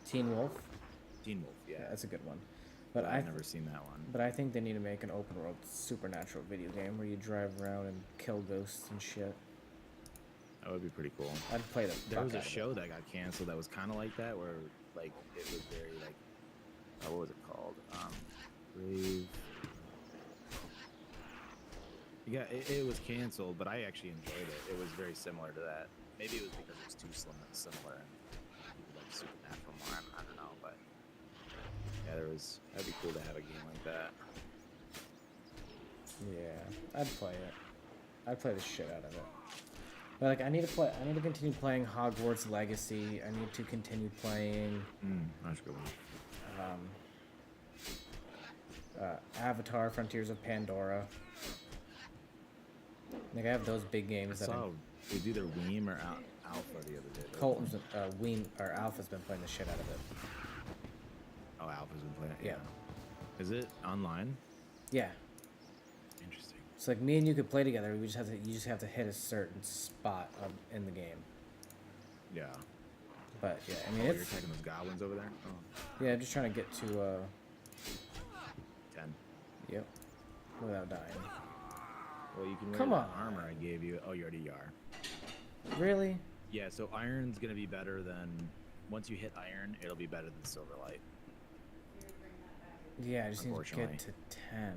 Teen Wolf? Teen Wolf, Yeah, yeah. that's a good one. But I've never seen that one. But I think they need to make an open world Supernatural video game where you drive around and kill ghosts and shit. That would be pretty cool. I'd play the There fuck was a out of it. show that got canceled that was kind of like that, where like it was very like, what was it called? Brave. Yeah, it was canceled, but I actually enjoyed it. It was very similar to that. Maybe it was because it was too similar and people like Supernatural more. I don't know, but yeah, that'd be cool to have a game like that. Yeah, I'd play it. I'd play the shit out of it. But like, I need to continue playing Hogwarts Legacy. I need to continue playing That's a good one. Avatar: Frontiers of Pandora. Like, I have those big games I that saw it was either Weem or Alpha the other day. Colton's Alpha's been playing the shit out of it. Oh, Alpha's been playing it. Yeah. Is it online? Yeah. Interesting. So like, me and you could play together. You just have to hit a certain spot in the game. Yeah. But yeah, I mean, You're it's taking those goblins over there? Oh. yeah. I'm just trying to get to 10. yep, without dying. Well, you can wear Come the on. armor I gave you. Oh, you already are. Really? Yeah, so iron's gonna be better than once you hit iron, it'll be better than silverlight. Yeah, I just need to get to 10.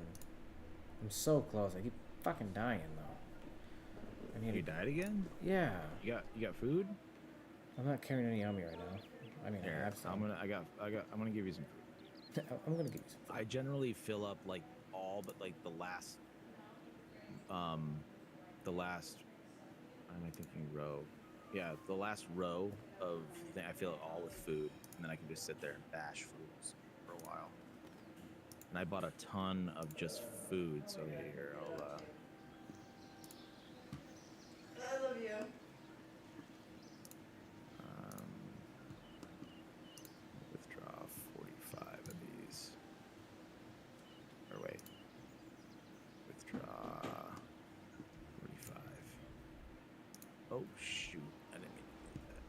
I'm so close. I keep fucking dying though. I need You to, died again? yeah. You got food? I'm not carrying any on me right now. I mean, Here, I have some. I'm gonna give you some food. I'm gonna give you some. I generally fill up like all but like the last am I thinking row? Yeah, the last row of thing I fill it all with food, and then I can just sit there and bash foods for a while. And I bought a ton of just food, so here I'll I love you. withdraw 45 of these. Or wait. Withdraw 45. Oh shoot, I didn't mean to do that.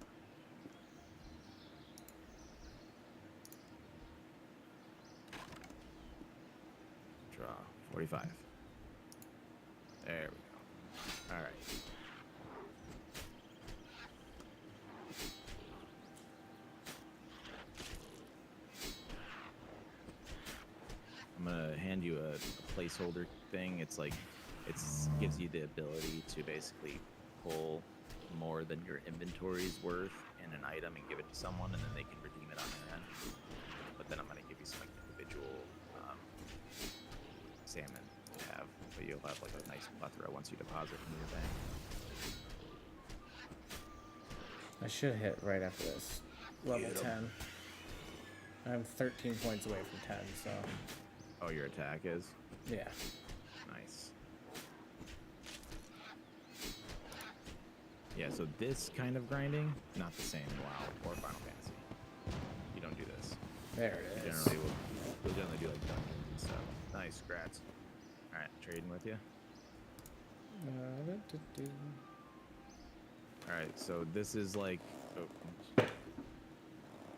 Withdraw 45. There we go. Alright. I'm gonna hand you a placeholder thing. It's like, gives you the ability to basically pull more than your inventory's worth in an item and give it to someone, and then they can redeem it on their end. but you'll have like a nice plethora once you deposit into your bank. I should hit right after this. Level Hit 'em. 10. I'm 13 points away from 10, so Oh, your attack is? yeah. Nice. Yeah, so this kind of grinding, not the same in WoW or Final Fantasy. You don't do this. There it You is. you'll generally do like dungeons and stuff. Nice, grats. Alright, trading with you. Alright, so this is like... Oh.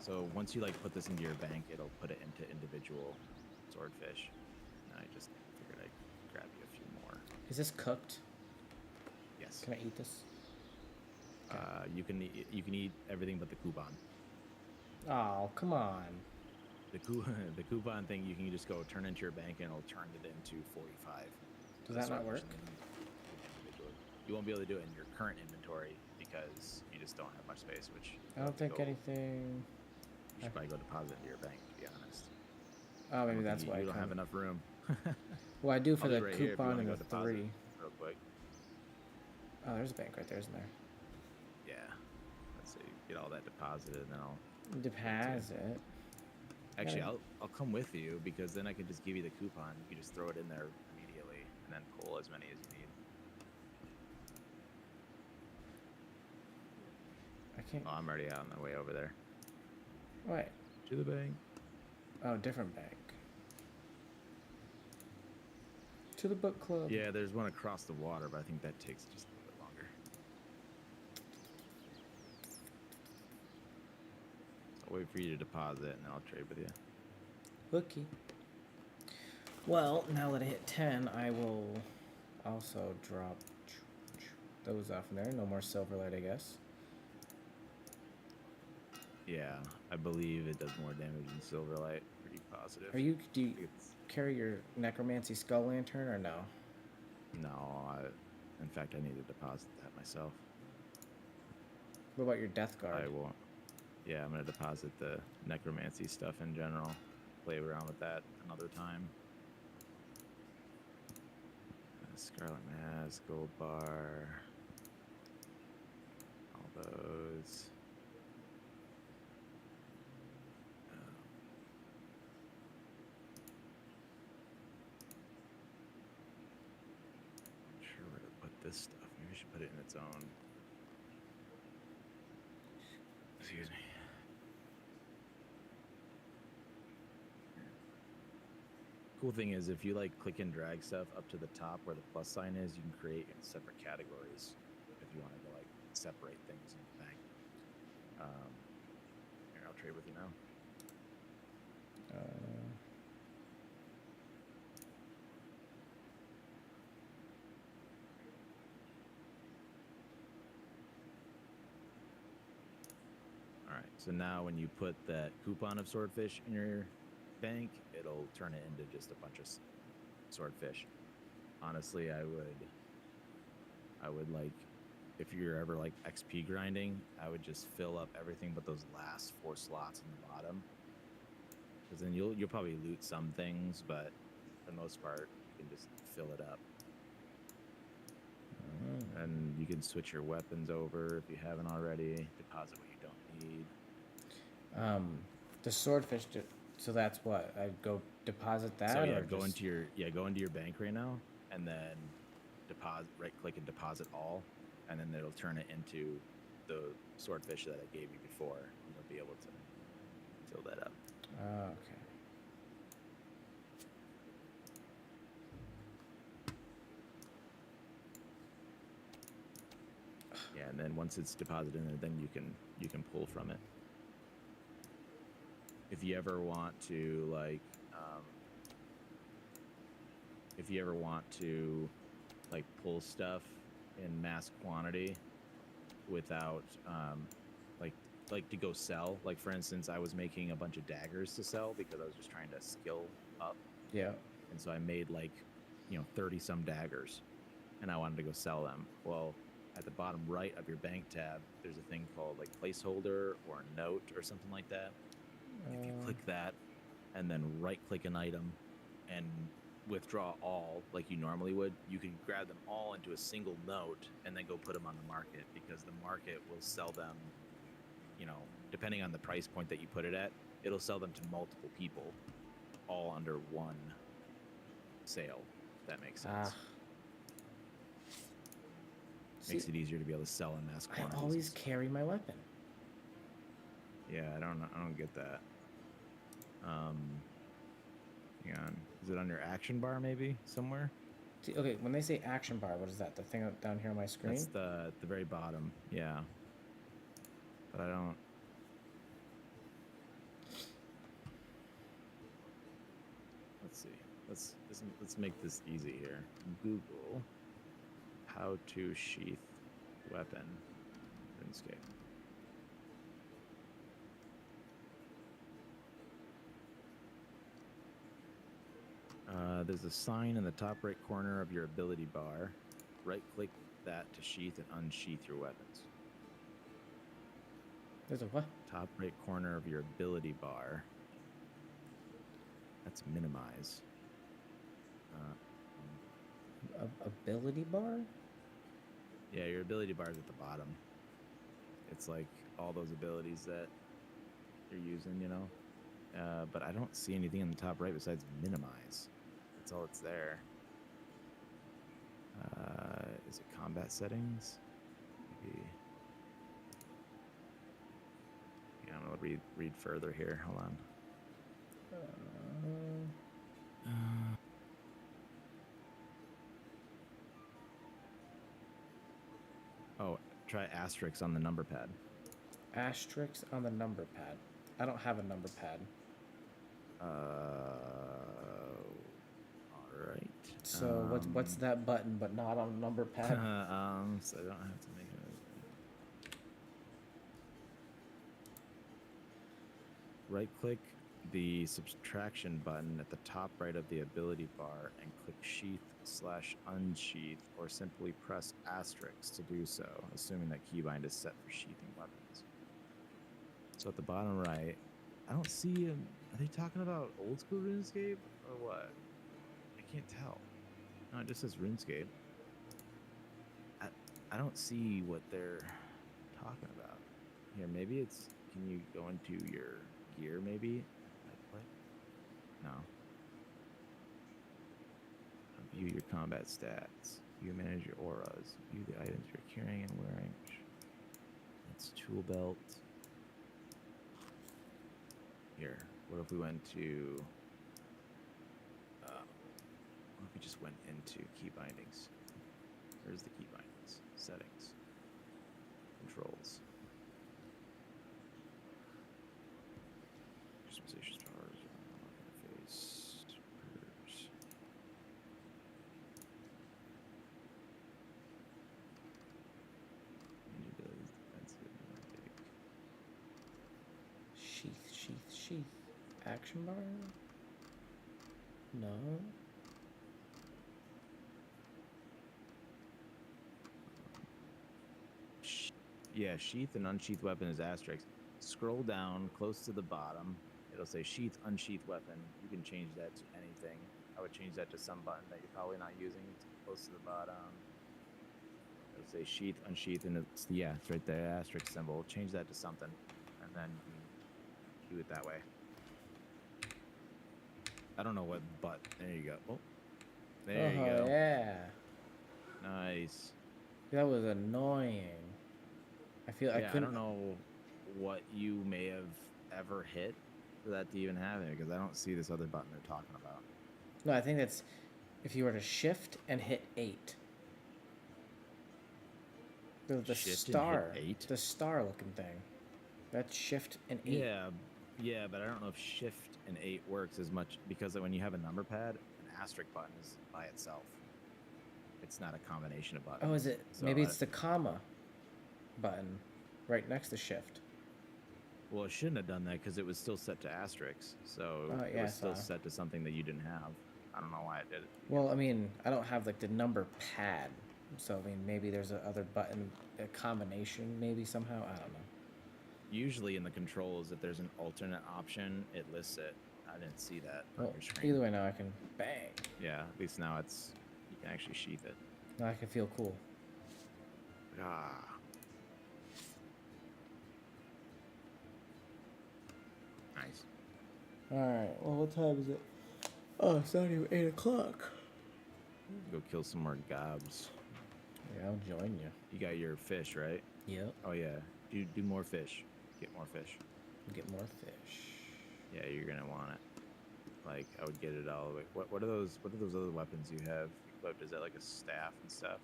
So once you like put this into your bank, it'll put it into individual swordfish. And I just figured I'd grab you a few more. Is this cooked? Yes. Can I eat this? You can eat everything but the coupon. Oh, come on. The coupon thing you can just go turn into your bank and it'll turn it into 45. Does that not work? Individually. You won't be able to do it in your current inventory because you just don't have much space. Which I don't think anything. You should probably go deposit into your bank, to be honest. Oh, maybe I don't that's think why. you don't have enough room. Well, I do for I'll the be right here if you coupon wanna and go the deposit 3. real quick. Oh, there's a bank right there, isn't there? Yeah. Let's see. Get all that deposited, and then I'll. Deposit. Actually, Yeah. I'll come with you because then I can just give you the coupon. You can just throw it in there immediately, and then pull as many as you need. I can't. Oh, I'm already on the way over there. Wait. To the bank. Oh, different bank. To the book club. Yeah, there's one across the water, but I think that takes just a little bit longer. So I'll wait for you to deposit, and then I'll trade with you. Hooky. Well, now that I hit 10, I will also drop those off in there. No more Silverlight, I guess. Yeah, I believe it does more damage than Silverlight. Pretty positive. Do you It's, carry your Necromancy Skull Lantern or no? no, in fact, I need to deposit that myself. What about your Death Guard? I won't. Yeah, I'm gonna deposit the necromancy stuff in general. Play around with that another time. Scarlet Mask, Gold Bar, all those. Not sure where to put this stuff. Maybe I should put it in its own. Excuse me. Cool thing is, if you like click and drag stuff up to the top where the plus sign is, you can create separate categories if you want to go like separate things in the bank. Here, I'll trade with you now. All right. So now, when you put that coupon of swordfish in your bank, it'll turn it into just a bunch of swordfish. Honestly, I would like, if you're ever like XP grinding, I would just fill up everything but those last 4 slots in the bottom, because then you'll probably loot some things, but for the most part, you can just fill it up. And you can switch your weapons over if you haven't already. Deposit what you don't need. The swordfish. So that's what I go deposit that. So yeah, or go just... into your bank right now, and then deposit. Right click and deposit all, and then it'll turn it into the swordfish that I gave you before, and you'll be able to fill that up. Oh, okay. Yeah, and then once it's deposited in there, then you can pull from it. If you ever want to pull stuff in mass quantity without like to go sell, like for instance, I was making a bunch of daggers to sell because I was just trying to skill up. Yeah. And so I made 30 some daggers, and I wanted to go sell them. Well, at the bottom right of your bank tab, there's a thing called like placeholder or note or something like that. If you click that and then right click an item and withdraw all like you normally would, you can grab them all into a single note and then go put them on the market, because the market will sell them, you know, depending on the price point that you put it at, it'll sell them to multiple people all under one sale. If that makes sense. Makes it easier to be able to sell in mass quantities. I always carry my weapon. Yeah, I don't get that. Hang on. Is it under action bar maybe somewhere? See, okay, when they say action bar, what is that? The thing down here on my screen? That's at the very bottom. Yeah. But I don't. Let's see. Let's make this easy here. Google how to sheath weapon RuneScape. There's a sign in the top right corner of your ability bar. Right-click that to sheath and unsheath your weapons. There's a what? Top right corner of your ability bar. That's minimize. Ability bar? Yeah, your ability bar is at the bottom. It's like all those abilities that you're using, you know? But I don't see anything in the top right besides minimize. That's all it's there. Is it combat settings? Maybe. Yeah, I'm gonna read further here. Hold on. Oh, try asterisk on the number pad. Asterisk on the number pad. I don't have a number pad. All right. So what's that button but not on a number pad? So I don't have to make it. Right-click the subtraction button at the top right of the ability bar and click sheath/unsheath, or simply press asterisk to do so, assuming that keybind is set for sheathing weapons. So at the bottom right, I don't see are they talking about old school RuneScape or what? I can't tell. No, it just says RuneScape. I don't see what they're talking about. Here, maybe it's, can you go into your gear maybe? Like, no. View your combat stats. You manage your auras. View the items you're carrying and wearing. That's tool belt. Here, what if we went to... what if we just went into key bindings? Where's the key bindings? Settings. Controls. Customization powers. Interface. Purge. Abilities, defensive, Sheath. Action bar? No. Yeah, sheath and unsheath weapon is asterisk. Scroll down close to the bottom. It'll say sheath, unsheath weapon. You can change that to anything. I would change that to some button that you're probably not using. It's close to the bottom. It'll say sheath, unsheath, and it's right there, asterisk symbol. Change that to something, and then you can do it that way. I don't know what, but there you go. Oh, there you go. Yeah. Nice. That was annoying. I feel I couldn't. I don't know what you may have ever hit for that to even happen, because I don't see this other button they're talking about. No, I think that's if you were to shift and hit 8. The Shift star, and hit 8? the star looking thing. That's shift and 8. Yeah, but I don't know if shift and 8 works as much, because when you have a number pad, an asterisk button is by itself. It's not a combination of buttons. Oh, is it? So Maybe it's the comma button right next to shift. Well, it shouldn't have done that because it was still set to asterisk. So it was still set to something that you didn't have. I don't know why it did it. Well, I mean, I don't have like the number pad. So, I mean, maybe there's a other button, a combination maybe somehow. I don't know. Usually in the controls, if there's an alternate option, it lists it. I didn't see that on Well, your screen. either way, now I can bang. Yeah, at least now it's you can actually sheath it. Now I can feel cool. Ah. Nice. Alright, well, what time is it? Oh, it's not even 8 o'clock. Go kill some more gobs. Yeah, I'll join you. You got your fish, right? Yep. Oh yeah. Do more fish. Get more fish. Get more fish. Yeah, you're gonna want it. Like I would get it all the way. What are those other weapons you have equipped? Is that like a staff and stuff?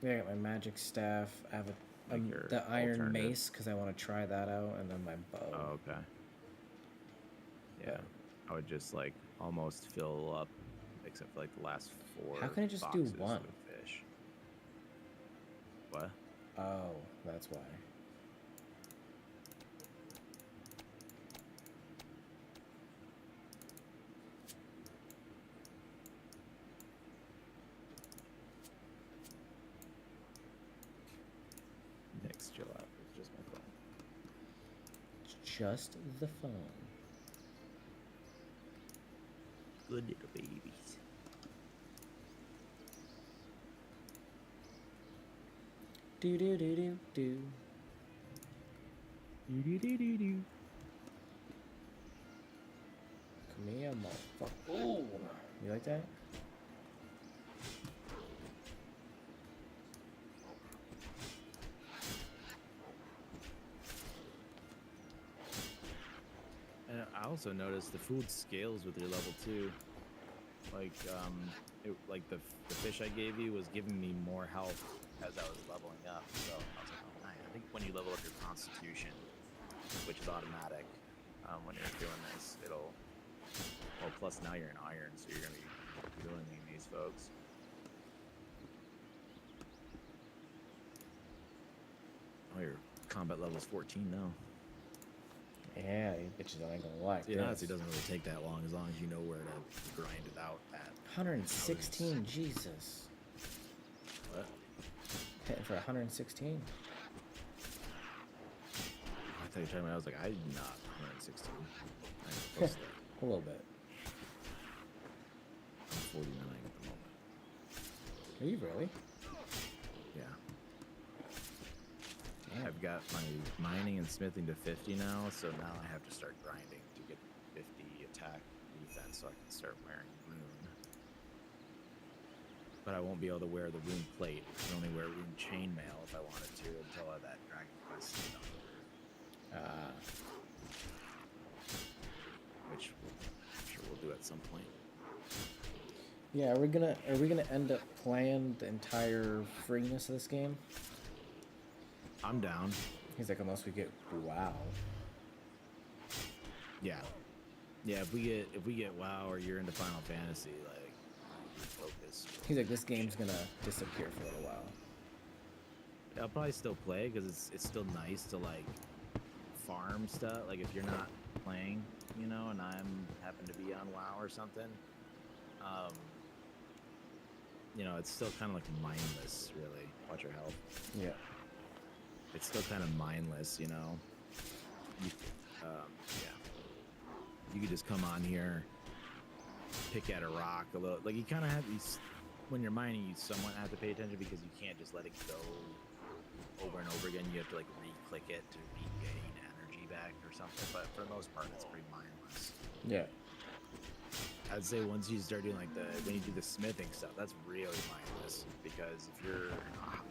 Yeah, I got my magic staff. I have Like your the iron alternative? mace because I want to try that out, and then my bow. Oh, okay. Yeah. I would just like almost fill up, except for like the last 4. How can I just do boxes one? with fish? What? Oh, that's why. Next, chill out. It's just my phone. It's just the phone. Good little babies. Do do do do do. Do. Come here, motherfucker. Ooh. You like that? And I also noticed the food scales with your level 2. Like, like the fish I gave you was giving me more health as I was leveling up. So I was like, oh, nice. I think when you level up your Constitution, which is automatic, when you're doing this, it'll. Well, plus now you're in iron, so you're gonna be ruining these folks. Oh, your combat level's 14 now. Yeah, you bitches ain't gonna like It this. honestly doesn't really take that long as you know where to grind it out at. 116, Jesus. What? Hitting for 116. I thought you were talking about. I was like, I'm not 116. I'm close to that. A little bit. I'm 49 at the moment. Are you really? Yeah. Damn. I've got my mining and smithing to 50 now, so now I have to start grinding to get 50 attack defense so I can start wearing rune. But I won't be able to wear the rune plate. I can only wear rune chainmail if I wanted to until that dragon quest is done. Which I'm sure we'll do at some point. Yeah, are we gonna end up playing the entire freeness of this game? I'm down. He's like, unless we get WoW. Yeah. Yeah, if we get WoW or you're into Final Fantasy, like focus. He's like, this game's gonna disappear for a little while. I'll probably still play because it's still nice to like farm stuff. Like if you're not playing, you know, and I'm happen to be on WoW or something, you know, it's still kind of like mindless, really. Watch your health. Yeah. It's still kind of mindless, you know. You, yeah. You could just come on here, pick at a rock a little. Like you kind of have these. When you're mining, you somewhat have to pay attention because you can't just let it go over and over again. You have to like re-click it to regain energy back or something. But for the most part, it's pretty mindless. Yeah. I'd say once you start doing like when you do the smithing stuff, that's really mindless because if your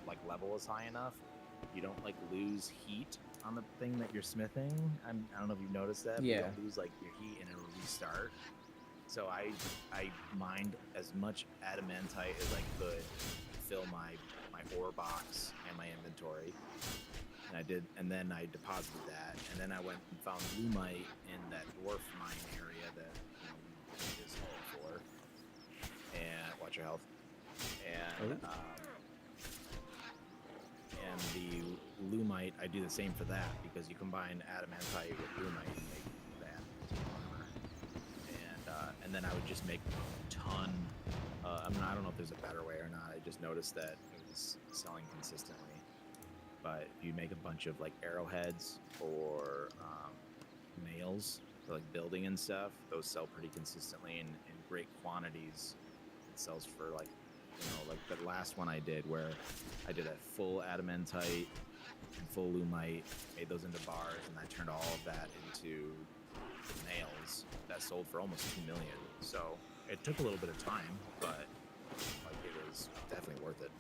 like level is high enough, you don't like lose heat on the thing that you're smithing. I don't know if you've noticed that. But Yeah. you don't lose like your heat and it'll restart. So I mined as much adamantite as I could to fill my ore box and my inventory. And I did, and then I deposited that, and then I went and found lumite in that dwarf mine area that we is for. And watch your health. And and the lumite, I do the same for that because you combine adamantite with lumite and make that armor. And then I would just make a ton. I mean, I don't know if there's a better way or not. I just noticed that it was selling consistently. But if you make a bunch of like arrowheads or nails for like building and stuff, those sell pretty consistently in great quantities sells for like, like the last one I did where I did a full adamantite and full lumite, made those into bars, and I turned all of that into nails that sold for almost 2 million. So it took a little bit of time, but like it was definitely worth it.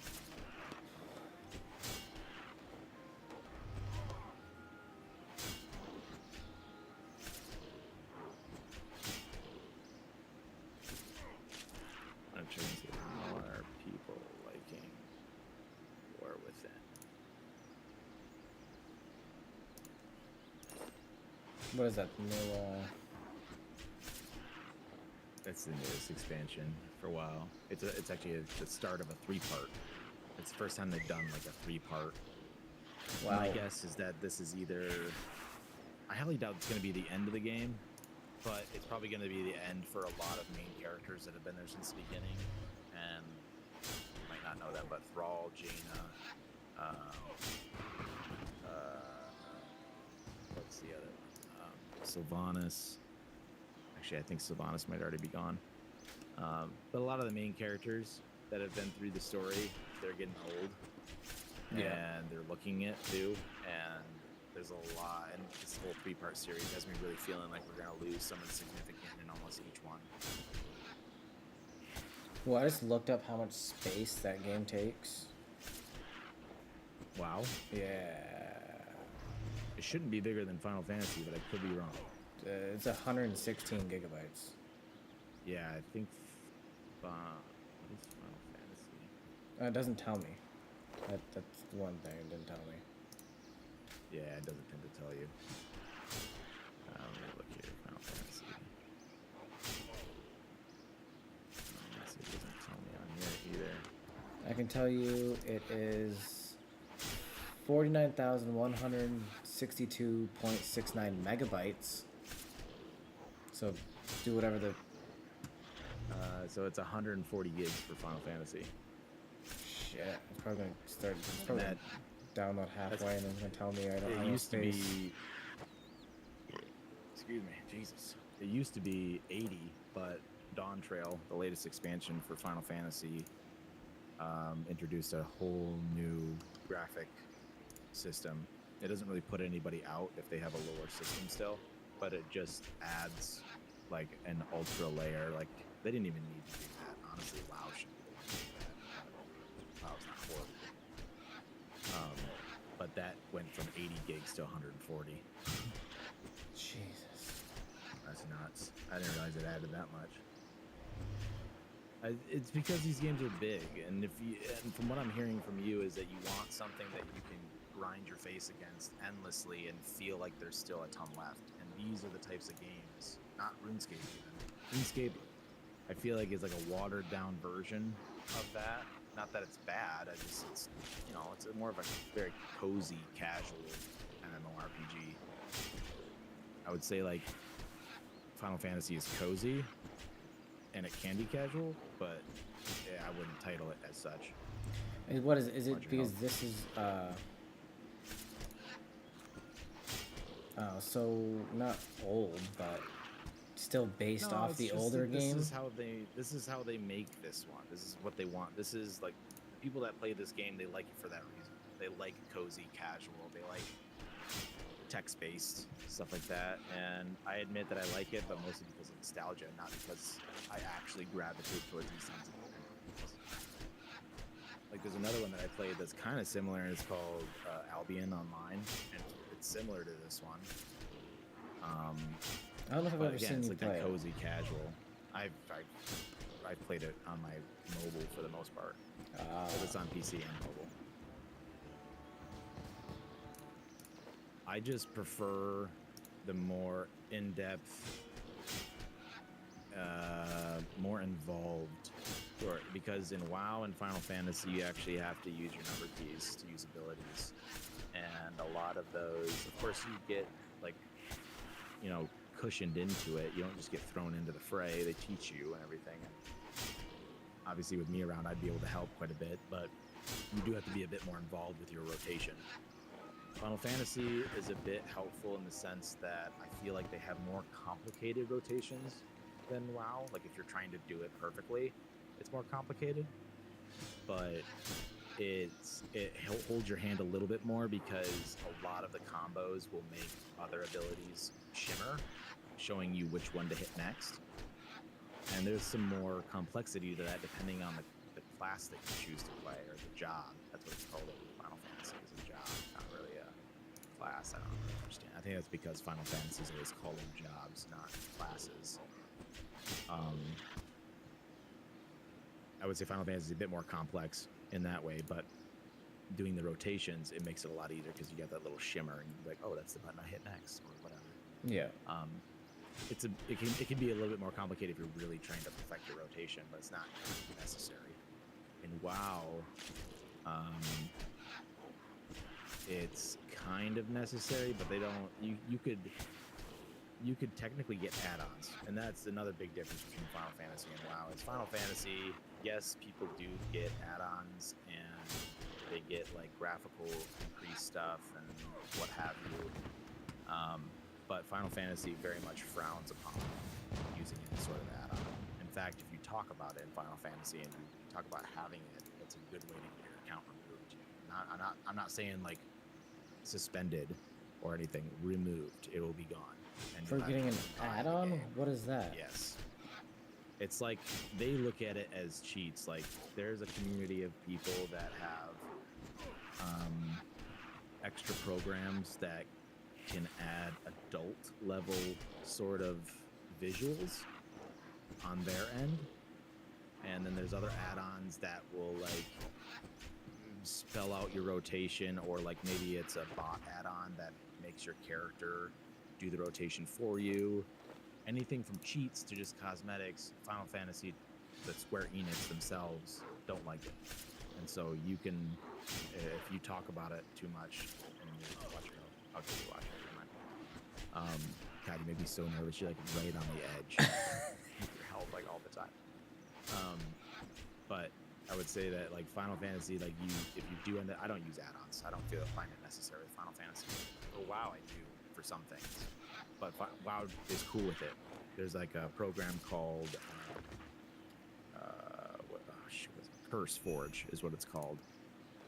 I'm trying to see how are people liking War Within. What is that? New, That's the newest expansion for a while. It's actually the start of a 3-part. It's the first time they've done like a 3-part. wow. My guess is that this is either. I highly doubt it's going to be the end of the game, but it's probably going to be the end for a lot of main characters that have been there since the beginning. And you might not know them, but Thrall, Jaina, what's the other one? Sylvanas. Actually, I think Sylvanas might already be gone. But a lot of the main characters that have been through the story, they're getting old. Yeah. And they're looking it too. And there's a lot. And this whole 3-part series has me really feeling like we're going to lose someone significant in almost each one. Well, I just looked up how much space that game takes. Wow. Yeah. It shouldn't be bigger than Final Fantasy, but I could be wrong. It's 116 gigabytes. Yeah, I think. What is Final Fantasy? It doesn't tell me. That's one thing it didn't tell me. Yeah, it doesn't tend to tell you. Let me look here. Final Fantasy. It doesn't tell me on here either. I can tell you it is 49,162.69 megabytes. So do whatever the... So it's 140 gigs for Final Fantasy. Shit. It's probably going to start... It's probably going to download halfway and then it's going to tell me I don't have It enough used to space. be... Excuse me. Jesus. It used to be 80, but Dawn Trail, the latest expansion for Final Fantasy, introduced a whole new graphic system. It doesn't really put anybody out if they have a lower system still, but it just adds like an ultra layer. Like they didn't even need to do that. Honestly, WoW should be the one to do that. WoW's not horrible. But that went from 80 gigs to 140. Jesus. That's nuts. I didn't realize it added that much. It's because these games are big, and and from what I'm hearing from you is that you want something that you can grind your face against endlessly and feel like there's still a ton left. And these are the types of games, not RuneScape even. RuneScape, I feel like is like a watered down version of that. Not that it's bad. It's more of a very cozy, casual MMORPG. I would say like Final Fantasy is cozy, and it can be casual, but yeah, I wouldn't title it as such. And what is it because this is so not old but still based off the older game? This is how they make this one. This is what they want. This is like the people that play this game, they like it for that reason. They like cozy, casual. They like text-based stuff like that, and I admit that I like it, but mostly because of nostalgia, not because I actually gravitate towards these kinds of games. Like there's another one that I played that's kind of similar, and it's called Albion Online, and it's similar to this one. I don't know if I've But ever again, seen it's you like play that it. cozy, casual. I've played it on my mobile for the most part. But it's on PC and mobile. I just prefer the more in-depth, more involved story, because in WoW and Final Fantasy you actually have to use your number keys to use abilities, and a lot of those, of course, you get like, cushioned into it. You don't just get thrown into the fray. They teach you and everything. And obviously, with me around, I'd be able to help quite a bit, but you do have to be a bit more involved with your rotation. Final Fantasy is a bit helpful in the sense that I feel like they have more complicated rotations than WoW. Like if you're trying to do it perfectly, it's more complicated, but it holds your hand a little bit more because a lot of the combos will make other abilities shimmer, showing you which one to hit next. And there's some more complexity to that depending on the class that you choose to play, or the job. That's what it's called in Final Fantasy, is a job, not really a class. I don't really understand. I think that's because Final Fantasy is always called them jobs, not classes. I would say Final Fantasy is a bit more complex in that way, but doing the rotations, it makes it a lot easier because you get that little shimmer and you're like, oh, that's the button I hit next, or whatever. Yeah. It can be a little bit more complicated if you're really trying to perfect your rotation, but it's not necessary. In WoW, it's kind of necessary, but they don't. You could technically get add-ons, and that's another big difference between Final Fantasy and WoW. Is Final Fantasy, yes, people do get add-ons, and they get like graphical increased stuff and what have you. But Final Fantasy very much frowns upon using any sort of add-on. In fact, if you talk about it in Final Fantasy and you talk about having it, it's a good way to get your account removed. I'm not saying like suspended or anything. Removed. It will be gone. And For getting an add-on? What is that? Yes. It's like they look at it as cheats. Like there's a community of people that have extra programs that can add adult level sort of visuals on their end, and then there's other add-ons that will like spell out your rotation, or like maybe it's a bot add-on that makes your character do the rotation for you. Anything from cheats to just cosmetics, Final Fantasy, the Square Enix themselves don't like it, and so you can, if you talk about it too much, and you watch it, I'll give you watch it. God, you make me so nervous. You're like right on the edge with your health like all the time. But I would say that like Final Fantasy, like if you do end up, I don't use add-ons. I don't find it necessary with Final Fantasy. For WoW, I do for some things, but WoW is cool with it. There's like a program called Curse Forge is what it's called,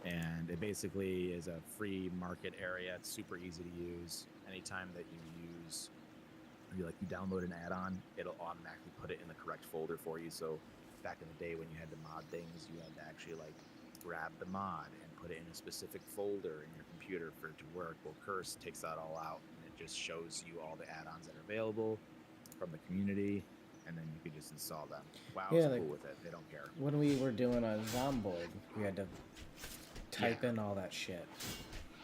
and it basically is a free market area. It's super easy to use. Anytime that you use, you download an add-on, it'll automatically put it in the correct folder for you. So back in the day when you had to mod things, you had to actually like grab the mod and put it in a specific folder in your computer for it to work. Well, Curse takes that all out, and it just shows you all the add-ons that are available from the community, and then you can just install them. WoW's cool with it. They don't care. When we were doing a Zomboid, we had to type in all that shit.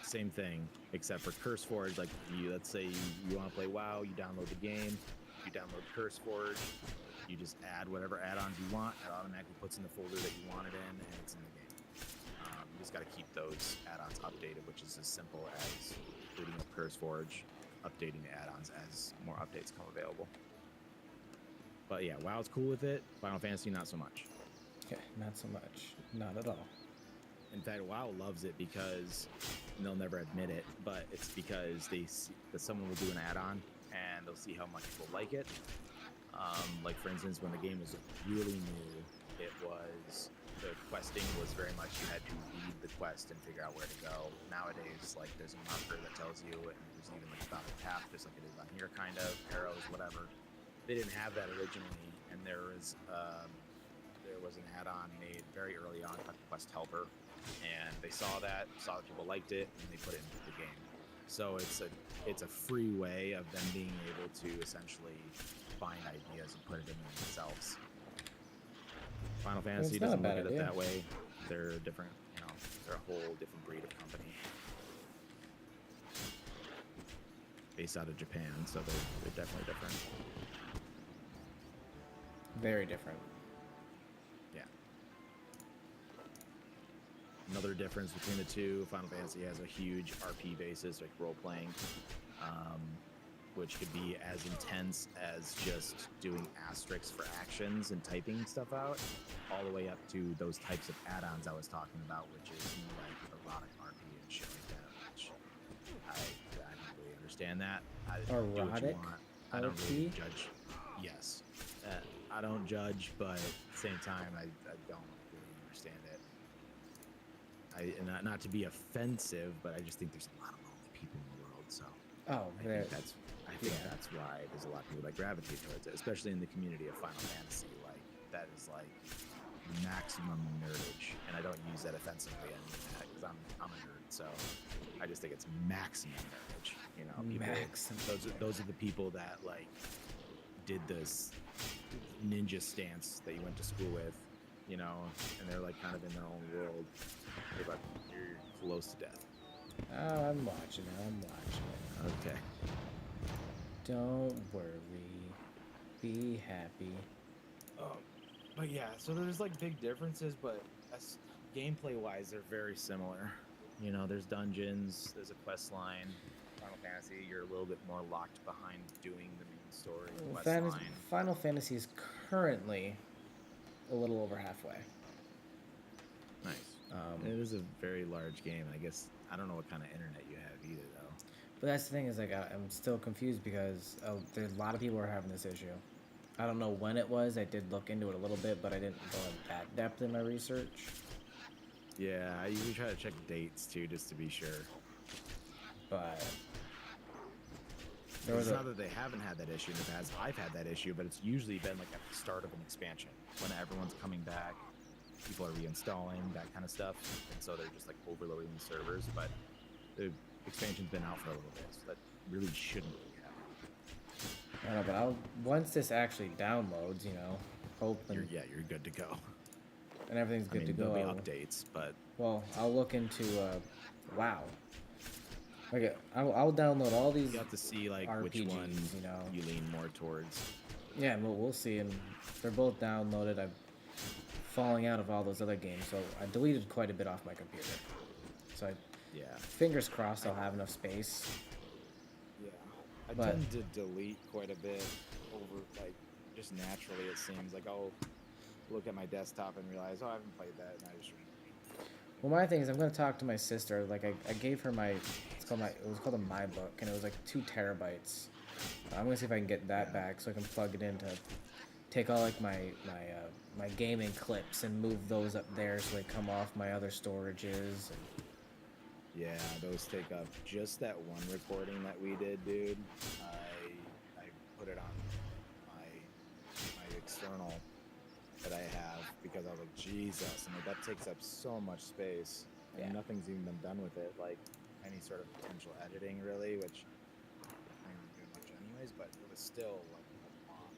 Same thing, except for Curse Forge. Like, let's say you want to play WoW, you download the game, you download Curse Forge, you just add whatever add-ons you want, it automatically puts in the folder that you want it in, and it's in the game. You just got to keep those add-ons updated, which is as simple as booting up Curse Forge, updating the add-ons as more updates come available. But yeah, WoW's cool with it. Final Fantasy, not so much. Okay, not so much. Not at all. In fact, WoW loves it because they'll never admit it, but it's because they see that someone will do an add-on and they'll see how much people like it. Like for instance, when the game was really new, the questing was very much you had to read the quest and figure out where to go. Nowadays, like there's a marker that tells you, and there's even like about a path, just like it is on here, kind of arrows, whatever. They didn't have that originally, and there was an add-on made very early on called Quest Helper, and they saw that people liked it, and they put it into the game. So it's a free way of them being able to essentially find ideas and put it in themselves. Final Fantasy doesn't look at it that way. They're different, they're a whole different breed of company. Based out of Japan, so they're definitely different. Very different. Yeah. Another difference between the two, Final Fantasy has a huge RP basis, like role-playing, which could be as intense as just doing asterisks for actions and typing stuff out, all the way up to those types of add-ons I was talking about, which is like erotic RP and shit like that, which I don't really understand that. Erotic I don't really judge. Yes. I don't judge, but at the same time, I don't really understand it. Not to be offensive, but I just think there's a lot of lonely people in the world. So Oh, I there. think that's why there's a lot of people that gravitate towards it, especially in the community of Final Fantasy. Like that is like maximum nerdage, and I don't use that offensively because I'm a nerd. So I just think it's maximum nerdage. You know, people, Maximum those are the people that like did this ninja stance that you went to school with, you know, and they're like kind of in their own world. You're close to death. Oh, I'm watching it. Okay. Don't worry. Be happy. But yeah, so there's like big differences, but gameplay wise, they're very similar. You know, there's dungeons, there's a quest line. Final Fantasy, you're a little bit more locked behind doing the main story quest line. Final Fantasy is currently a little over halfway. Nice. It is a very large game. I guess I don't know what kind of internet you have either, though. But that's the thing is, like, I'm still confused because there's a lot of people who are having this issue. I don't know when it was. I did look into it a little bit, but I didn't go in that depth in my research. Yeah, I usually try to check dates too, just to be sure. But it's not that they haven't had that issue in the past. I've had that issue, but it's usually been like at the start of an expansion when everyone's coming back, people are reinstalling, that kind of stuff, and so they're just like overloading the servers. But the expansion's been out for a little bit, so that really shouldn't be happening. I don't know, but once this actually downloads, you know, hopefully you're good to go. And everything's good to go. There'll be updates, but well, I'll look into WoW. Okay, I'll download all these. You have to see like RPGs, which one you know you lean more towards. Yeah, we'll see. And they're both downloaded. I'm falling out of all those other games, so I deleted quite a bit off my computer. So fingers crossed I'll have enough space. Yeah, I tend to delete quite a bit over like just naturally. It seems like I'll look at my desktop and realize, oh, I haven't played that, and I just. Well, my thing is, I'm gonna talk to my sister. Like, I gave her it was called a My Book, and it was like 2 terabytes. I'm gonna see if I can get that back, so I can plug it in to take all like my gaming clips and move those up there, so they come off my other storages. Yeah, those take up just that one recording that we did, dude. I put it on my external that I have because I was like, Jesus, and that takes up so much space, and nothing's even been done with it, like any sort of potential editing, really, which I don't do much anyways, but it was still like a lot,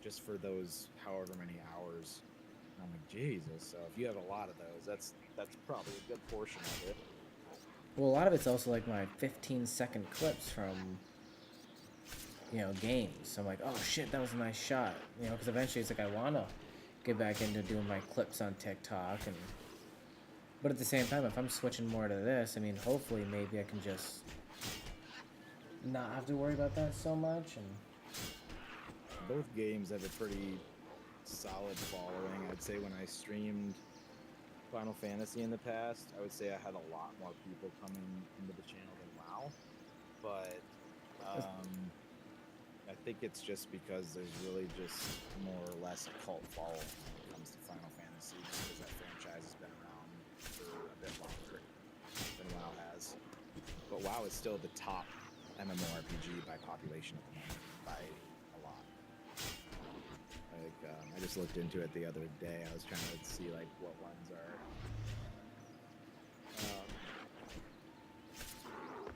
just for those however many hours. And I'm like, Jesus. So if you have a lot of those, that's probably a good portion of it. Well, a lot of it's also like my 15-second clips from, you know, games. So I'm like, oh shit, that was a nice shot. You know, because eventually it's like I want to get back into doing my clips on TikTok. But at the same time, if I'm switching more to this, I mean, hopefully maybe I can just not have to worry about that so much. And both games have a pretty solid following. I'd say when I streamed Final Fantasy in the past, I would say I had a lot more people coming into the channel than WoW. But I think it's just because there's really just more or less a cult following when it comes to Final Fantasy, because that franchise has been around for a bit longer than WoW has. But WoW is still the top MMORPG by population at the moment, by a lot. Like, I just looked into it the other day. I was trying to see like what ones are.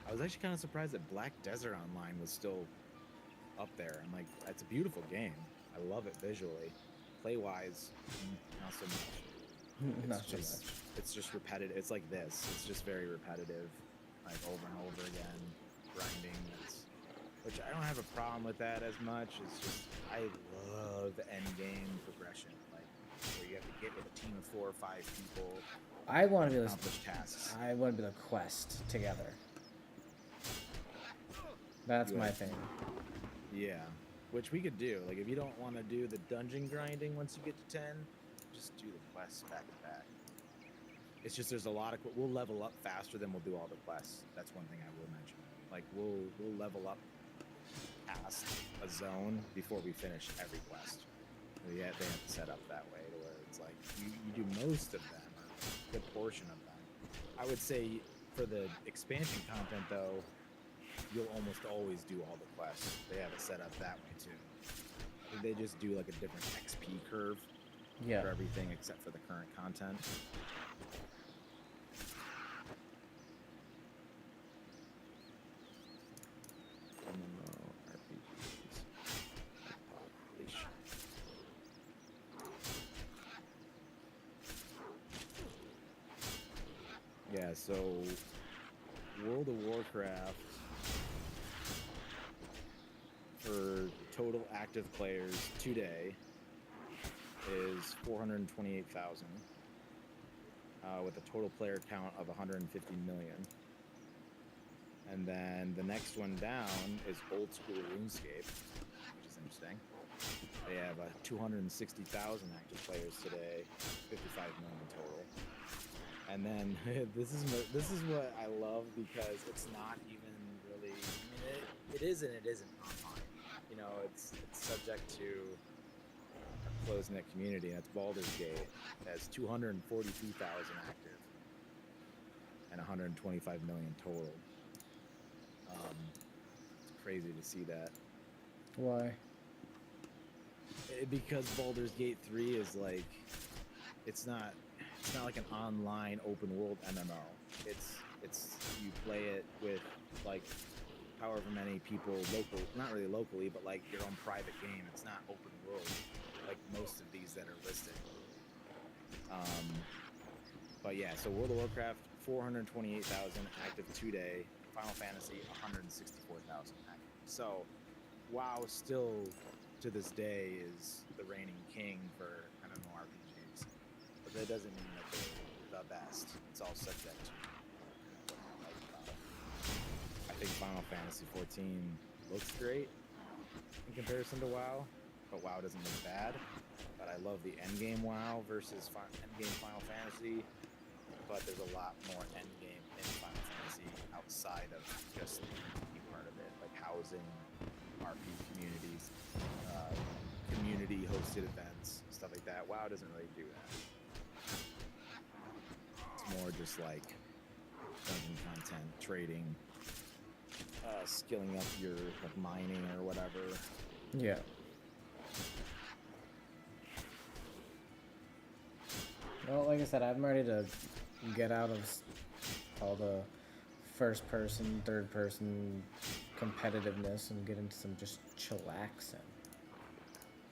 I was actually kind of surprised that Black Desert Online was still up there. I'm like, it's a beautiful game. I love it visually. Play-wise, not so much. It's just repetitive. It's like this. It's just very repetitive, like over and over again, grinding. Which I don't have a problem with that as much. It's just I love endgame progression, like where you have to get with a team of 4 or 5 people. I want to be able to accomplish tasks. I want to be the quest together. That's my thing. Yeah, which we could do. Like, if you don't want to do the dungeon grinding once you get to 10, just do the quests back to back. It's just there's a lot of we'll level up faster than we'll do all the quests. That's one thing I will mention. Like, we'll level up past a zone before we finish every quest. They have it set up that way to where it's like you do most of them, or a good portion of them. I would say for the expansion content, though, you'll almost always do all the quests. They have it set up that way, too. I think they just do, like, a different XP curve Yeah. for everything except for the current content. Yeah, so World of Warcraft, for total active players today, is 428,000, with a total player count of 150 million. And then the next one down is old school Runescape, which is interesting. They have 260,000 active players today, 55 million total. And then this is what I love, because it's not even really. I mean, it is and it isn't online. You know, it's subject to a close-knit community. That's Baldur's Gate. It has 242,000 active and 125 million total. It's crazy to see that. Why? Because Baldur's Gate 3 is like, it's not like an online open world MMO. It's you play it with like however many people not really locally, but like your own private game. It's not open world like most of these that are listed. But yeah, so World of Warcraft 428,000 active today. Final Fantasy 164,000 active. So WoW still to this day is the reigning king for MMORPGs. But that doesn't mean that they're the best. It's all subject to what you like about it. I think Final Fantasy 14 looks great in comparison to WoW, but WoW doesn't look bad. But I love the endgame WoW versus endgame Final Fantasy. But there's a lot more endgame in Final Fantasy outside of just the PvP part of it, like housing, RP communities, community-hosted events, stuff like that. WoW doesn't really do that. It's more just like dungeon content, trading, skilling up your like mining or whatever. Yeah. Well, like I said, I'm ready to get out of all the first-person, third-person competitiveness and get into some just chillaxing.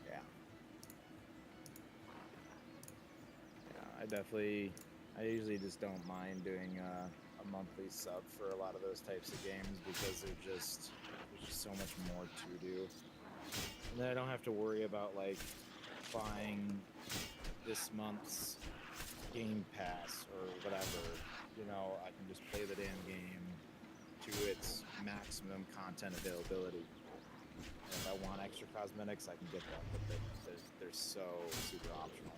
Yeah. I usually just don't mind doing a monthly sub for a lot of those types of games, because there's just so much more to do. And then I don't have to worry about like buying this month's Game Pass or whatever. You know, I can just play the damn game to its maximum content availability. And if I want extra cosmetics, I can get them, but they're so super optional.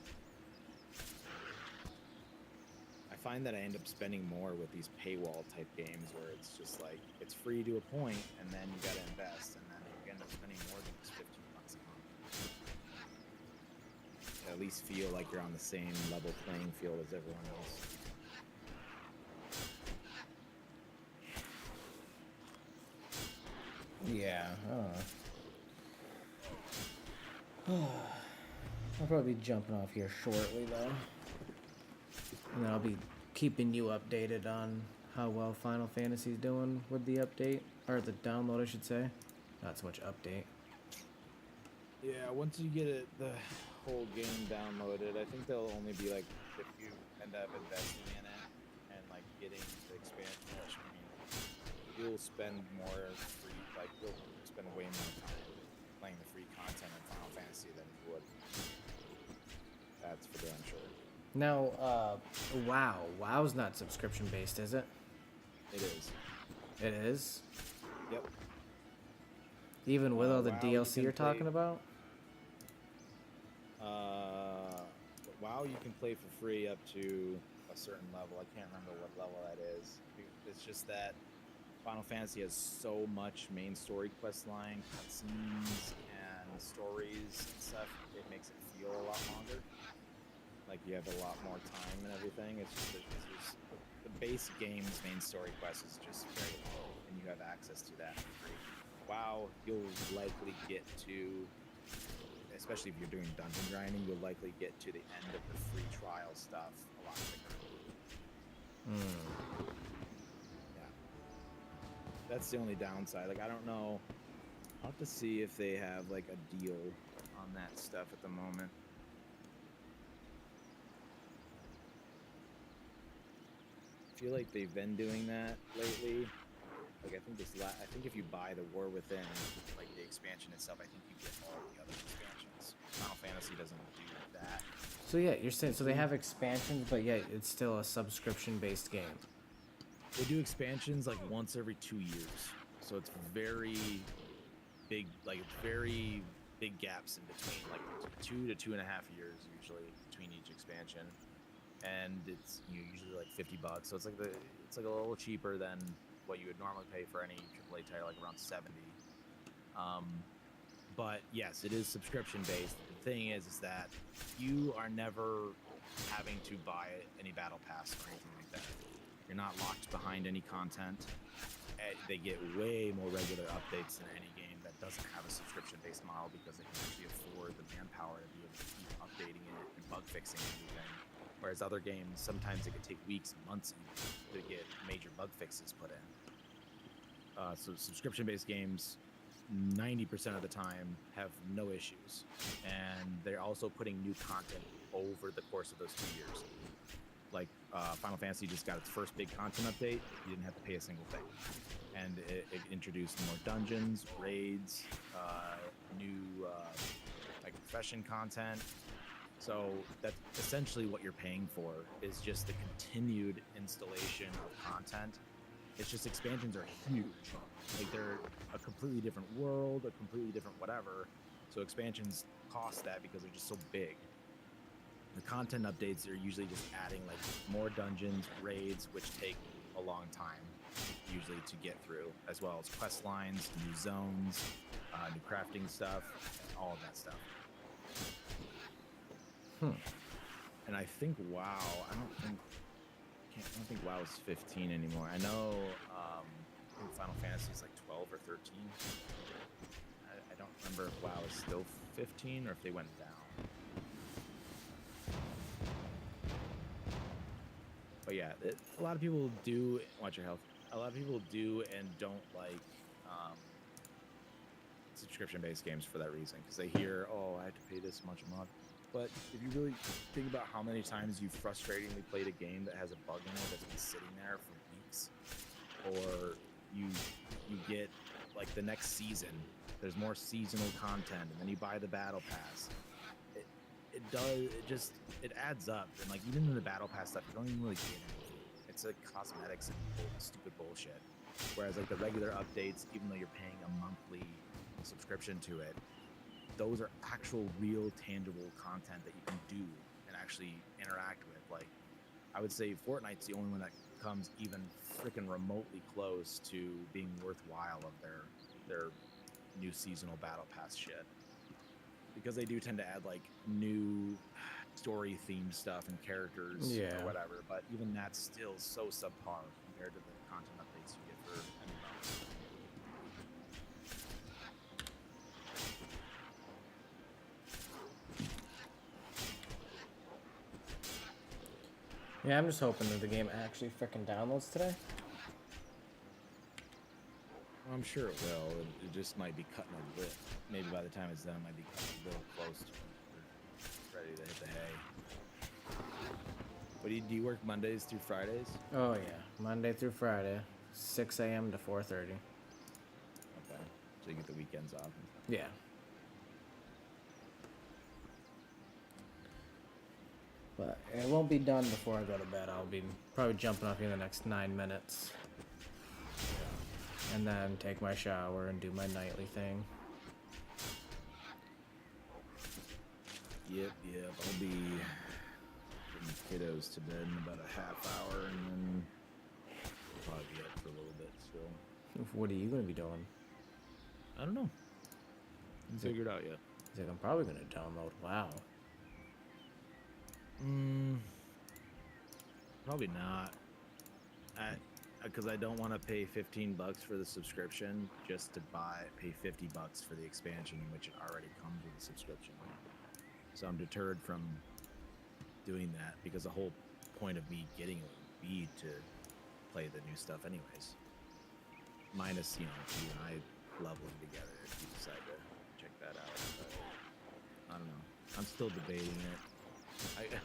I find that I end up spending more with these paywall type games where it's just like, it's free to a point, and then you gotta invest, and then you end up spending more than just $15 a month. To at least feel like you're on the same level playing field as everyone else. Yeah. I'll probably be jumping off here shortly, though. And then I'll be keeping you updated on how well Final Fantasy's doing with the update. Or the download, I should say. Not so much update. Yeah, once you get the whole game downloaded, I think there'll only be like, if you end up investing in it and like getting the expansion, which I mean, you'll spend more free, like you'll spend way more time playing the free content in Final Fantasy than you would. That's for damn sure. Now, WoW. WoW's not subscription based, is it? It is. It is? Yep. Even with all the WoW, DLC you're talking about? WoW you can play for free up to a certain level. I can't remember what level that is. It's just that Final Fantasy has so much main story quest line, cutscenes, and stories and stuff. It makes it feel a lot longer. Like you have a lot more time and everything. It's just the base game's main story quest is just very low, and you have access to that for free. WoW, you'll likely get to, especially if you're doing dungeon grinding, you'll likely get to the end of the free trial stuff a lot quicker. Yeah. That's the only downside. Like, I don't know. I'll have to see if they have, like, a deal on that stuff at the moment. I feel like they've been doing that lately. Like, I think if you buy the War Within, like the expansion itself, I think you get all the other expansions. Final Fantasy doesn't do that. So yeah, you're saying so they have expansions, but yet it's still a subscription-based game. They do expansions like once every 2 years, so it's very big, like very big gaps in between, like 2 to 2.5 years usually between each expansion, and it's usually like $50. So it's like a little cheaper than what you would normally pay for any AAA title, like around 70. But yes, it is subscription based. The thing is that you are never having to buy any battle pass or anything like that. You're not locked behind any content. They get way more regular updates than any game that doesn't have a subscription-based model, because they can actually afford the manpower to be able to keep updating it and bug fixing everything. Whereas other games, sometimes it could take weeks, months to get major bug fixes put in. So subscription-based games, 90% of the time, have no issues. And they're also putting new content over the course of those 2 years. Like Final Fantasy just got its first big content update. You didn't have to pay a single thing. And it introduced more dungeons, raids, new like profession content. So that's essentially what you're paying for, is just the continued installation of content. It's just expansions are huge. Like, they're a completely different world, a completely different whatever. So expansions cost that because they're just so big. The content updates are usually just adding like more dungeons, raids, which take a long time usually to get through, as well as quest lines, new zones, new crafting stuff, all of that stuff. And I think WoW, I don't think WoW is 15 anymore. I know I think Final Fantasy is like 12 or 13. I don't remember if WoW is still 15 or if they went down. But yeah, a lot of people do, watch your health, a lot of people do and don't like subscription-based games for that reason, because they hear, oh, I have to pay this much a month. But if you really think about how many times you've frustratingly played a game that has a bug in it that's been sitting there for weeks, or you get like the next season, there's more seasonal content, and then you buy the battle pass. It adds up, and like even in the battle pass stuff, you don't even really get anything. It's like cosmetics and stupid bullshit. Whereas like the regular updates, even though you're paying a monthly subscription to it, those are actual, real, tangible content that you can do and actually interact with. Like, I would say Fortnite's the only one that comes even freaking remotely close to being worthwhile of their new seasonal battle pass shit, because they do tend to add like new story themed stuff and characters or whatever. But even that's still so subpar compared to the content updates you get for MMOs. Yeah, I'm just hoping that the game actually frickin' downloads today. I'm sure it will. It just might be cutting a bit. Maybe by the time it's done, it might be cutting a little close to ready to hit the hay. But do you work Mondays through Fridays? Oh yeah, Monday through Friday, 6 a.m. to 4:30. Okay, so you get the weekends off. Yeah. But it won't be done before I go to bed. I'll be probably jumping up in the next 9 minutes. And then take my shower and do my nightly thing. Yep. I'll be putting the kiddos to bed in about a half hour, and then probably be up for a little bit still. What are you going to be doing? I don't know. Haven't figured out yet. Is He's like, I'm probably gonna download WoW. Probably not. Because I don't want to pay $15 for the subscription just to pay $50 for the expansion, which it already comes with a subscription. So I'm deterred from doing that because the whole point of me getting it would be to play the new stuff anyways. Minus, you and I leveling together if you decide to check that out. But I don't know. I'm still debating it.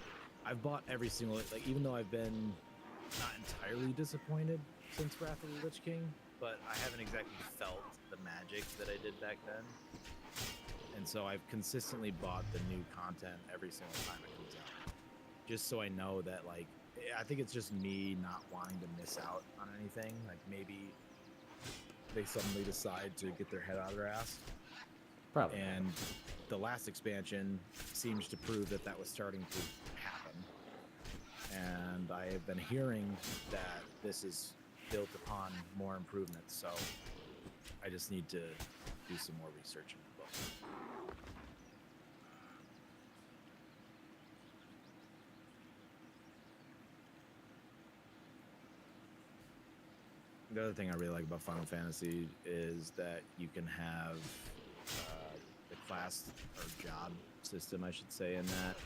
I've bought every single, like, even though I've been not entirely disappointed since Wrath of the Lich King, but I haven't exactly felt the magic that I did back then. And so I've consistently bought the new content every single time it comes out. Just so I know that, like, I think it's just me not wanting to miss out on anything. Like, maybe they suddenly decide to get their head out of their ass. Probably. And the last expansion seems to prove that that was starting to happen. And I have been hearing that this is built upon more improvements, so I just need to do some more research in the book. The other thing I really like about Final Fantasy is that you can have the class or job system, I should say, in that.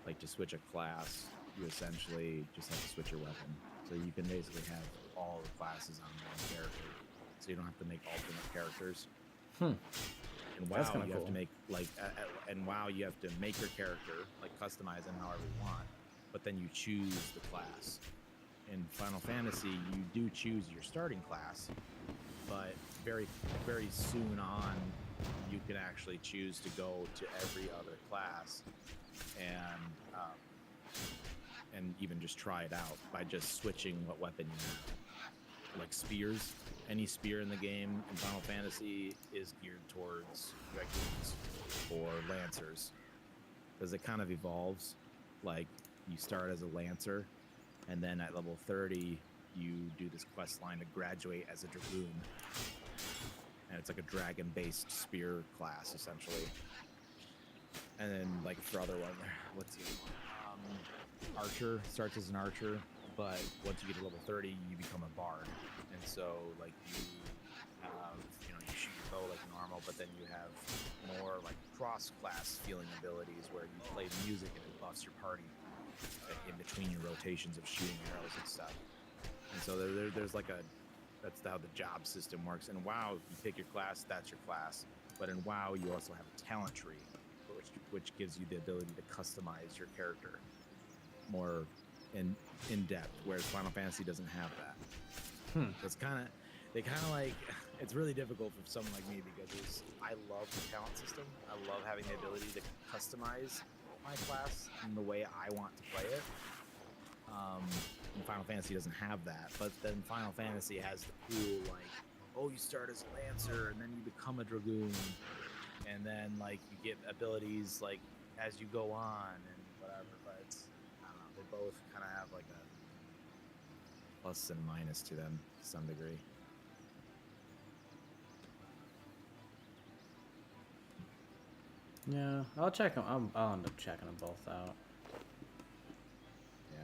Like, to switch a class, you essentially just have to switch your weapon. So you can basically have all the classes on one character. So you don't have to make alternate characters. And WoW, That's kinda you have cool. to make, like, and WoW, you have to make your character, like, customize them however you want, but then you choose the class. In Final Fantasy, you do choose your starting class, but very, very soon on, you can actually choose to go to every other class and even just try it out by just switching what weapon you have. Like spears, any spear in the game in Final Fantasy is geared towards Dragoons or Lancers, because it kind of evolves. Like, you start as a Lancer, and then at level 30, you do this quest line to graduate as a Dragoon. And it's like a dragon-based spear class, essentially. And then, like, for other one, what's the Archer starts as an Archer, but once you get to level 30, you become a Bard. And so, like, you have, you shoot your bow like normal, but then you have more, like, cross-class feeling abilities where you play music and it buffs your party in between your rotations of shooting arrows and stuff. And so there's like that's how the job system works. In WoW, you pick your class, that's your class. But in WoW, you also have a talent tree, which gives you the ability to customize your character more in depth, whereas Final Fantasy doesn't have that. So it's really difficult for someone like me, because I love the talent system. I love having the ability to customize my class in the way I want to play it. And Final Fantasy doesn't have that, but then Final Fantasy has the cool, like, oh, you start as a Lancer and then you become a Dragoon, and then, like, you get abilities, like, as you go on and whatever. But it's, I don't know, they both kind of have like a plus and minus to them to some degree. Yeah, I'll check them. I'll end up checking them both out. Yeah.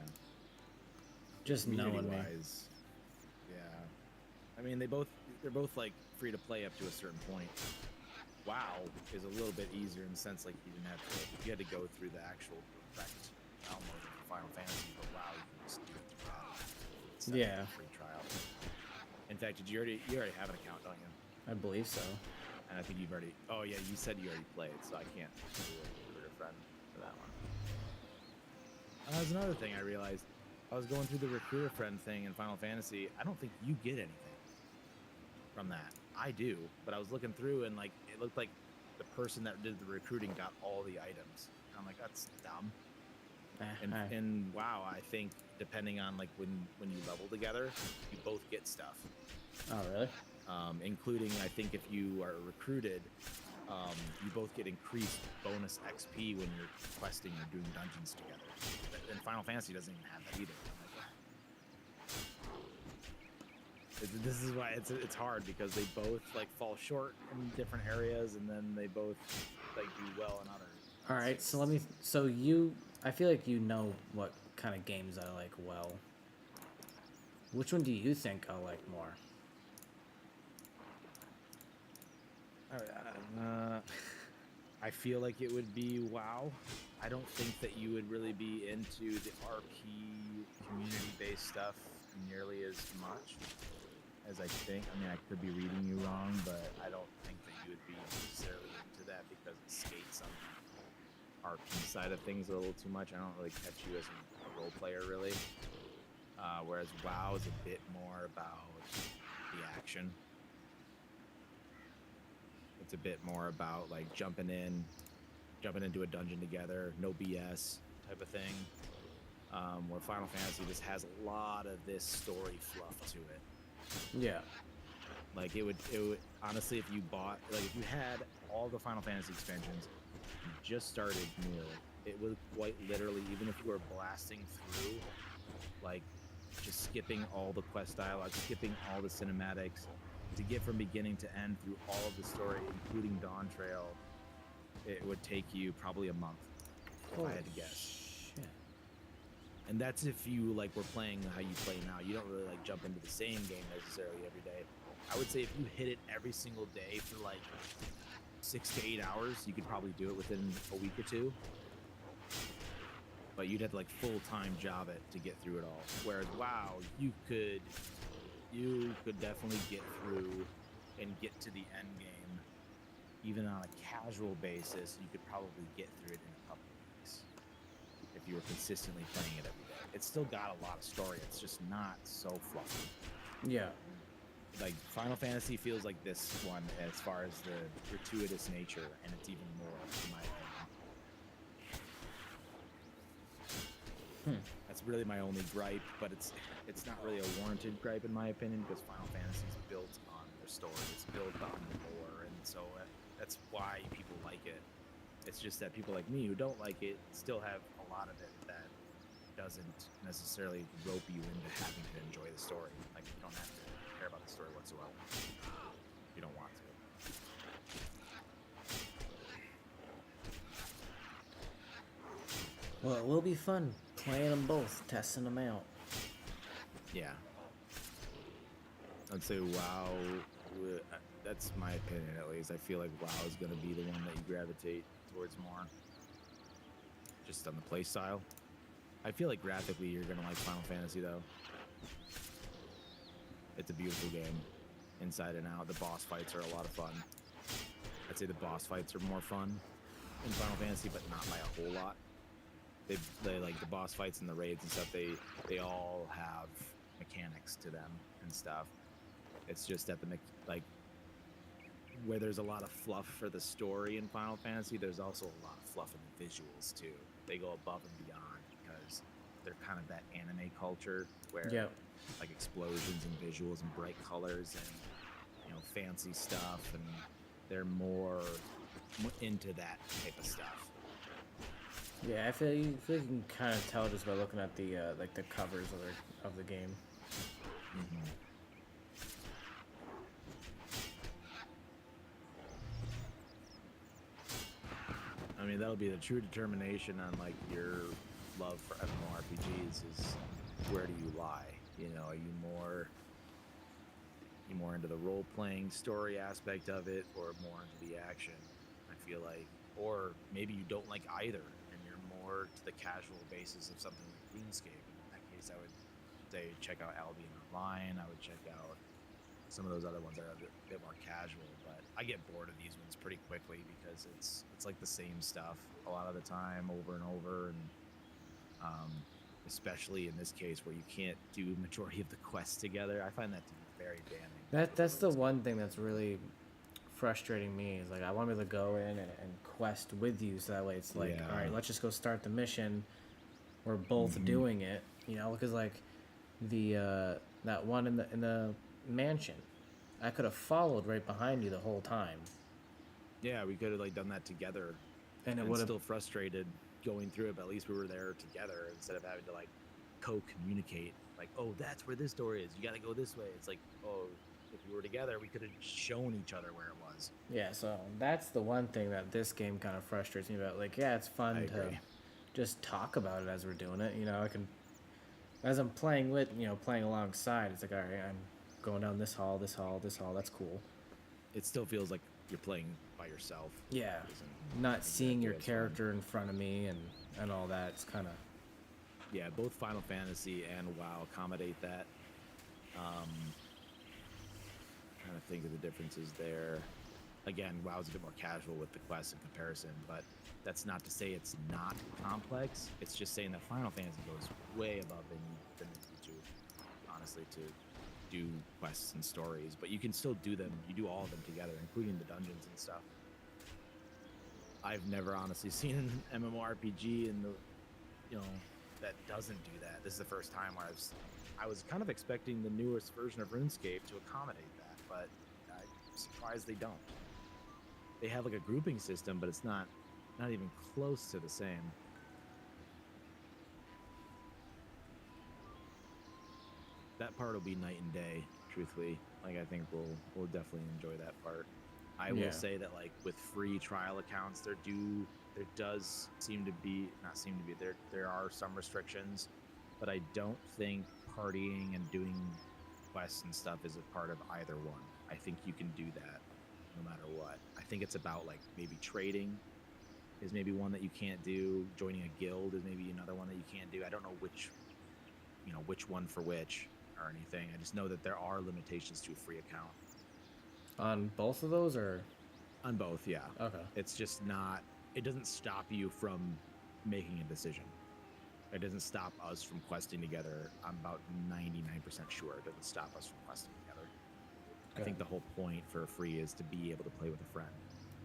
Just knowing me. Community-wise, yeah. I mean, they're both like free to play up to a certain point. WoW is a little bit easier in the sense, like, you had to go through the actual direct download of Final Fantasy, but WoW, you can just do it through that. Set up Yeah. a free trial. In fact, you already have an account, don't you? I believe so. And I think you've already. Oh yeah, you said you already played, so I can't do a recruiter friend for that one. And that was another thing I realized. I was going through the recruiter friend thing in Final Fantasy. I don't think you get anything from that. I do, but I was looking through and, like, it looked like the person that did the recruiting got all the items. I'm like, that's dumb. And WoW, I think depending on, like, when you level together, you both get stuff. Oh, really? Including, I think, if you are recruited, you both get increased bonus XP when you're questing or doing dungeons together. And Final Fantasy doesn't even have that either. This is why it's hard, because they both, like, fall short in different areas, and then they both like do well in others. All right, so let me. So you, I feel like you know what kind of games I like well. Which one do you think I'll like more? I feel like it would be WoW. I don't think that you would really be into the RP community-based stuff nearly as much as I think. I mean, I could be reading you wrong, but I don't think that you would be necessarily into that because it skates on the RP side of things a little too much. I don't really catch you as a role player, really. Whereas WoW is a bit more about the action. It's a bit more about like jumping into a dungeon together, no BS type of thing. Where Final Fantasy just has a lot of this story fluff to it. Yeah. Like it would honestly, if you had all the Final Fantasy expansions, you just started new, it would quite literally, even if you were blasting through, like just skipping all the quest dialogue, skipping all the cinematics, to get from beginning to end through all of the story, including Dawn Trail, it would take you probably a month, if I had to guess. Shit. And that's if you like were playing how you play now. You don't really like jump into the same game necessarily every day. I would say if you hit it every single day for like 6 to 8 hours, you could probably do it within a week or two. But you'd have to like full-time job it to get through it all. Whereas WoW, you could definitely get through and get to the end game. Even on a casual basis, you could probably get through it in a couple of weeks if you were consistently playing it every day. It's still got a lot of story. It's just not so fluffy. Yeah. Like Final Fantasy feels like this one as far as the gratuitous nature, and it's even more in my opinion. That's really my only gripe, but it's not really a warranted gripe in my opinion, because Final Fantasy is built on their story. It's built on the lore, and so that's why people like it. It's just that people like me who don't like it still have a lot of it that doesn't necessarily rope you into having to enjoy the story. Like you don't have to care about the story whatsoever. You don't want to. Well, it will be fun playing them both, testing them out. Yeah. I'd say WoW, that's my opinion at least. I feel like WoW is going to be the one that you gravitate towards more. Just on the play style. I feel like graphically you're going to like Final Fantasy though. It's a beautiful game. Inside and out. The boss fights are a lot of fun. I'd say the boss fights are more fun in Final Fantasy, but not by a whole lot. They like the boss fights and the raids and stuff, they all have mechanics to them and stuff. It's just that where there's a lot of fluff for the story in Final Fantasy, there's also a lot of fluff in the visuals too. They go above and beyond because they're kind of that anime culture where like explosions and visuals and bright colors and fancy stuff, and they're more into that type of stuff. Yeah, I feel you can kind of tell just by looking at the like the covers of the game. Mm-hmm. I mean, that'll be the true determination on like your love for MMORPGs is where do you lie? Are you more into the role-playing story aspect of it, or more into the action? I feel like, or maybe you don't like either, and you're more to the casual basis of something like RuneScape. In that case, I would say check out Albion Online. I would check out some of those other ones that are a bit more casual. But I get bored of these ones pretty quickly because it's like the same stuff a lot of the time, over and over, and especially in this case where you can't do majority of the quests together. I find that to be very damning. That's the one thing that's really frustrating me is like I want to be able to go in and quest with you, so that way it's like, all right, let's just go start the mission. We're both doing it, because like the that one in the mansion, I could have followed right behind you the whole time. Yeah, we could have like done that together, and it would have still frustrated going through it, but at least we were there together instead of having to like co-communicate. Like, oh, that's where this door is. You got to go this way. It's like, oh, if we were together, we could have shown each other where it was. Yeah, so that's the one thing that this game kind of frustrates me about. Like, yeah, it's fun I to agree. just talk about it as we're doing it. You know, I can, as I'm playing with, playing alongside, it's like, all right, I'm going down this hall, this hall, this hall. That's cool. It still feels like you're playing by yourself. Yeah, Isn't not seeing your exactly as fun. character in front of me and all that. It's kind of, Yeah, both Final Fantasy and WoW accommodate that. Trying to think of the differences there. Again, WoW's a bit more casual with the quests in comparison, but that's not to say it's not complex. It's just saying that Final Fantasy goes way above than you do, honestly, to do quests and stories. But you can still do them. You do all of them together, including the dungeons and stuff. I've never honestly seen an MMORPG in the, that doesn't do that. This is the first time where I was kind of expecting the newest version of RuneScape to accommodate that, but I'm surprised they don't. They have like a grouping system, but it's not even close to the same. That part will be night and day, truthfully. Like, I think we'll definitely enjoy that part. I Yeah. will say that, like, with free trial accounts, there does seem to be, not seem to be, there are some restrictions, but I don't think partying and doing quests and stuff is a part of either one. I think you can do that no matter what. I think it's about, like, maybe trading is maybe one that you can't do. Joining a guild is maybe another one that you can't do. I don't know which one for which or anything. I just know that there are limitations to a free account. on both of those, or On both, yeah. okay. It's just not, it doesn't stop you from making a decision. It doesn't stop us from questing together. I'm about 99% sure it doesn't stop us from questing together. I think the whole point for free is to be able to play with a friend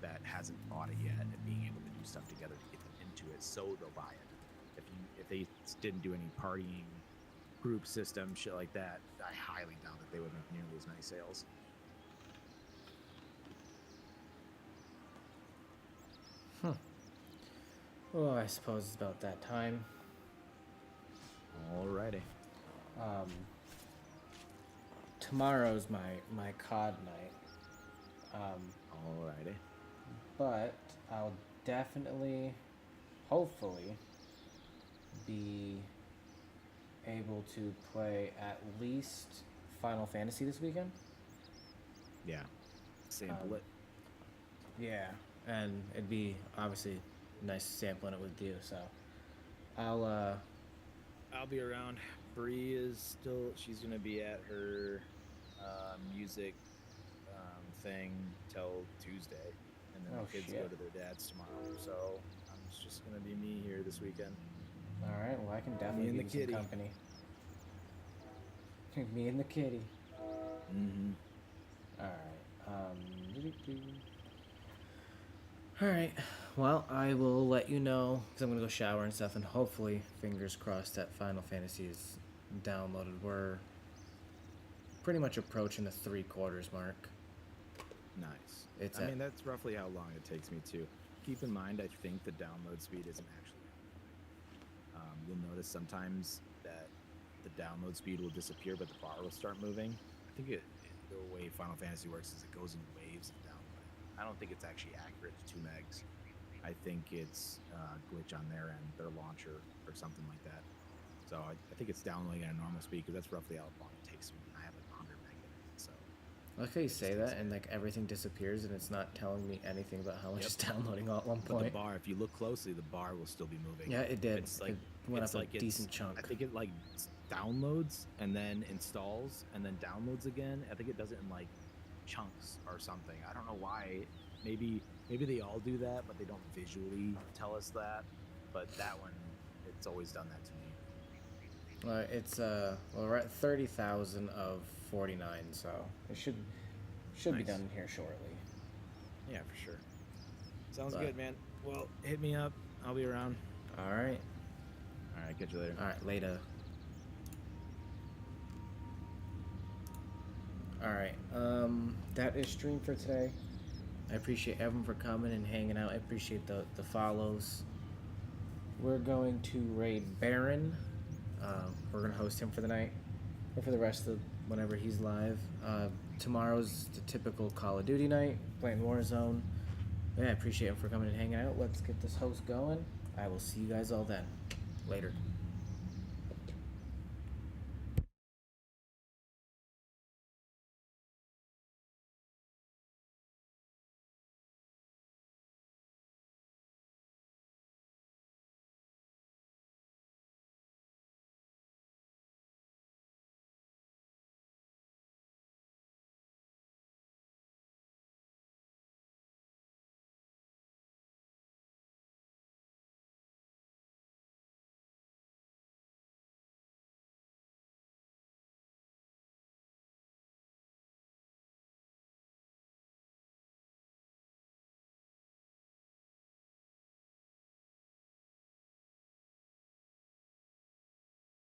that hasn't bought it yet and being able to do stuff together to get them into it so they'll buy it. If they didn't do any partying, group system, shit like that, I highly doubt that they would make nearly as many sales. Oh, I suppose it's about that time. Alrighty. Tomorrow's my COD night. Alrighty. But I'll definitely, hopefully, be able to play at least Final Fantasy this weekend. Yeah. Sample it. Yeah, and it'd be obviously nice sampling it with you. So I'll be around. Bree is still, she's gonna be at her music thing till Tuesday, and then the kids go to their dad's tomorrow. So it's just gonna be me here this weekend. All right. Well, I can definitely and give the you some kitty. company. Me and the kitty. Mm-hmm. All right. All right. Well, I will let you know because I'm gonna go shower and stuff, and hopefully, fingers crossed, that Final Fantasy is downloaded. We're pretty much approaching the 3/4 mark. Nice. It's I mean, that's roughly how long it takes me too. Keep in mind, I think the download speed isn't actually. You'll notice sometimes that the download speed will disappear, but the bar will start moving. I think the way Final Fantasy works is it goes in waves of download. I don't think it's actually accurate to 2 megs. I think it's a glitch on their end, their launcher, or something like that. So I think it's downloading at a normal speed because that's roughly how long it takes me. I have like 100 meg in it, so. I like how you say that, and like everything disappears, and it's not telling me anything about how much it's downloading all at one But point. the bar, if you look closely, the bar will still be moving. Yeah, it did. It's like It went it's up like a decent chunk. I think it like downloads and then installs and then downloads again. I think it does it in like chunks or something. I don't know why. Maybe they all do that, but they don't visually tell us that. But that one, it's always done that to me. It's well, we're at 30,000 of 49, so it should be Nice. done here shortly. Yeah, for sure. Sounds But- good, man. Well, hit me up. I'll be around. All right. All right, catch you later. All right, later. All right. That is stream for today. I appreciate everyone for coming and hanging out. I appreciate the follows. We're going to raid Baron. We're gonna host him for the night, or for the rest of whenever he's live. tomorrow's the typical Call of Duty night, playing Warzone. Yeah, I appreciate him for coming and hanging out. Let's get this host going. I will see you guys all then. Later.